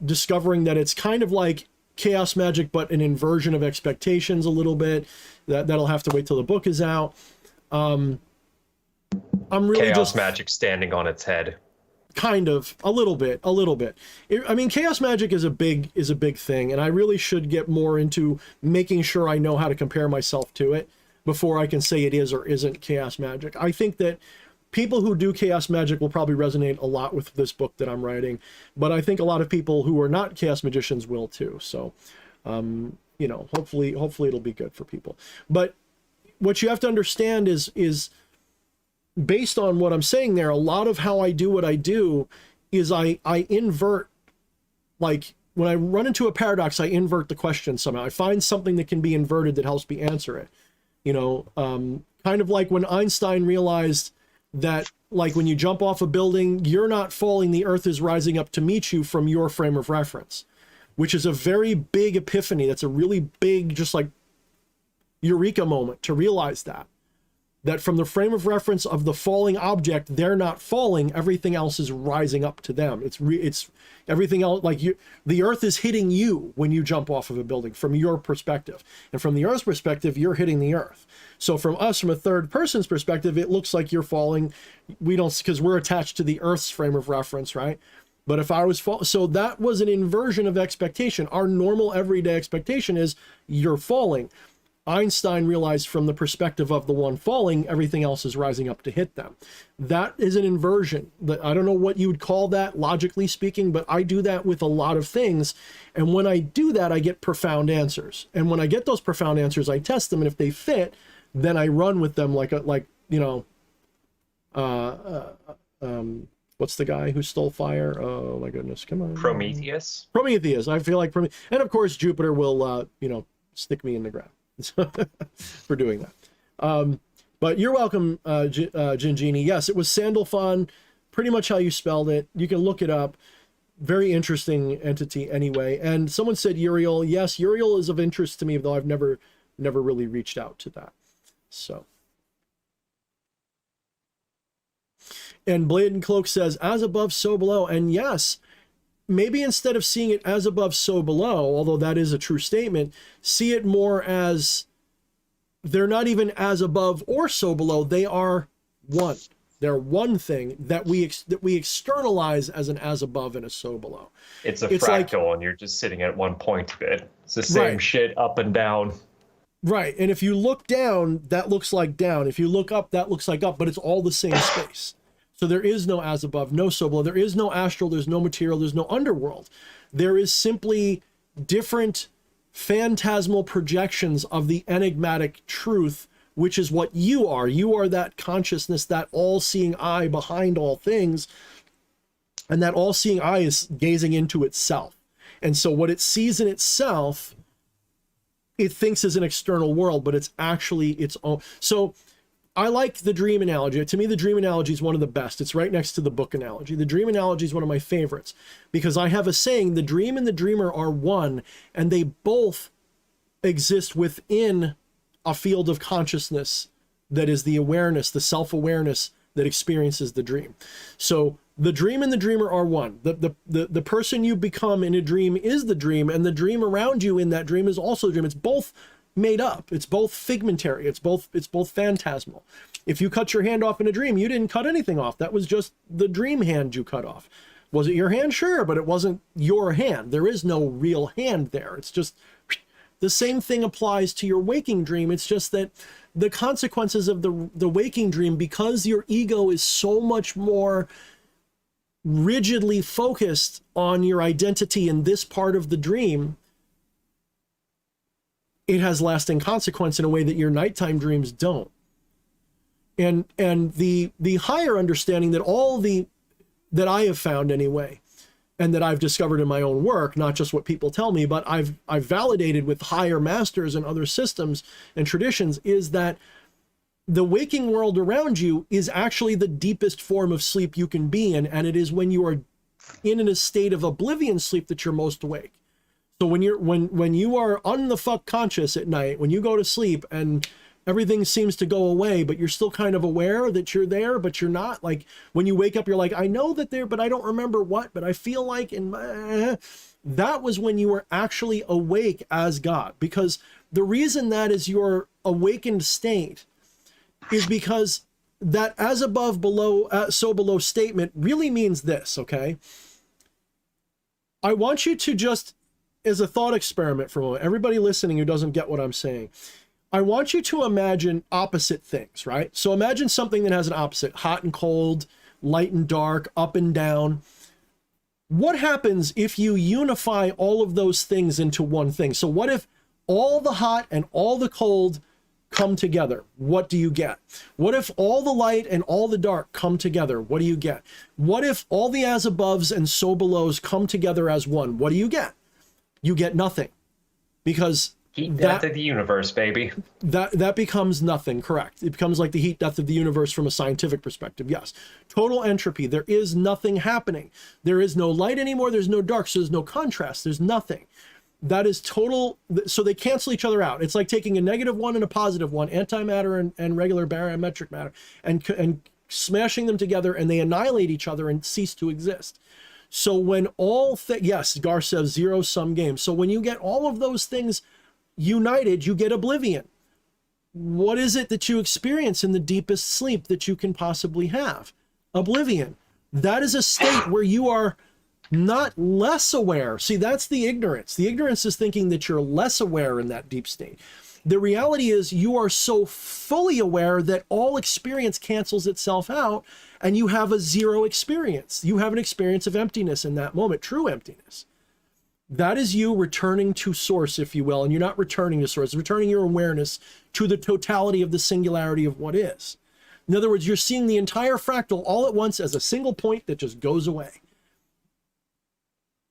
discovering that it's kind of like chaos magic, but an inversion of expectations a little bit. That'll have to wait till the book is out. I'm really chaos magic standing on its head. Kind of a little bit. I mean, chaos magic is a big thing, and I really should get more into making sure I know how to compare myself to it before I can say it is or isn't chaos magic. I think that people who do chaos magic will probably resonate a lot with this book that I'm writing, but I think a lot of people who are not chaos magicians will too. So, you know, hopefully it'll be good for people. But what you have to understand is based on what I'm saying there, a lot of how I do what I do is I invert, like when I run into a paradox, I invert the question somehow. I find something that can be inverted that helps me answer it. You know, kind of like when Einstein realized that, like when you jump off a building, you're not falling, the earth is rising up to meet you from your frame of reference, which is a very big epiphany. That's a really big, just like eureka moment to realize that from the frame of reference of the falling object, they're not falling, everything else is rising up to them. It's everything else, like the earth is hitting you when you jump off of a building from your perspective. And from the earth's perspective, you're hitting the earth. So from us, from a third person's perspective, it looks like you're falling. We don't, because we're attached to the earth's frame of reference, right? But if I was so that was an inversion of expectation. Our normal everyday expectation is you're falling. Einstein realized from the perspective of the one falling, everything else is rising up to hit them. That is an inversion. I don't know what you would call that, logically speaking, but I do that with a lot of things. And when I do that, I get profound answers. And when I get those profound answers, I test them. And if they fit, then I run with them like you know, what's the guy who stole fire? Oh my goodness, come on. Prometheus. I feel like Prometheus. And of course, Jupiter will, you know, stick me in the ground for doing that. But you're welcome, Gingini. Yes, it was Sandalphon, pretty much how you spelled it. You can look it up. Very interesting entity anyway. And someone said Uriel. Yes, Uriel is of interest to me, though I've never really reached out to that. So. And Blade and Cloak says, as above, so below. And yes, maybe instead of seeing it as above, so below, although that is a true statement, see it more as they're not even as above or so below. They are one. They're one thing that we externalize as an as above and a so below. It's fractal, like, and you're just sitting at one point of it. It's the same shit up and down. Right. And if you look down, that looks like down. If you look up, that looks like up, but it's all the same space. So there is no as above, no so below. There is no astral, there's no material, there's no underworld. There is simply different phantasmal projections of the enigmatic truth, which is what you are. You are that consciousness, that all-seeing eye behind all things. And that all-seeing eye is gazing into itself. And so what it sees in itself, it thinks is an external world, but it's actually its own. So I like the dream analogy. To me, the dream analogy is one of the best. It's right next to the book analogy. The dream analogy is one of my favorites because I have a saying, the dream and the dreamer are one, and they both exist within a field of consciousness that is the awareness, the self-awareness that experiences the dream. So the dream and the dreamer are one. The person you become in a dream is the dream, and the dream around you in that dream is also the dream. It's both made up. It's both figmentary. It's both phantasmal. If you cut your hand off in a dream, you didn't cut anything off. That was just the dream hand you cut off. Was it your hand? Sure, but it wasn't your hand. There is no real hand there. It's just the same thing applies to your waking dream. It's just that the consequences of the waking dream, because your ego is so much more rigidly focused on your identity in this part of the dream, it has lasting consequence in a way that your nighttime dreams don't. And the higher understanding that I have found anyway, and that I've discovered in my own work, not just what people tell me, but I've validated with higher masters and other systems and traditions, is that the waking world around you is actually the deepest form of sleep you can be in, and it is when you are in a state of oblivion sleep that you're most awake. So when you are un-the-fuck conscious at night, when you go to sleep and everything seems to go away, but you're still kind of aware that you're there, but you're not. Like when you wake up, you're like, I know that there, but I don't remember what, but I feel like, that was when you were actually awake as God. Because the reason that is your awakened state is because that as above, below, so below statement really means this, okay? I want you to just, as a thought experiment for a moment, everybody listening who doesn't get what I'm saying, I want you to imagine opposite things, right? So imagine something that has an opposite, hot and cold, light and dark, up and down. What happens if you unify all of those things into one thing? So what if all the hot and all the cold come together? What do you get? What if all the light and all the dark come together? What do you get? What if all the as aboves and so belows come together as one? What do you get? You get nothing, because heat death of the universe, baby. That becomes nothing, correct. It becomes like the heat death of the universe from a scientific perspective, yes. Total entropy, there is nothing happening. There is no light anymore, there's no dark, so there's no contrast, there's nothing. That is total, so they cancel each other out. It's like taking a negative one and a positive one, antimatter and regular barometric matter, and smashing them together, and they annihilate each other and cease to exist. So when yes, Gar says zero-sum game. So when you get all of those things united, you get oblivion. What is it that you experience in the deepest sleep that you can possibly have? Oblivion. That is a state where you are not less aware. See, that's the ignorance. The ignorance is thinking that you're less aware in that deep state. The reality is you are so fully aware that all experience cancels itself out, and you have a zero experience. You have an experience of emptiness in that moment, true emptiness. That is you returning to source, if you will, and you're not returning to source, returning your awareness to the totality of the singularity of what is. In other words, you're seeing the entire fractal all at once as a single point that just goes away.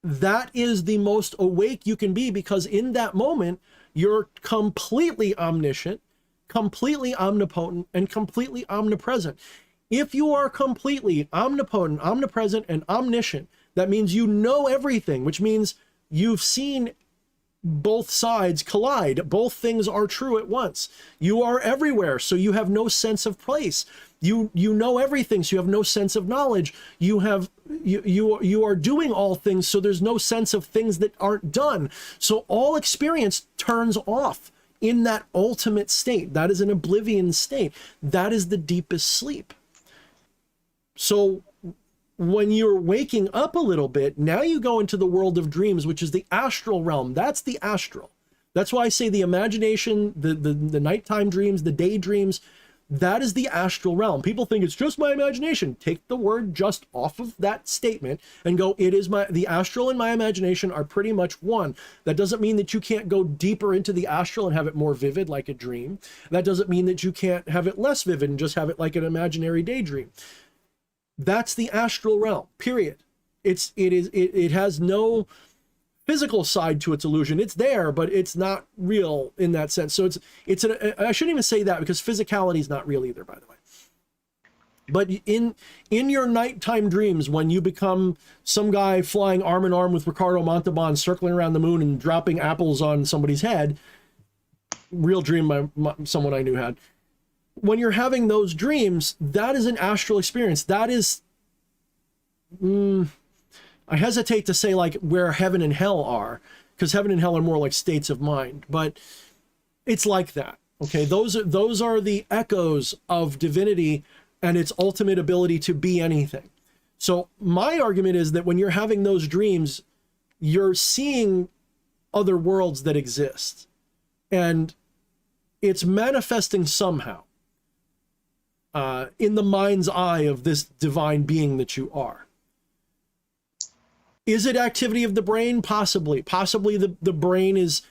That is the most awake you can be, because in that moment, you're completely omniscient, completely omnipotent, and completely omnipresent. If you are completely omnipotent, omnipresent, and omniscient, that means you know everything, which means you've seen both sides collide. Both things are true at once. You are everywhere, so you have no sense of place. You know everything, so you have no sense of knowledge. You are doing all things, so there's no sense of things that aren't done. So all experience turns off in that ultimate state. That is an oblivion state. That is the deepest sleep. So when you're waking up a little bit, now you go into the world of dreams, which is the astral realm. That's the astral. That's why I say the imagination, the nighttime dreams, the daydreams, that is the astral realm. People think it's just my imagination. Take the word just off of that statement and go, it is the astral and my imagination are pretty much one. That doesn't mean that you can't go deeper into the astral and have it more vivid like a dream. That doesn't mean that you can't have it less vivid and just have it like an imaginary daydream. That's the astral realm, period. It has no physical side to its illusion. It's there, but it's not real in that sense. So I shouldn't even say that, because physicality is not real either, by the way. But in your nighttime dreams, when you become some guy flying arm in arm with Ricardo Montalban, circling around the moon and dropping apples on somebody's head, real dream someone I knew had, when you're having those dreams, that is an astral experience. That is, I hesitate to say like where heaven and hell are, because heaven and hell are more like states of mind, but it's like that. Okay, those are the echoes of divinity and its ultimate ability to be anything. So my argument is that when you're having those dreams, you're seeing other worlds that exist, and it's manifesting somehow in the mind's eye of this divine being that you are. Is it activity of the brain? Possibly. Possibly the brain is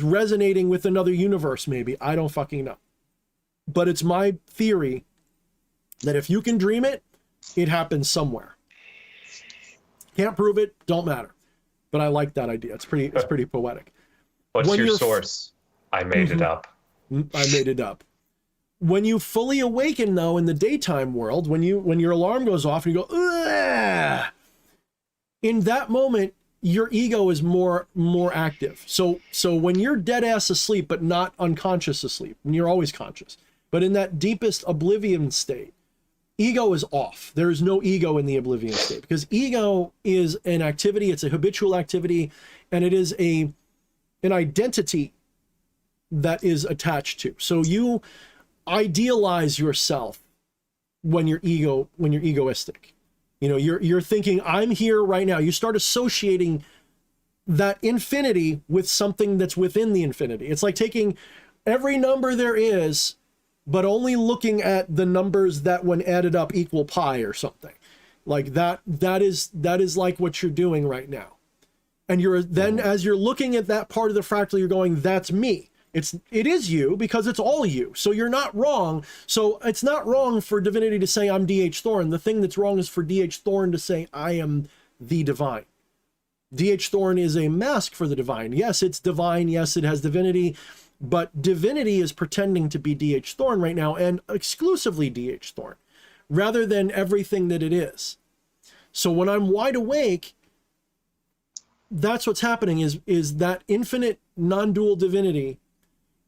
resonating with another universe, maybe. I don't fucking know. But it's my theory that if you can dream it, it happens somewhere. Can't prove it, don't matter. But I like that idea. It's pretty poetic. What's your source? I made it up. I made it up. When you fully awaken, though, in the daytime world, when your alarm goes off and you go, ugh, in that moment, your ego is more active. So when you're dead ass asleep, but not unconscious asleep, when you're always conscious, but in that deepest oblivion state, ego is off. There is no ego in the oblivion state, because ego is an activity. It's a habitual activity, and it is an identity that is attached to. So you idealize yourself when you're egoistic. You know, you're thinking, I'm here right now. You start associating that infinity with something that's within the infinity. It's like taking every number there is, but only looking at the numbers that when added up equal pi or something. Like that is like what you're doing right now. And you're then, as you're looking at that part of the fractal, you're going, that's me. It is you, because it's all you. So you're not wrong. So it's not wrong for divinity to say, I'm D.H. Thorne. The thing that's wrong is for D.H. Thorne to say, I am the divine. D.H. Thorne is a mask for the divine. Yes, it's divine. Yes, it has divinity. But divinity is pretending to be D.H. Thorne right now, and exclusively D.H. Thorne, rather than everything that it is. So when I'm wide awake, that's what's happening, is that infinite non-dual divinity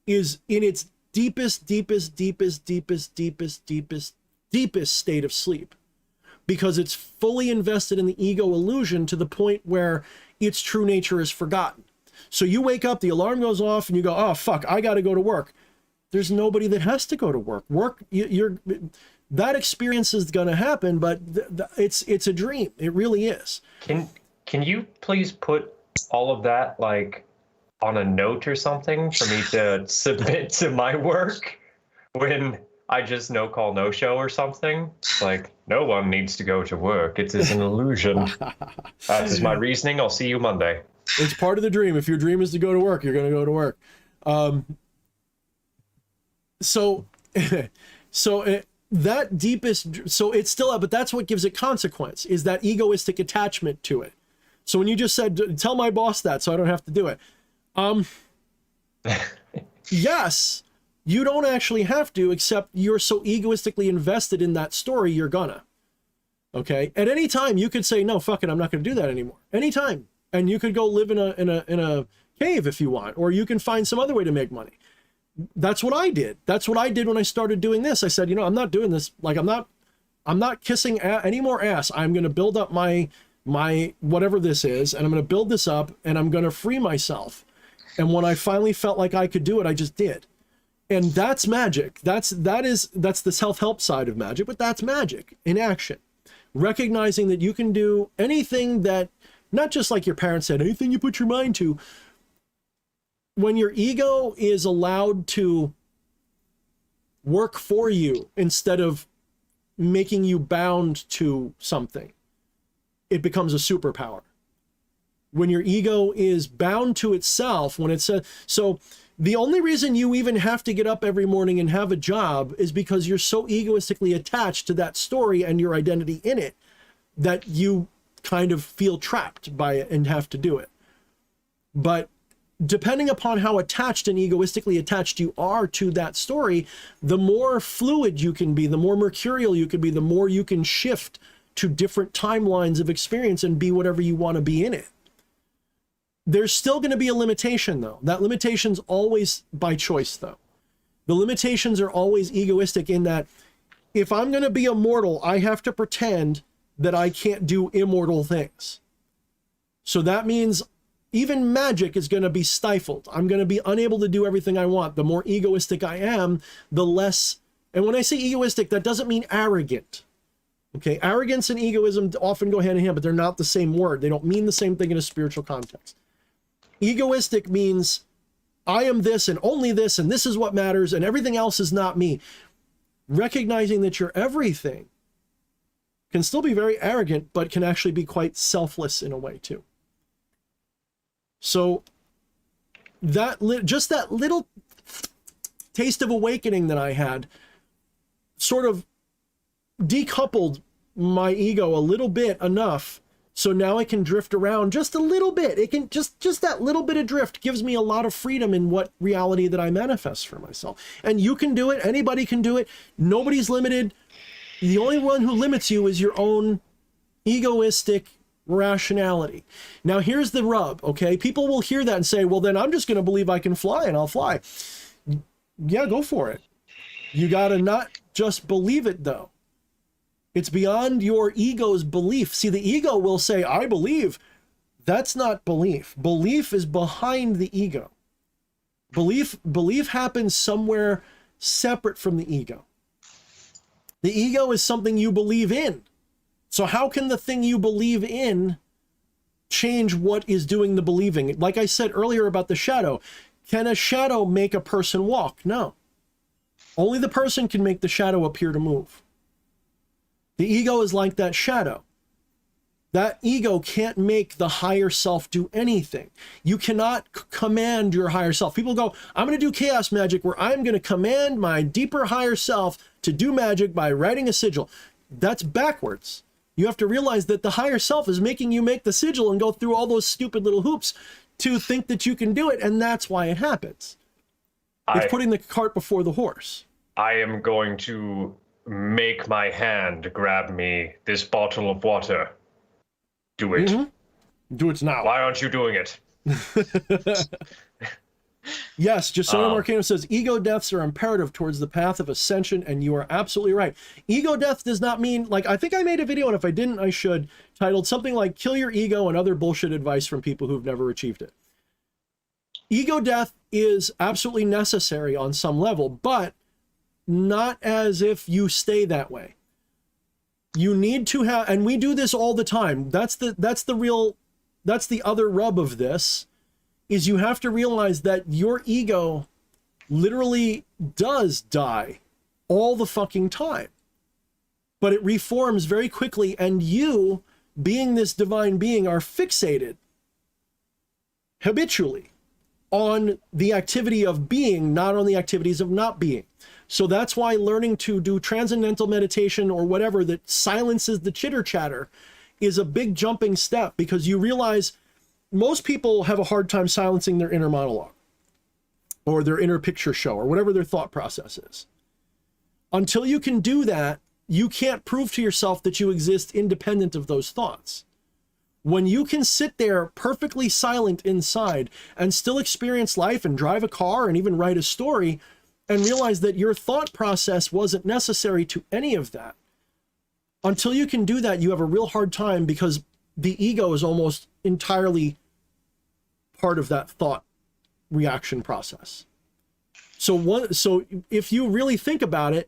is in its deepest state of sleep, because it's fully invested in the ego illusion to the point where its true nature is forgotten. So you wake up, the alarm goes off, and you go, oh, fuck, I got to go to work. There's nobody that has to go to work. That experience is going to happen, but it's a dream. It really is. Can you please put all of that, like, on a note or something for me to submit to my work when I just no call, no show or something? Like, no one needs to go to work. It is an illusion. That is my reasoning. I'll see you Monday. It's part of the dream. If your dream is to go to work, you're going to go to work. That deepest, so it's still up, but that's what gives it consequence, is that egoistic attachment to it. So when you just said, tell my boss that so I don't have to do it. Yes, you don't actually have to, except you're so egoistically invested in that story, you're gonna. Okay? At any time, you could say, no, fuck it, I'm not going to do that anymore. Anytime. And you could go live in a cave if you want, or you can find some other way to make money. That's what I did. That's what I did when I started doing this. I said, I'm not doing this. Like, I'm not kissing any more ass. I'm going to build up my whatever this is, and I'm going to build this up, and I'm going to free myself. And when I finally felt like I could do it, I just did. And that's magic. That's the self-help side of magic, but that's magic in action. Recognizing that you can do anything that, not just like your parents said, anything you put your mind to. When your ego is allowed to work for you instead of making you bound to something, it becomes a superpower. When your ego is bound to itself, when it's so the only reason you even have to get up every morning and have a job is because you're so egoistically attached to that story and your identity in it that you kind of feel trapped by it and have to do it. But depending upon how attached and egoistically attached you are to that story, the more fluid you can be, the more mercurial you can be, the more you can shift to different timelines of experience and be whatever you want to be in it. There's still going to be a limitation, though. That limitation's always by choice, though. The limitations are always egoistic in that if I'm going to be immortal, I have to pretend that I can't do immortal things. So that means even magic is going to be stifled. I'm going to be unable to do everything I want. The more egoistic I am, the less, and when I say egoistic, that doesn't mean arrogant. Okay, arrogance and egoism often go hand in hand, but they're not the same word. They don't mean the same thing in a spiritual context. Egoistic means I am this and only this, and this is what matters, and everything else is not me. Recognizing that you're everything can still be very arrogant, but can actually be quite selfless in a way too. So just that little taste of awakening that I had sort of decoupled my ego a little bit enough so now I can drift around just a little bit. It can just that little bit of drift gives me a lot of freedom in what reality that I manifest for myself. And you can do it. Anybody can do it. Nobody's limited. The only one who limits you is your own egoistic rationality. Now here's the rub, okay? People will hear that and say, well, then I'm just going to believe I can fly and I'll fly. Yeah, go for it. You got to not just believe it though. It's beyond your ego's belief. See, the ego will say, I believe. That's not belief. Belief is behind the ego. Belief happens somewhere separate from the ego. The ego is something you believe in. So how can the thing you believe in change what is doing the believing? Like I said earlier about the shadow, can a shadow make a person walk? No. Only the person can make the shadow appear to move. The ego is like that shadow. That ego can't make the higher self do anything. You cannot command your higher self. People go, I'm going to do chaos magic where I'm going to command my deeper higher self to do magic by writing a sigil. That's backwards. You have to realize that the higher self is making you make the sigil and go through all those stupid little hoops to think that you can do it. And that's why it happens. It's putting the cart before the horse. I am going to make my hand grab me this bottle of water. Do it. Mm-hmm. Do it now. Why aren't you doing it? Yes, Jasona Marcano says, ego deaths are imperative towards the path of ascension, and you are absolutely right. Ego death does not mean, like, I think I made a video, and if I didn't, I should, titled something like, kill your ego and other bullshit advice from people who've never achieved it. Ego death is absolutely necessary on some level, but not as if you stay that way. You need to have, and we do this all the time. That's the other rub of this, is you have to realize that your ego literally does die all the fucking time, but it reforms very quickly, and you, being this divine being, are fixated habitually on the activity of being, not on the activities of not being. So that's why learning to do transcendental meditation or whatever that silences the chitter chatter is a big jumping step, because you realize most people have a hard time silencing their inner monologue or their inner picture show or whatever their thought process is. Until you can do that, you can't prove to yourself that you exist independent of those thoughts. When you can sit there perfectly silent inside and still experience life and drive a car and even write a story, and realize that your thought process wasn't necessary to any of that. Until you can do that, you have a real hard time, because the ego is almost entirely part of that thought reaction process. So if you really think about it,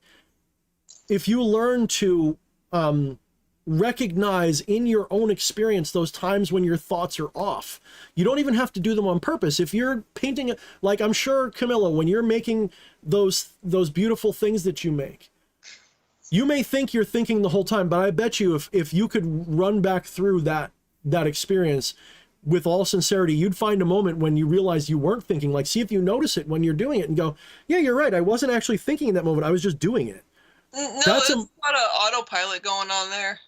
if you learn to recognize in your own experience those times when your thoughts are off, you don't even have to do them on purpose. If you're painting, like I'm sure, Camilla, when you're making those beautiful things that you make, you may think you're thinking the whole time, but I bet you if you could run back through that experience with all sincerity, you'd find a moment when you realize you weren't thinking. Like, see if you notice it when you're doing it and go, yeah, you're right, I wasn't actually thinking in that moment, I was just doing it. No, there's a lot of autopilot going on there.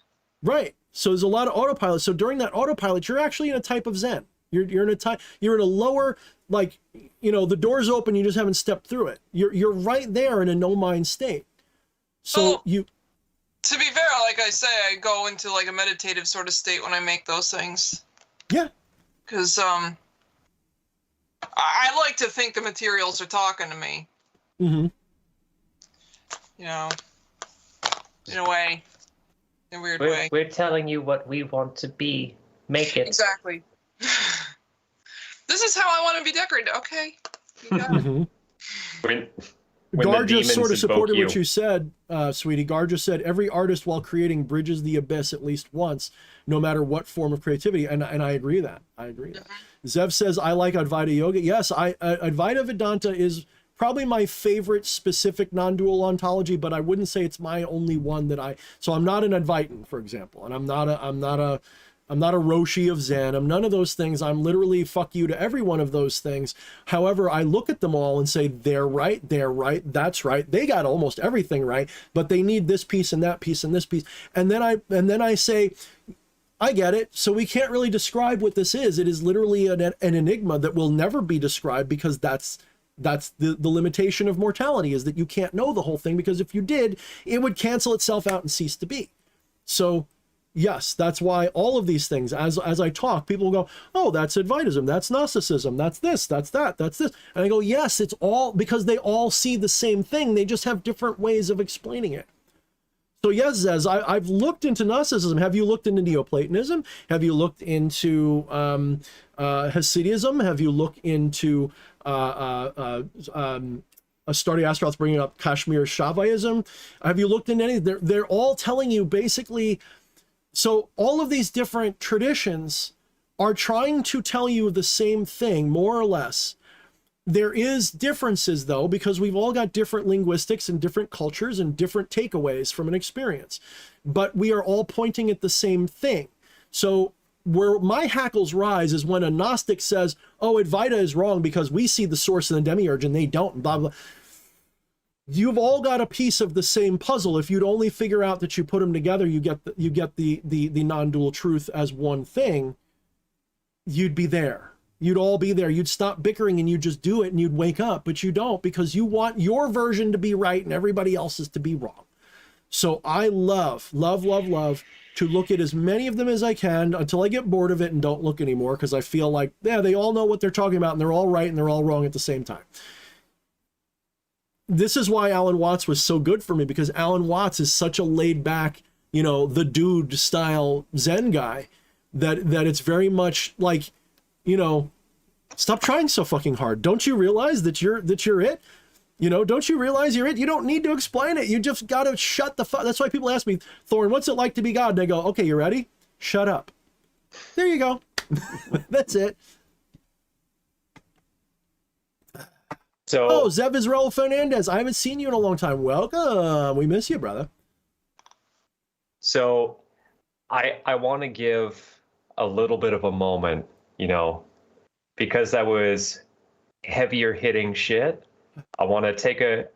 Right. So there's a lot of autopilot. So during that autopilot, you're actually in a type of Zen. You're in a lower, like, you know, the door's open, you just haven't stepped through it. You're right there in a no mind state. So to be fair, like I say, I go into like a meditative sort of state when I make those things. Yeah. Because I like to think the materials are talking to me. Mm-hmm. in a way, in a weird way. We're telling you what we want to be. Make it. Exactly. This is how I want to be decorated. Okay. You got it. Mhm. When Gar the just sort of demons invoke supported what you said, sweetie. Gar just said every artist while creating bridges the abyss at least once, no matter what form of creativity. And I agree that. I agree that. Zev says, I like Advaita Yoga. Yes, Advaita Vedanta is probably my favorite specific non-dual ontology, but I wouldn't say it's my only one that so I'm not an Advaitin, for example, and I'm not a Roshi of Zen. I'm none of those things. I'm literally fuck you to every one of those things. However, I look at them all and say, they're right, that's right. They got almost everything right, but they need this piece and that piece and this piece. And then I say, I get it. So we can't really describe what this is. It is literally an enigma that will never be described, because that's the limitation of mortality, is that you can't know the whole thing, because if you did, it would cancel itself out and cease to be. So yes, that's why all of these things, as I talk, people will go, oh, that's Advaitism, that's Gnosticism, that's this, that's that, that's this. And I go, yes, it's all because they all see the same thing. They just have different ways of explaining it. So yes, Zez, I've looked into Gnosticism. Have you looked into Neoplatonism? Have you looked into Hasidism? Have you looked into Astarte Astaroth bringing up Kashmir Shaivism? Have you looked into any? They're all telling you basically. So all of these different traditions are trying to tell you the same thing, more or less. There is differences, though, because we've all got different linguistics and different cultures and different takeaways from an experience. But we are all pointing at the same thing. So where my hackles rise is when a Gnostic says, oh, Advaita is wrong because we see the source in the demiurge and they don't, blah, blah. You've all got a piece of the same puzzle. If you'd only figure out that you put them together, you get the non-dual truth as one thing, you'd be there. You'd all be there. You'd stop bickering and you'd just do it and you'd wake up, but you don't, because you want your version to be right and everybody else's to be wrong. So I love to look at as many of them as I can until I get bored of it and don't look anymore, because I feel like, yeah, they all know what they're talking about and they're all right and they're all wrong at the same time. This is why Alan Watts was so good for me, because Alan Watts is such a laid back, the dude style Zen guy that it's very much like, stop trying so fucking hard. Don't you realize that you're it? Don't you realize you're it? You don't need to explain it. You just got to shut the fuck. That's why people ask me, Thorne, what's it like to be God? And I go, okay, you ready? Shut up. There you go. That's it. So, oh, Zev Israel Fernandez, I haven't seen you in a long time. Welcome. We miss you, brother. So I want to give a little bit of a moment, because that was heavier hitting shit. I want to take a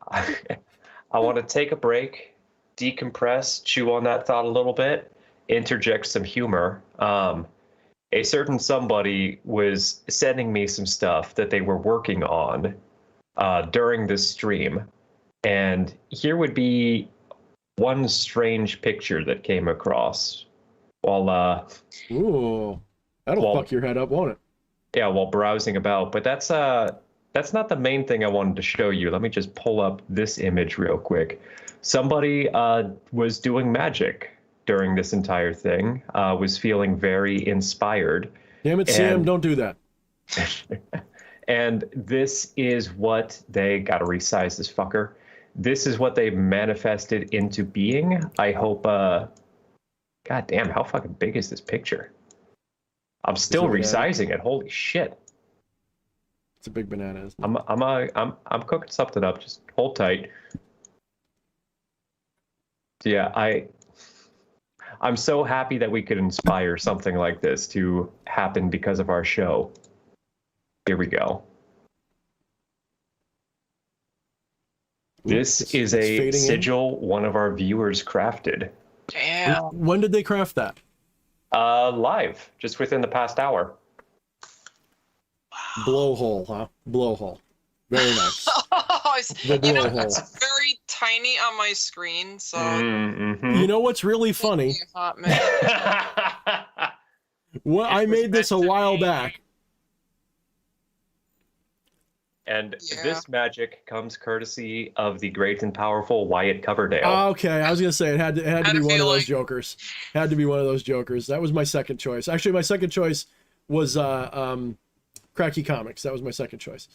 break, decompress, chew on that thought a little bit, interject some humor. A certain somebody was sending me some stuff that they were working on during this stream, and here would be one strange picture that came across while ooh, that'll fuck your head up, won't it? Yeah, while browsing about. But that's not the main thing I wanted to show you. Let me just pull up this image real quick. Somebody was doing magic during this entire thing, was feeling very inspired. Damn it, Sam, don't do that. And this is what they gotta resize this fucker. This is what they manifested into being. I hope, God damn, how fucking big is this picture? I'm still resizing it. Holy shit. It's a big banana, isn't it? I'm cooking something up. Just hold tight. Yeah, I'm so happy that we could inspire something like this to happen because of our show. Here we go. This is a sigil one of our viewers crafted. Damn. When did they craft that? Live, just within the past hour. Blowhole, huh? Blowhole. Very nice. It's very tiny on my screen, so. Mm-hmm. You know what's really funny? Well, I made this a while back. And Yeah. this magic comes courtesy of the great and powerful Wyatt Coverdale. Okay, I was gonna say it had to be Had a one of those feeling. jokers. Had to be one of those jokers. That was my second choice. Actually, my second choice was Cracky Comics. That was my second choice.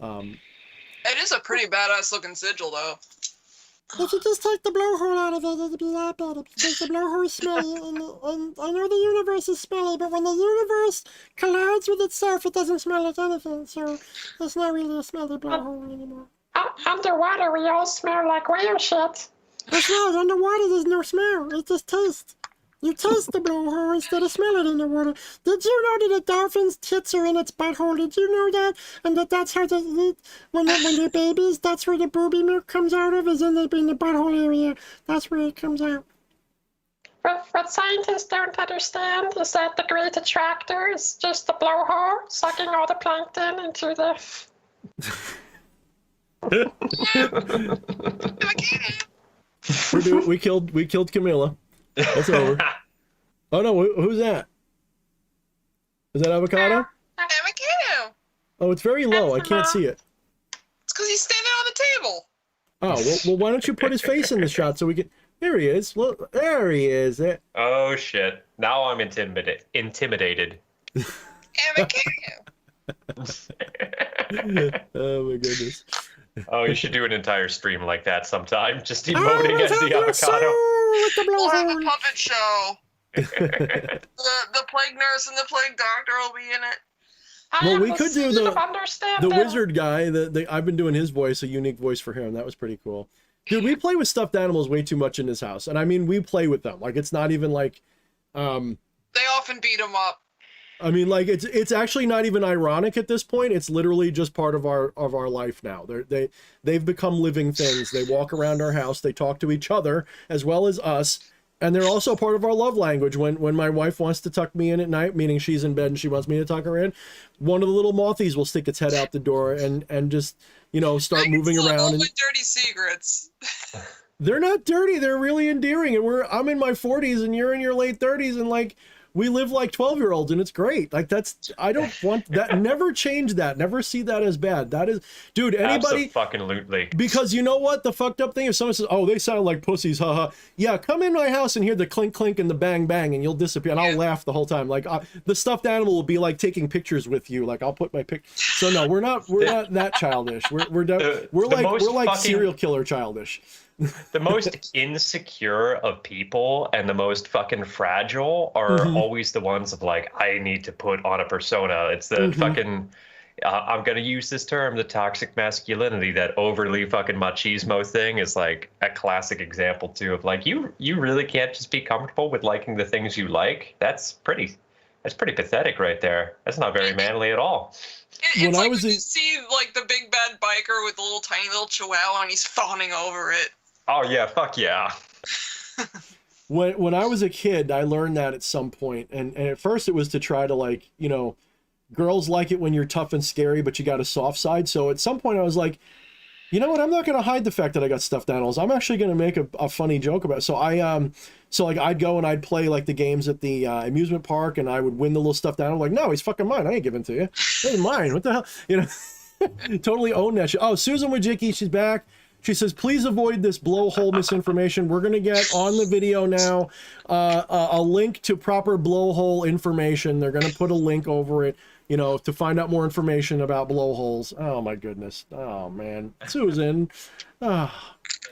It is a pretty badass looking sigil, though. If you just take the blowhole out of it, it'd be a lot better because the blowhole is smelly, and I know the universe is smelly, but when the universe collides with itself, it doesn't smell like anything, so it's not really a smelly blowhole anymore. Underwater, we all smell like whale shit. That's right, underwater there's no smell, it just tastes. You taste the blowhole instead of smell it in the water. Did you know that a dolphin's tits are in its butthole? Did you know that? And that's how they eat when they're babies. That's where the booby milk comes out of, is in the butthole area. That's where it comes out. What scientists don't understand is that the great attractor is just the blowhole, sucking all the plankton into the... We killed Camilla. That's over. Oh no, who's that? Is that Avocado? Avocado. Oh, it's very low. I can't see it. It's because he's standing on the table. Oh, well, why don't you put his face in the shot so we can... There he is. Look, there he is. Oh shit! Now I'm intimidated. Avocado. Oh my goodness. Oh, you should do an entire stream like that sometime. Just emoting as the avocado. We'll have a puppet show. the plague nurse and the plague doctor will be in it. Well, we could do the understanding. wizard guy. I've been doing his voice, a unique voice for him. That was pretty cool. Dude, we play with stuffed animals way too much in this house. And I mean, we play with them. Like, it's not even like... They often beat him up. I mean, like, it's actually not even ironic at this point. It's literally just part of our life now. They've become living things. They walk around our house. They talk to each other as well as us. And they're also part of our love language. When my wife wants to tuck me in at night, meaning she's in bed and she wants me to tuck her in, one of the little mothies will stick its head out the door and just, start moving around. And dirty secrets. they're not dirty. They're really endearing. And I'm in my 40s and you're in your late 30s, and like, we live like 12-year-olds, and it's great. Like, I don't want that. Never change that. Never see that as bad. That is, dude, anybody. Absolutely. Because you know what? The fucked up thing, if someone says, oh, they sound like pussies, haha. Yeah, come in my house and hear the clink clink and the bang bang, and you'll disappear. And I'll laugh the whole time. Like, the stuffed animal will be like taking pictures with you. Like, I'll put my pic. So no, we're not that childish. We're like serial killer childish. The most insecure of people and the most fucking fragile are always the ones of like, I need to put on a persona. It's the fucking, I'm going to use this term, the toxic masculinity, that overly fucking machismo thing is like a classic example too of like, you really can't just be comfortable with liking the things you like. That's pretty pathetic right there. That's not very manly at all. It's like when you see like the big bad biker with the little tiny little chihuahua and he's fawning over it. Oh yeah, fuck yeah. When I was a kid, I learned that at some point, and at first it was to try to, like, girls like it when you're tough and scary, but you got a soft side. So at some point I was like, you know what? I'm not going to hide the fact that I got stuffed animals. I'm actually going to make a funny joke about it. So I'd go and I'd play like the games at the amusement park, and I would win the little stuffed animal. Like, no, he's fucking mine. I ain't giving it to you. It's mine. What the hell? Totally own that shit. Oh, Susan Wojcicki, she's back. She says, please avoid this blowhole misinformation. We're going to get on the video now a link to proper blowhole information. They're going to put a link over it, to find out more information about blowholes. Oh, my goodness. Oh, man. Susan. Oh.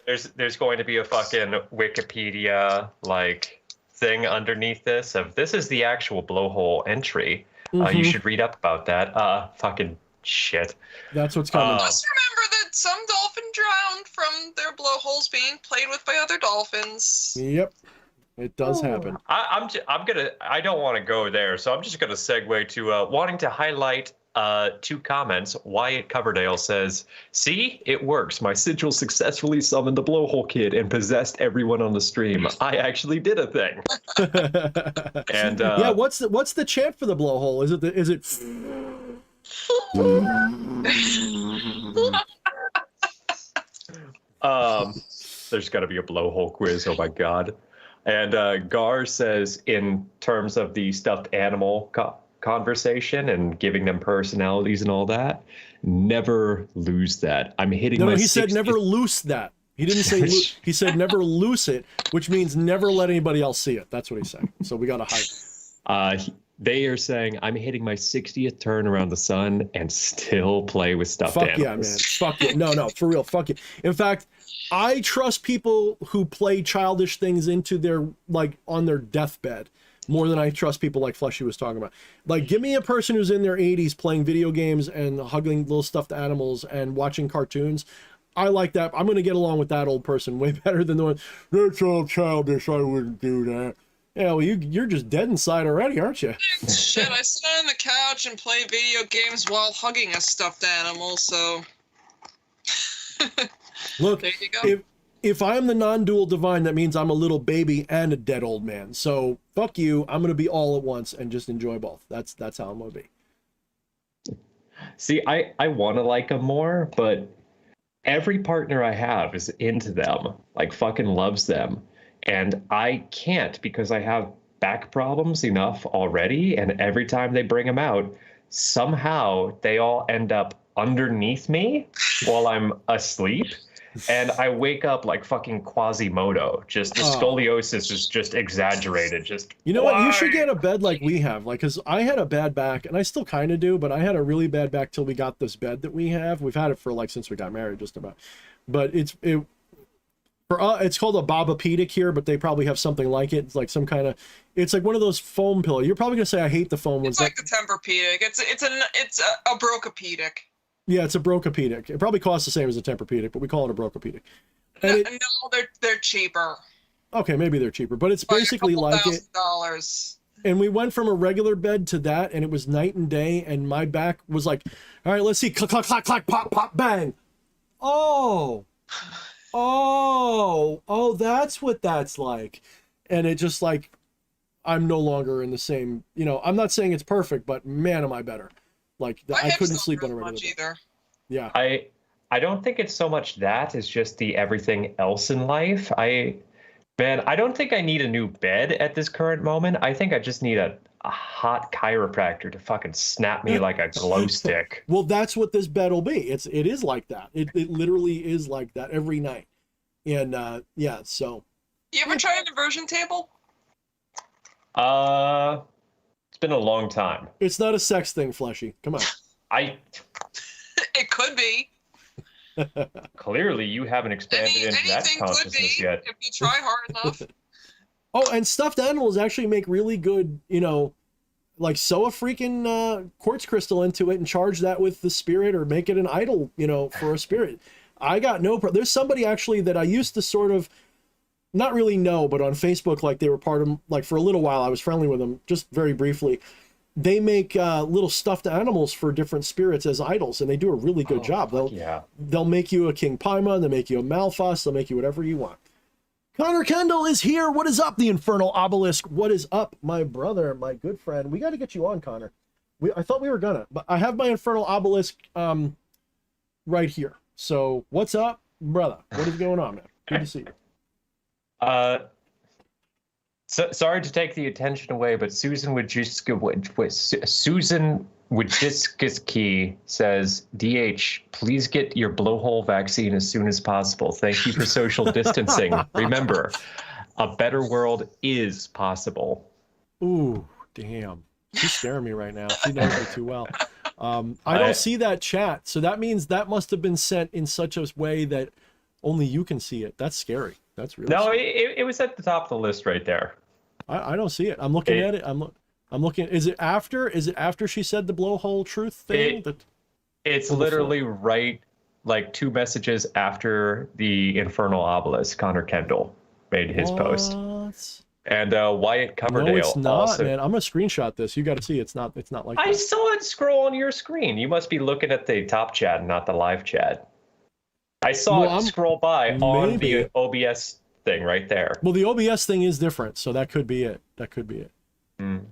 There's going to be a fucking Wikipedia, like, thing underneath this of this is the actual blowhole entry. You should read up about that. Fucking shit. That's what's coming. Just remember that some dolphin drowned from their blowholes being played with by other dolphins. Yep, it does happen. I don't want to go there, so I'm just gonna segue to wanting to highlight two comments. Wyatt Coverdale says, "See, it works. My sigil successfully summoned the blowhole kid and possessed everyone on the stream. I actually did a thing." And yeah, what's the chant for the blowhole? Is it? There's got to be a blowhole quiz. Oh my god. And Gar says, in terms of the stuffed animal conversation and giving them personalities and all that. Never lose that. I'm hitting No, my no, he said 60th never loose that. He didn't say he said never loose it, which means never let anybody else see it. That's what he's saying. So we got to hide it. They are saying I'm hitting my 60th turn around the sun and still play with stuffed Fuck animals. yeah, man. Fuck yeah. No, for real. Fuck it. In fact, I trust people who play childish things into their, like, on their deathbed more than I trust people like Fleshy was talking about. Like, give me a person who's in their 80s playing video games and hugging little stuffed animals and watching cartoons. I like that. I'm going to get along with that old person way better than the one, that's all childish, I wouldn't do that. Yeah, well, you're just dead inside already, aren't you? Shit, I sit on the couch and play video games while hugging a stuffed animal, so... Look, there you go. if I'm the non-dual divine, that means I'm a little baby and a dead old man. So fuck you. I'm gonna be all at once and just enjoy both. That's how I'm gonna be. See, I want to like them more, but every partner I have is into them, like fucking loves them. And I can't because I have back problems enough already. And every time they bring them out, somehow they all end up underneath me while I'm asleep. And I wake up like fucking Quasimodo. Just the scoliosis is just exaggerated. Just, you know what? You should get a bed like we have. Like, because I had a bad back, and I still kind of do, but I had a really bad back till we got this bed that we have. We've had it for like since we got married, just about. But it's called a Bobapedic here, but they probably have something like it. It's like some kind of, it's like one of those foam pillows. You're probably gonna say I hate the foam ones. It's like the Tempur-Pedic. It's a Brocapedic. Yeah, it's a Brocapedic. It probably costs the same as a Tempur-Pedic, but we call it a Brocapedic. No, they're cheaper. Okay, maybe they're cheaper, but it's basically like it. $1,000. And we went from a regular bed to that, and it was night and day, and my back was like, all right, let's see, clack, clack, clack, clack, pop, pop, bang. Oh, that's what that's like. And it just like, I'm no longer in the same, I'm not saying it's perfect, but man, am I better. Like, I couldn't sleep on a regular bed. Either. Yeah. I don't think it's so much that, it's just the everything else in life. I don't think I need a new bed at this current moment. I think I just need a hot chiropractor to fucking snap me like a glow stick. Well, that's what this bed will be. It is like that. It literally is like that every night. And yeah, so. You ever try an inversion table? It's been a long time. It's not a sex thing, Fleshy. Come on. It could be. Clearly, you haven't expanded into that consciousness yet. If you try hard enough. Oh, and stuffed animals actually make really good, like sew a freaking quartz crystal into it and charge that with the spirit, or make it an idol, for a spirit. I got no problem. There's somebody actually that I used to sort of, not really know, but on Facebook, like they were part of, like for a little while, I was friendly with them, just very briefly. They make little stuffed animals for different spirits as idols, and they do a really good job. They'll make you a King Paimon, they'll make you a Malphas, they'll make you whatever you want. Connor Kendall is here. What is up, the Infernal Obelisk? What is up, my brother, my good friend? We got to get you on, Connor. I thought we were gonna, but I have my Infernal Obelisk right here. So what's up, brother? What is going on, man? Good to see you. So, sorry to take the attention away, but Susan Wojcicki says, DH, please get your blowhole vaccine as soon as possible. Thank you for social distancing. Remember, a better world is possible. Ooh, damn. She's scaring me right now. She knows me too well. I don't see that chat, so that means that must have been sent in such a way that only you can see it. That's scary. That's really scary. It was at the top of the list right there. I don't see it. I'm looking at it. I'm looking. Is it after she said the blowhole truth thing? It's literally right, like 2 messages after the Infernal Obelisk. Connor Kendall made his post. And Wyatt Coverdale. No, it's not, also, man. I'm gonna screenshot this. You got to see. It's not like I that. saw it scroll on your screen. You must be looking at the top chat and not the live chat. I saw it scroll by on the OBS thing right there. Well, the OBS thing is different, so that could be it.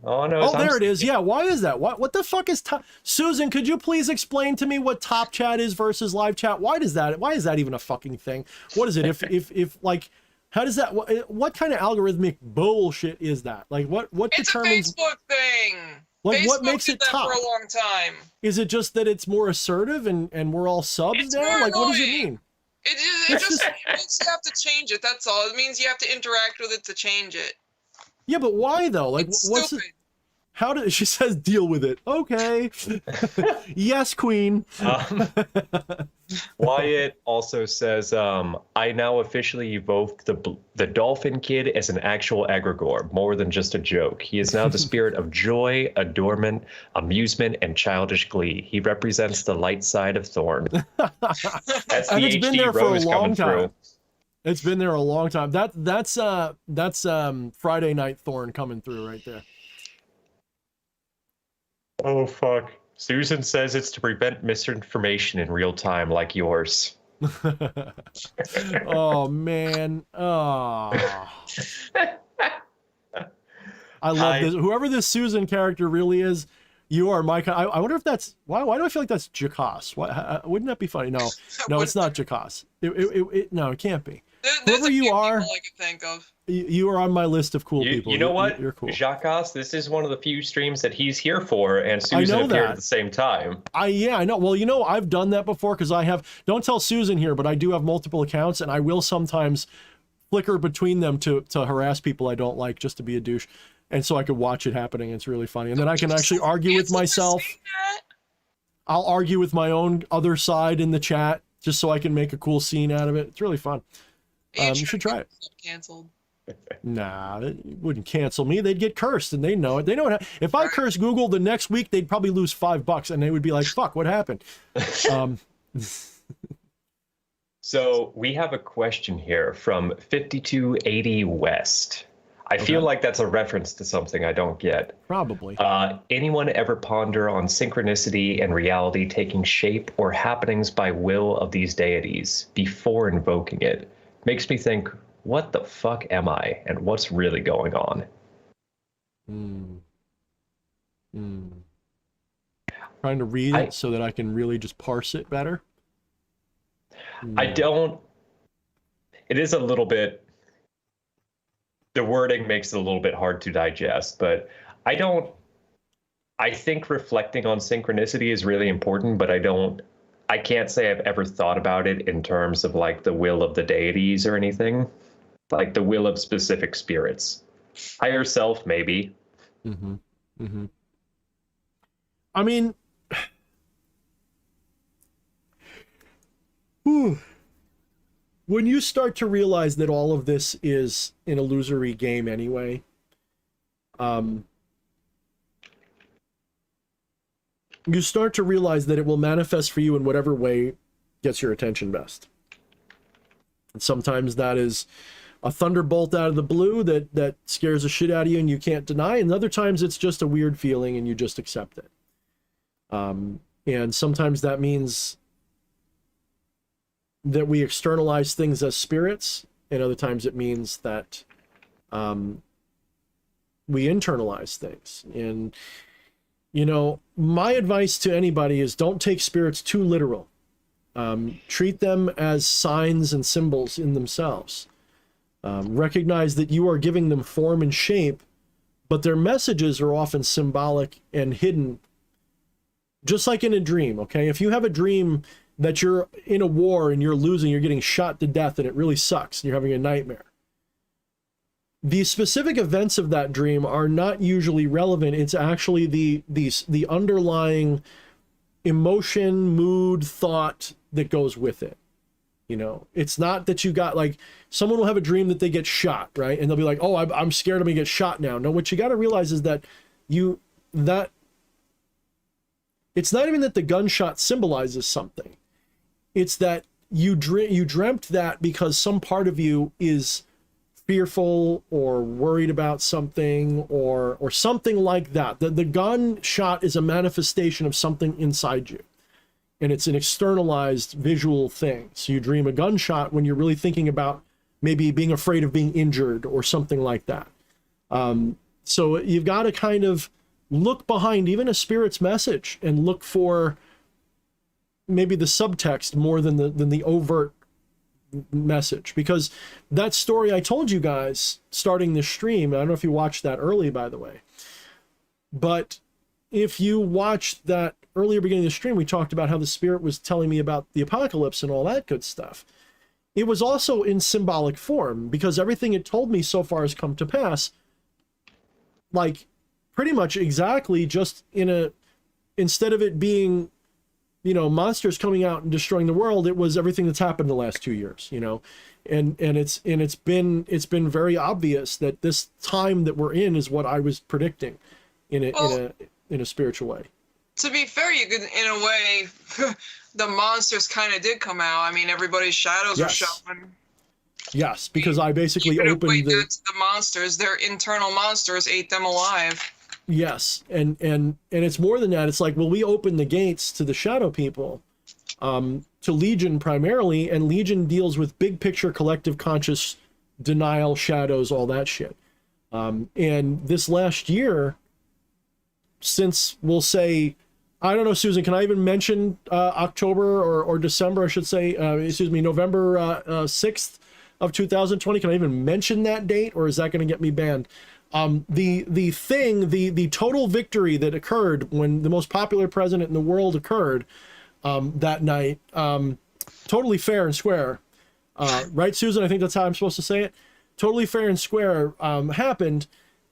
Oh no! Oh, there it is. Yeah, why is that? What the fuck is top? Susan, could you please explain to me what top chat is versus live chat? Why is that even a fucking thing? What is it? If like, how does that? What kind of algorithmic bullshit is that? Like, what it's determines? It's a Facebook thing. Like, what Facebook makes did it that tough? for a long time. Is it just that it's more assertive and we're all subs It's now? more Like, what does it annoying. mean? It just means you have to change it. That's all. It means you have to interact with it to change it. Yeah, but why though? Like, It's what's it? stupid. How did she says deal with it? Okay, yes, Queen. Wyatt also says, I now officially evoke the Dolphin Kid as an actual egregore, more than just a joke. He is now the spirit of joy, adornment, amusement, and childish glee. He represents the light side of Thorne. That's the And it's been there HD for a Rose long coming time. through. It's been there a long time. That's Friday Night Thorne coming through right there. Oh, fuck. Susan says it's to prevent misinformation in real time like yours. Oh man. Oh. I love this. Whoever this Susan character really is, you are my kind. I wonder if that's why do I feel like that's Jacos? Wouldn't that be funny? No, it's not Jacos. No, it can't be. There's Whoever a you few are, people I can think of. you are on my list of cool people. You know what? You're cool. Jacques, this is one of the few streams that he's here for, and I Susan know appeared that. at the same time. Yeah, I know. Well, I've done that before because I have. Don't tell Susan here, but I do have multiple accounts, and I will sometimes flicker between them to harass people I don't like, just to be a douche, and so I could watch it happening. It's really funny, and then I can actually argue with Cancel for myself. saying that? I'll argue with my own other side in the chat just so I can make a cool scene out of it. It's really fun. You should try it. Canceled. Nah, it wouldn't cancel me. They'd get cursed, and they know it. They know it. If I curse Google the next week, they'd probably lose $5, and they would be like, "Fuck, what happened?" So we have a question here from 5280 West. I feel like that's a reference to something I don't get. Probably. Anyone ever ponder on synchronicity and reality taking shape or happenings by will of these deities before invoking it? Makes me think, what the fuck am I, and what's really going on? Trying to read it so that I can really just parse it better. I don't. It is a little bit. The wording makes it a little bit hard to digest, but I don't. I think reflecting on synchronicity is really important, but I can't say I've ever thought about it in terms of like the will of the deities or anything, like the will of specific spirits. Higher self, maybe. I mean, when you start to realize that all of this is an illusory game anyway, you start to realize that it will manifest for you in whatever way gets your attention best. And sometimes that is a thunderbolt out of the blue that scares the shit out of you and you can't deny. And other times it's just a weird feeling and you just accept it. And sometimes that means that we externalize things as spirits, and other times it means that we internalize things. And my advice to anybody is don't take spirits too literal. Treat them as signs and symbols in themselves. Recognize that you are giving them form and shape, but their messages are often symbolic and hidden, just like in a dream. Okay, if you have a dream that you're in a war and you're losing, you're getting shot to death, and it really sucks, and you're having a nightmare, the specific events of that dream are not usually relevant. It's actually the underlying emotion, mood, thought that goes with it. It's not that you got, like, someone will have a dream that they get shot, right? And they'll be like, oh, I'm scared I'm gonna get shot now. No, what you got to realize is that it's not even that the gunshot symbolizes something. It's that you dreamt that because some part of you is fearful or worried about something or something like that. The gunshot is a manifestation of something inside you. And it's an externalized visual thing. So you dream a gunshot when you're really thinking about maybe being afraid of being injured or something like that. So you've got to kind of look behind even a spirit's message and look for maybe the subtext more than the overt message. Because that story I told you guys starting this stream, I don't know if you watched that early, by the way, but if you watched that earlier beginning of the stream, we talked about how the spirit was telling me about the apocalypse and all that good stuff. It was also in symbolic form, because everything it told me so far has come to pass. Like, pretty much exactly, just instead of it being, you know, monsters coming out and destroying the world, it was everything that's happened in the last 2 years, you know. And it's been very obvious that this time that we're in is what I was predicting in a spiritual way. To be fair, you could, in a way, the monsters kind of did come out. I mean, everybody's shadows were showing. Yes, because I basically Even opened the monsters, their internal monsters ate them alive. Yes, and it's more than that. It's like, well, we opened the gates to the shadow people, to Legion primarily, and Legion deals with big picture, collective conscious denial, shadows, all that shit. And this last year, since we'll say, I don't know, Susan, can I even mention October or December, I should say, November 6th of 2020? Can I even mention that date, or is that going to get me banned? The total victory that occurred when the most popular president in the world occurred that night, totally fair and square, right, Susan? I think that's how I'm supposed to say it. Totally fair and square happened.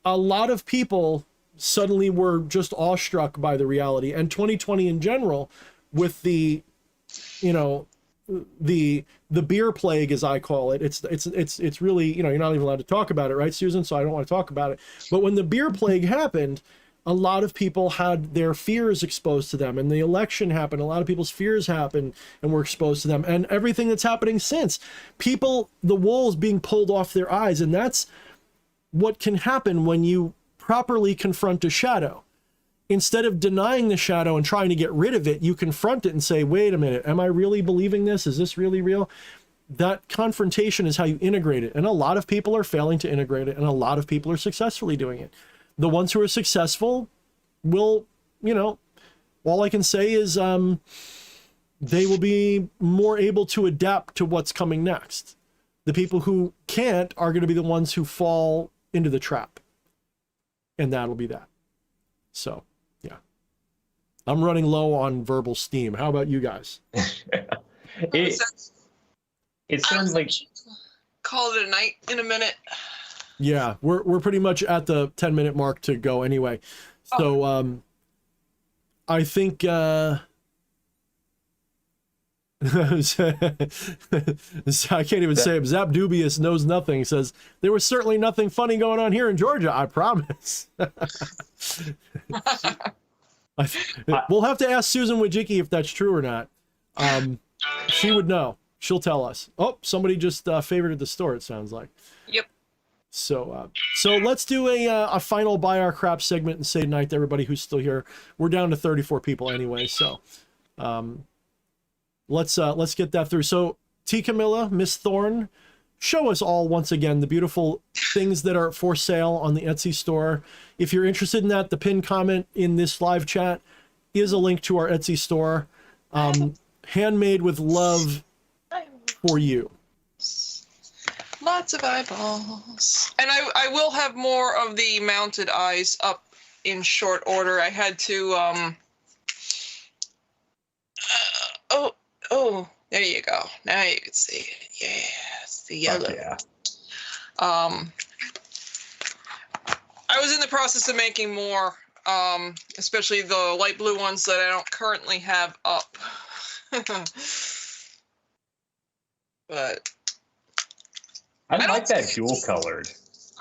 A lot of people suddenly were just awestruck by the reality, and 2020 in general, with the, you know, the beer plague, as I call it. It's really, you know, you're not even allowed to talk about it, right, Susan? So I don't want to talk about it. But when the beer plague happened, a lot of people had their fears exposed to them, and the election happened. A lot of people's fears happened and were exposed to them, and everything that's happening since. People, the wool's being pulled off their eyes, and that's what can happen when you properly confront a shadow. Instead of denying the shadow and trying to get rid of it, you confront it and say, wait a minute, am I really believing this? Is this really real? That confrontation is how you integrate it. And a lot of people are failing to integrate it, and a lot of people are successfully doing it. The ones who are successful will, you know, all I can say is they will be more able to adapt to what's coming next. The people who can't are going to be the ones who fall into the trap. And that'll be that. So, yeah. I'm running low on verbal steam. How about you guys? It sounds like... Call it a night in a minute. Yeah, we're pretty much at the 10-minute mark to go anyway. So, I think... I can't even say it. Zap Dubious knows nothing. Says there was certainly nothing funny going on here in Georgia. I promise. We'll have to ask Susan Wojcicki if that's true or not. She would know. She'll tell us. Oh, somebody just favorited the store. It sounds like. Yep. So let's do a final buy our crap segment and say goodnight to everybody who's still here. We're down to 34 people anyway. So. Let's get that through. So T. Camilla, Miss Thorne, show us all once again the beautiful things that are for sale on the Etsy store. If you're interested in that, the pinned comment in this live chat is a link to our Etsy store. Handmade with love for you. Lots of eyeballs. And I will have more of the mounted eyes up in short order. I had to Oh, there you go. Now you can see it. Yeah, it's the yellow. Yeah. I was in the process of making more, especially the light blue ones that I don't currently have up. But I like that dual colored.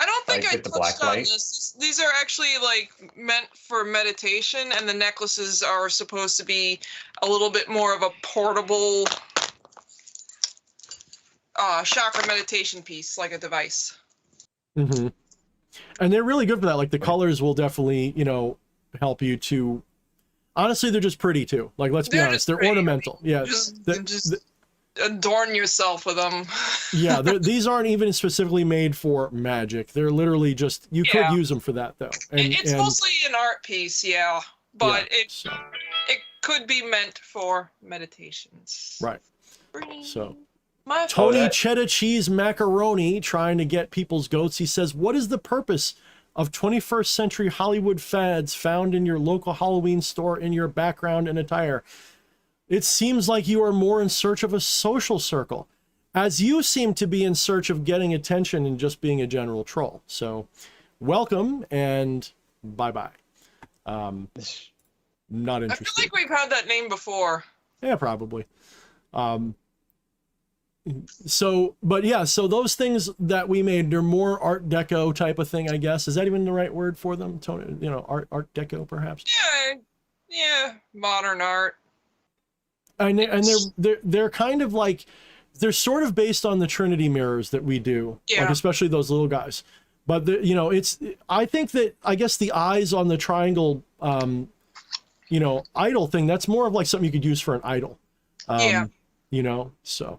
I don't think Like I with the touched black on light? this. These are actually like meant for meditation, and the necklaces are supposed to be a little bit more of a portable chakra meditation piece, like a device. Mm-hmm. And they're really good for that. Like the colors will definitely, you know, help you to. Honestly, they're just pretty too. Like, let's be honest, they're pretty. ornamental. Yeah. Just adorn yourself with them. Yeah, these aren't even specifically made for magic. They're literally just, you could use them for that though. And it's mostly an art piece, yeah, but it could be meant for meditations. Right. So My Tony Cheddar Cheese Macaroni trying to get people's goats. He says, what is the purpose of 21st century Hollywood fads found in your local Halloween store in your background and attire. It seems like you are more in search of a social circle, as you seem to be in search of getting attention and just being a general troll. So welcome and bye-bye. Not interested. I feel like we've had that name before. Yeah, probably. So those things that we made, they're more Art Deco type of thing, I guess. Is that even the right word for them? Tony, you know, Art Deco, perhaps? Yeah, modern art. And they're kind of like, they're sort of based on the Trinity mirrors that we do, like especially those little guys. But you know, I think that, I guess the eyes on the triangle, you know, idol thing, that's more of like something you could use for an idol. You know, so.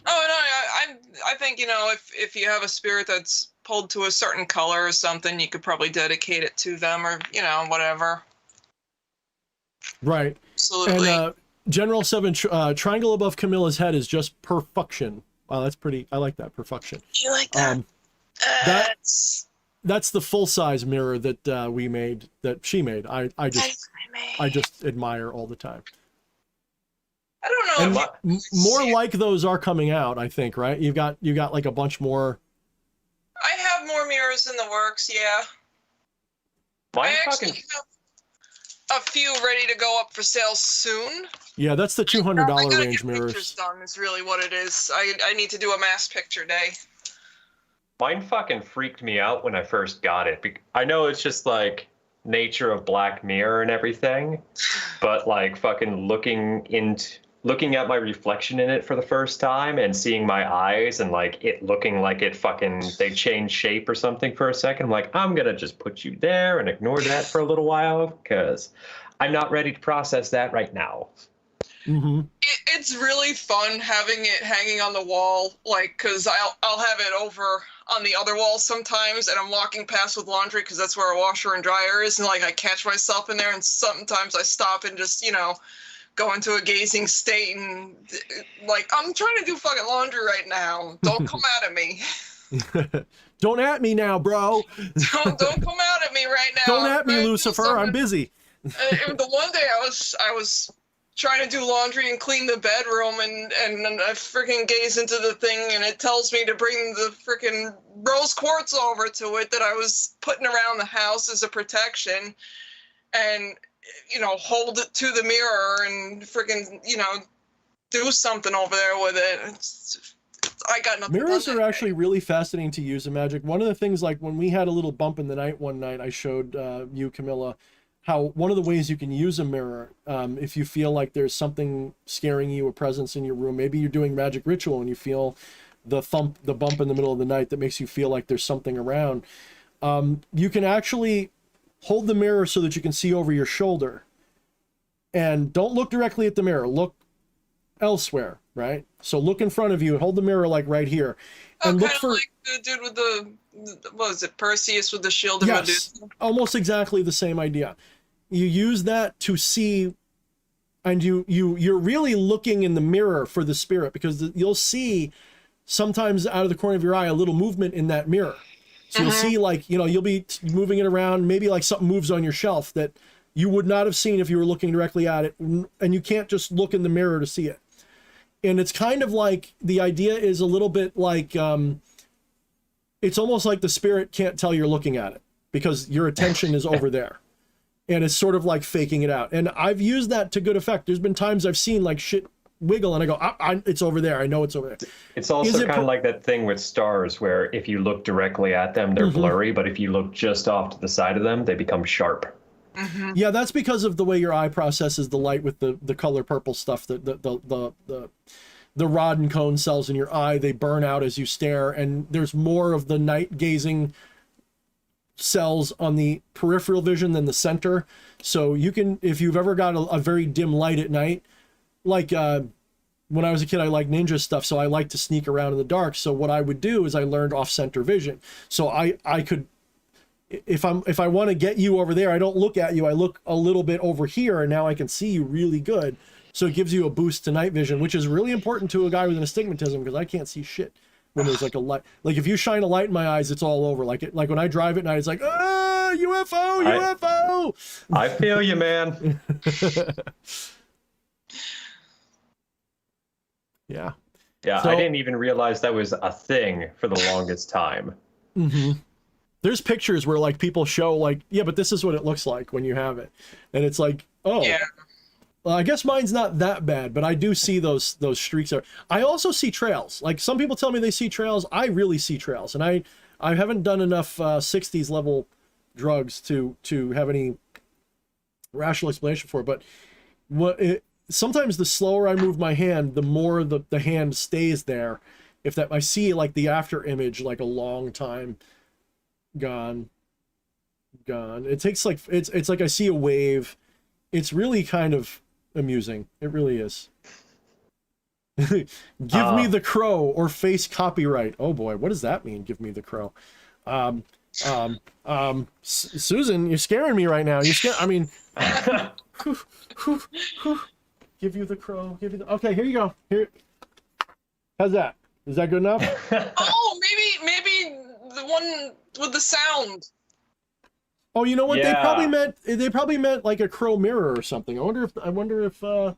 Oh, no, I think, you know, if you have a spirit that's pulled to a certain color or something, you could probably dedicate it to them, or, you know, whatever. Right. Absolutely. And General 7, triangle above Camilla's head is just perfection. Wow, that's pretty, I like that, perfection. You like that? That's the full-size mirror that we made, that she made. I just admire all the time. I don't know. And more like those are coming out, I think, right? You got like a bunch more. I have more mirrors in the works, yeah. I actually have a few ready to go up for sale soon. Yeah, that's the $200 range mirrors. Pictures done is really what it is. I need to do a mass picture day. Mine fucking freaked me out when I first got it. I know it's just like nature of Black Mirror and everything, but like fucking looking at my reflection in it for the first time and seeing my eyes and like it looking like it fucking, they changed shape or something for a second. I'm like, I'm gonna just put you there and ignore that for a little while because I'm not ready to process that right now. Mm-hmm. It's really fun having it hanging on the wall, like, because I'll have it over on the other wall sometimes, and I'm walking past with laundry because that's where a washer and dryer is, and like I catch myself in there, and sometimes I stop and just, you know, go into a gazing state and like, I'm trying to do fucking laundry right now. Don't come at me. Don't at me now, bro. Don't come out at me right now. Don't at me, Lucifer. I'm busy. The one day I was trying to do laundry and clean the bedroom, and I freaking gaze into the thing, and it tells me to bring the freaking rose quartz over to it that I was putting around the house as a protection, and, you know, hold it to the mirror and freaking, you know, do something over there with it. I got nothing. Mirrors are actually really fascinating to use in magic. One of the things, like when we had a little bump in the night one night, I showed you, Camilla, how one of the ways you can use a mirror, if you feel like there's something scaring you, a presence in your room, maybe you're doing magic ritual and you feel the bump in the middle of the night that makes you feel like there's something around. You can actually hold the mirror so that you can see over your shoulder, and don't look directly at the mirror, look elsewhere, right? So look in front of you, hold the mirror like right here, and look for, like the dude with the, what was it, Perseus with the shield of yes, Medusa? almost exactly the same idea. You use that to see, and you're really looking in the mirror for the spirit, because you'll see sometimes out of the corner of your eye a little movement in that mirror. So you'll see, like, you know, you'll be moving it around, maybe like something moves on your shelf that you would not have seen if you were looking directly at it, and you can't just look in the mirror to see it. And it's kind of like, the idea is a little bit like, it's almost like the spirit can't tell you're looking at it because your attention is over there. And it's sort of like faking it out. And I've used that to good effect. There's been times I've seen like shit wiggle and I go, it's over there. I know it's over there. It's also kind of like that thing with stars where if you look directly at them, they're blurry. But if you look just off to the side of them, they become sharp. Yeah, that's because of the way your eye processes the light with the color purple stuff, the rod and cone cells in your eye, they burn out as you stare, and there's more of the night gazing cells on the peripheral vision than the center. So you can, if you've ever got a very dim light at night, like when I was a kid, I liked ninja stuff, so I like to sneak around in the dark. So what I would do is I learned off-center vision. So I could, if I want to get you over there, I don't look at you, I look a little bit over here, and now I can see you really good. So it gives you a boost to night vision, which is really important to a guy with an astigmatism, because I can't see shit when there's like a light. Like if you shine a light in my eyes, it's all over. Like when I drive at night, it's like, ah, UFO, UFO. I feel you, man. Yeah. Yeah, So- I didn't even realize that was a thing for the longest time. Mm-hmm. There's pictures where like people show like, yeah, but this is what it looks like when you have it, and it's like, oh, Yeah. well, I guess mine's not that bad, but I do see those streaks there. I also see trails. Like some people tell me they see trails. I really see trails, and I haven't done enough 60s level drugs to have any rational explanation for it. But sometimes the slower I move my hand, the more the hand stays there. If that I see like the after image, like a long time gone. It takes like it's like I see a wave. It's really kind of amusing. It really is. Give me the crow or face copyright. Oh boy, what does that mean? Give me the crow. Susan, you're scaring me right now. I mean, give you the crow. Okay, here you go. Here. How's that? Is that good enough? Oh, maybe the one with the sound. Oh, you know what? Yeah. They probably meant like a crow mirror or something. I wonder if I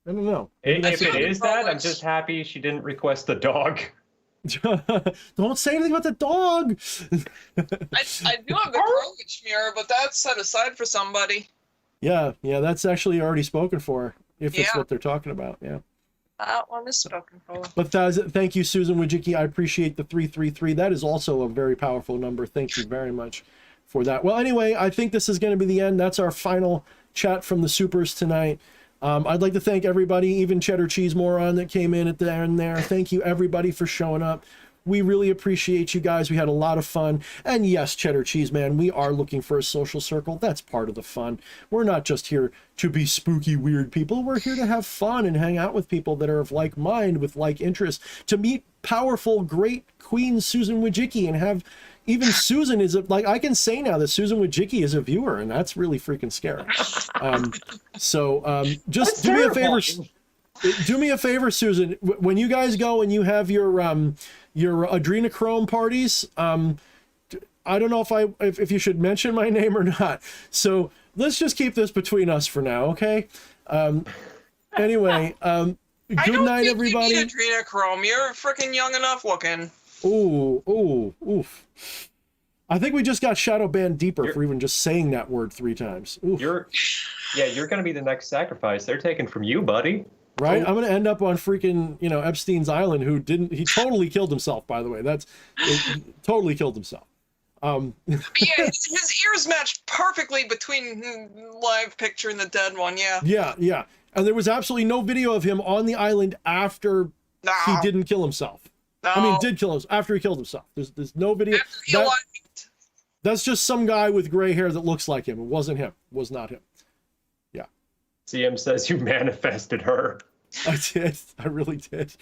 don't know. If it is that, I'm just happy she didn't request the dog. Don't say anything about the dog. I do have the Crowwitch mirror, but that's set aside for somebody. Yeah, that's actually already spoken for. If it's Yeah. what they're talking about, yeah. That one is spoken for. But thank you, Susan Wojcicki. I appreciate the 333. That is also a very powerful number. Thank you very much for that. Well, anyway, I think this is going to be the end. That's our final chat from the supers tonight. I'd like to thank everybody, even Cheddar Cheese Moron that came in at the end there. Thank you, everybody, for showing up. We really appreciate you guys. We had a lot of fun. And yes, Cheddar Cheese Man, we are looking for a social circle. That's part of the fun. We're not just here to be spooky, weird people. We're here to have fun and hang out with people that are of like mind, with like interests, to meet powerful, great Queen Susan Wojcicki and have even Susan is like, I can say now that Susan Wojcicki is a viewer, and that's really freaking scary. Just do me a favor. Do me a favor, Susan. When you guys go and you have your adrenochrome parties, I don't know if you should mention my name or not. So let's just keep this between us for now, okay? Anyway, good night, everybody. You need adrenochrome. You're freaking young enough looking. Oof. I think we just got shadow banned deeper for even just saying that word 3 times. Oof. You're gonna be the next sacrifice. They're taking from you, buddy. Right? I'm gonna end up on freaking, Epstein's Island, he totally killed himself, by the way. Totally killed himself. Yeah, his ears matched perfectly between the live picture and the dead one, yeah. Yeah. And there was absolutely no video of him on the island after he didn't kill himself. No. I mean, did kill himself, after he killed himself. There's no video. After he aligned. That's just some guy with gray hair that looks like him. It wasn't him. It was not him. Yeah. CM says you manifested her. I did. I really did.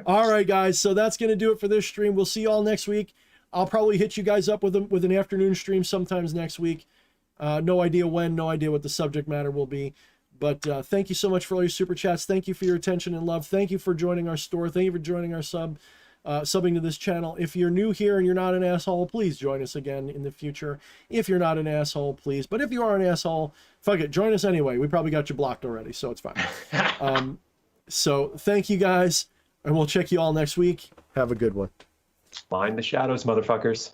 All right, guys. So that's going to do it for this stream. We'll see you all next week. I'll probably hit you guys up with an afternoon stream sometimes next week. No idea when, no idea what the subject matter will be. But thank you so much for all your super chats. Thank you for your attention and love. Thank you for joining our store. Thank you for joining our subbing to this channel. If you're new here and you're not an asshole, please join us again in the future. If you're not an asshole, please. But if you are an asshole, fuck it, join us anyway. We probably got you blocked already, so it's fine. So thank you guys, and we'll check you all next week. Have a good one. Find the shadows, motherfuckers.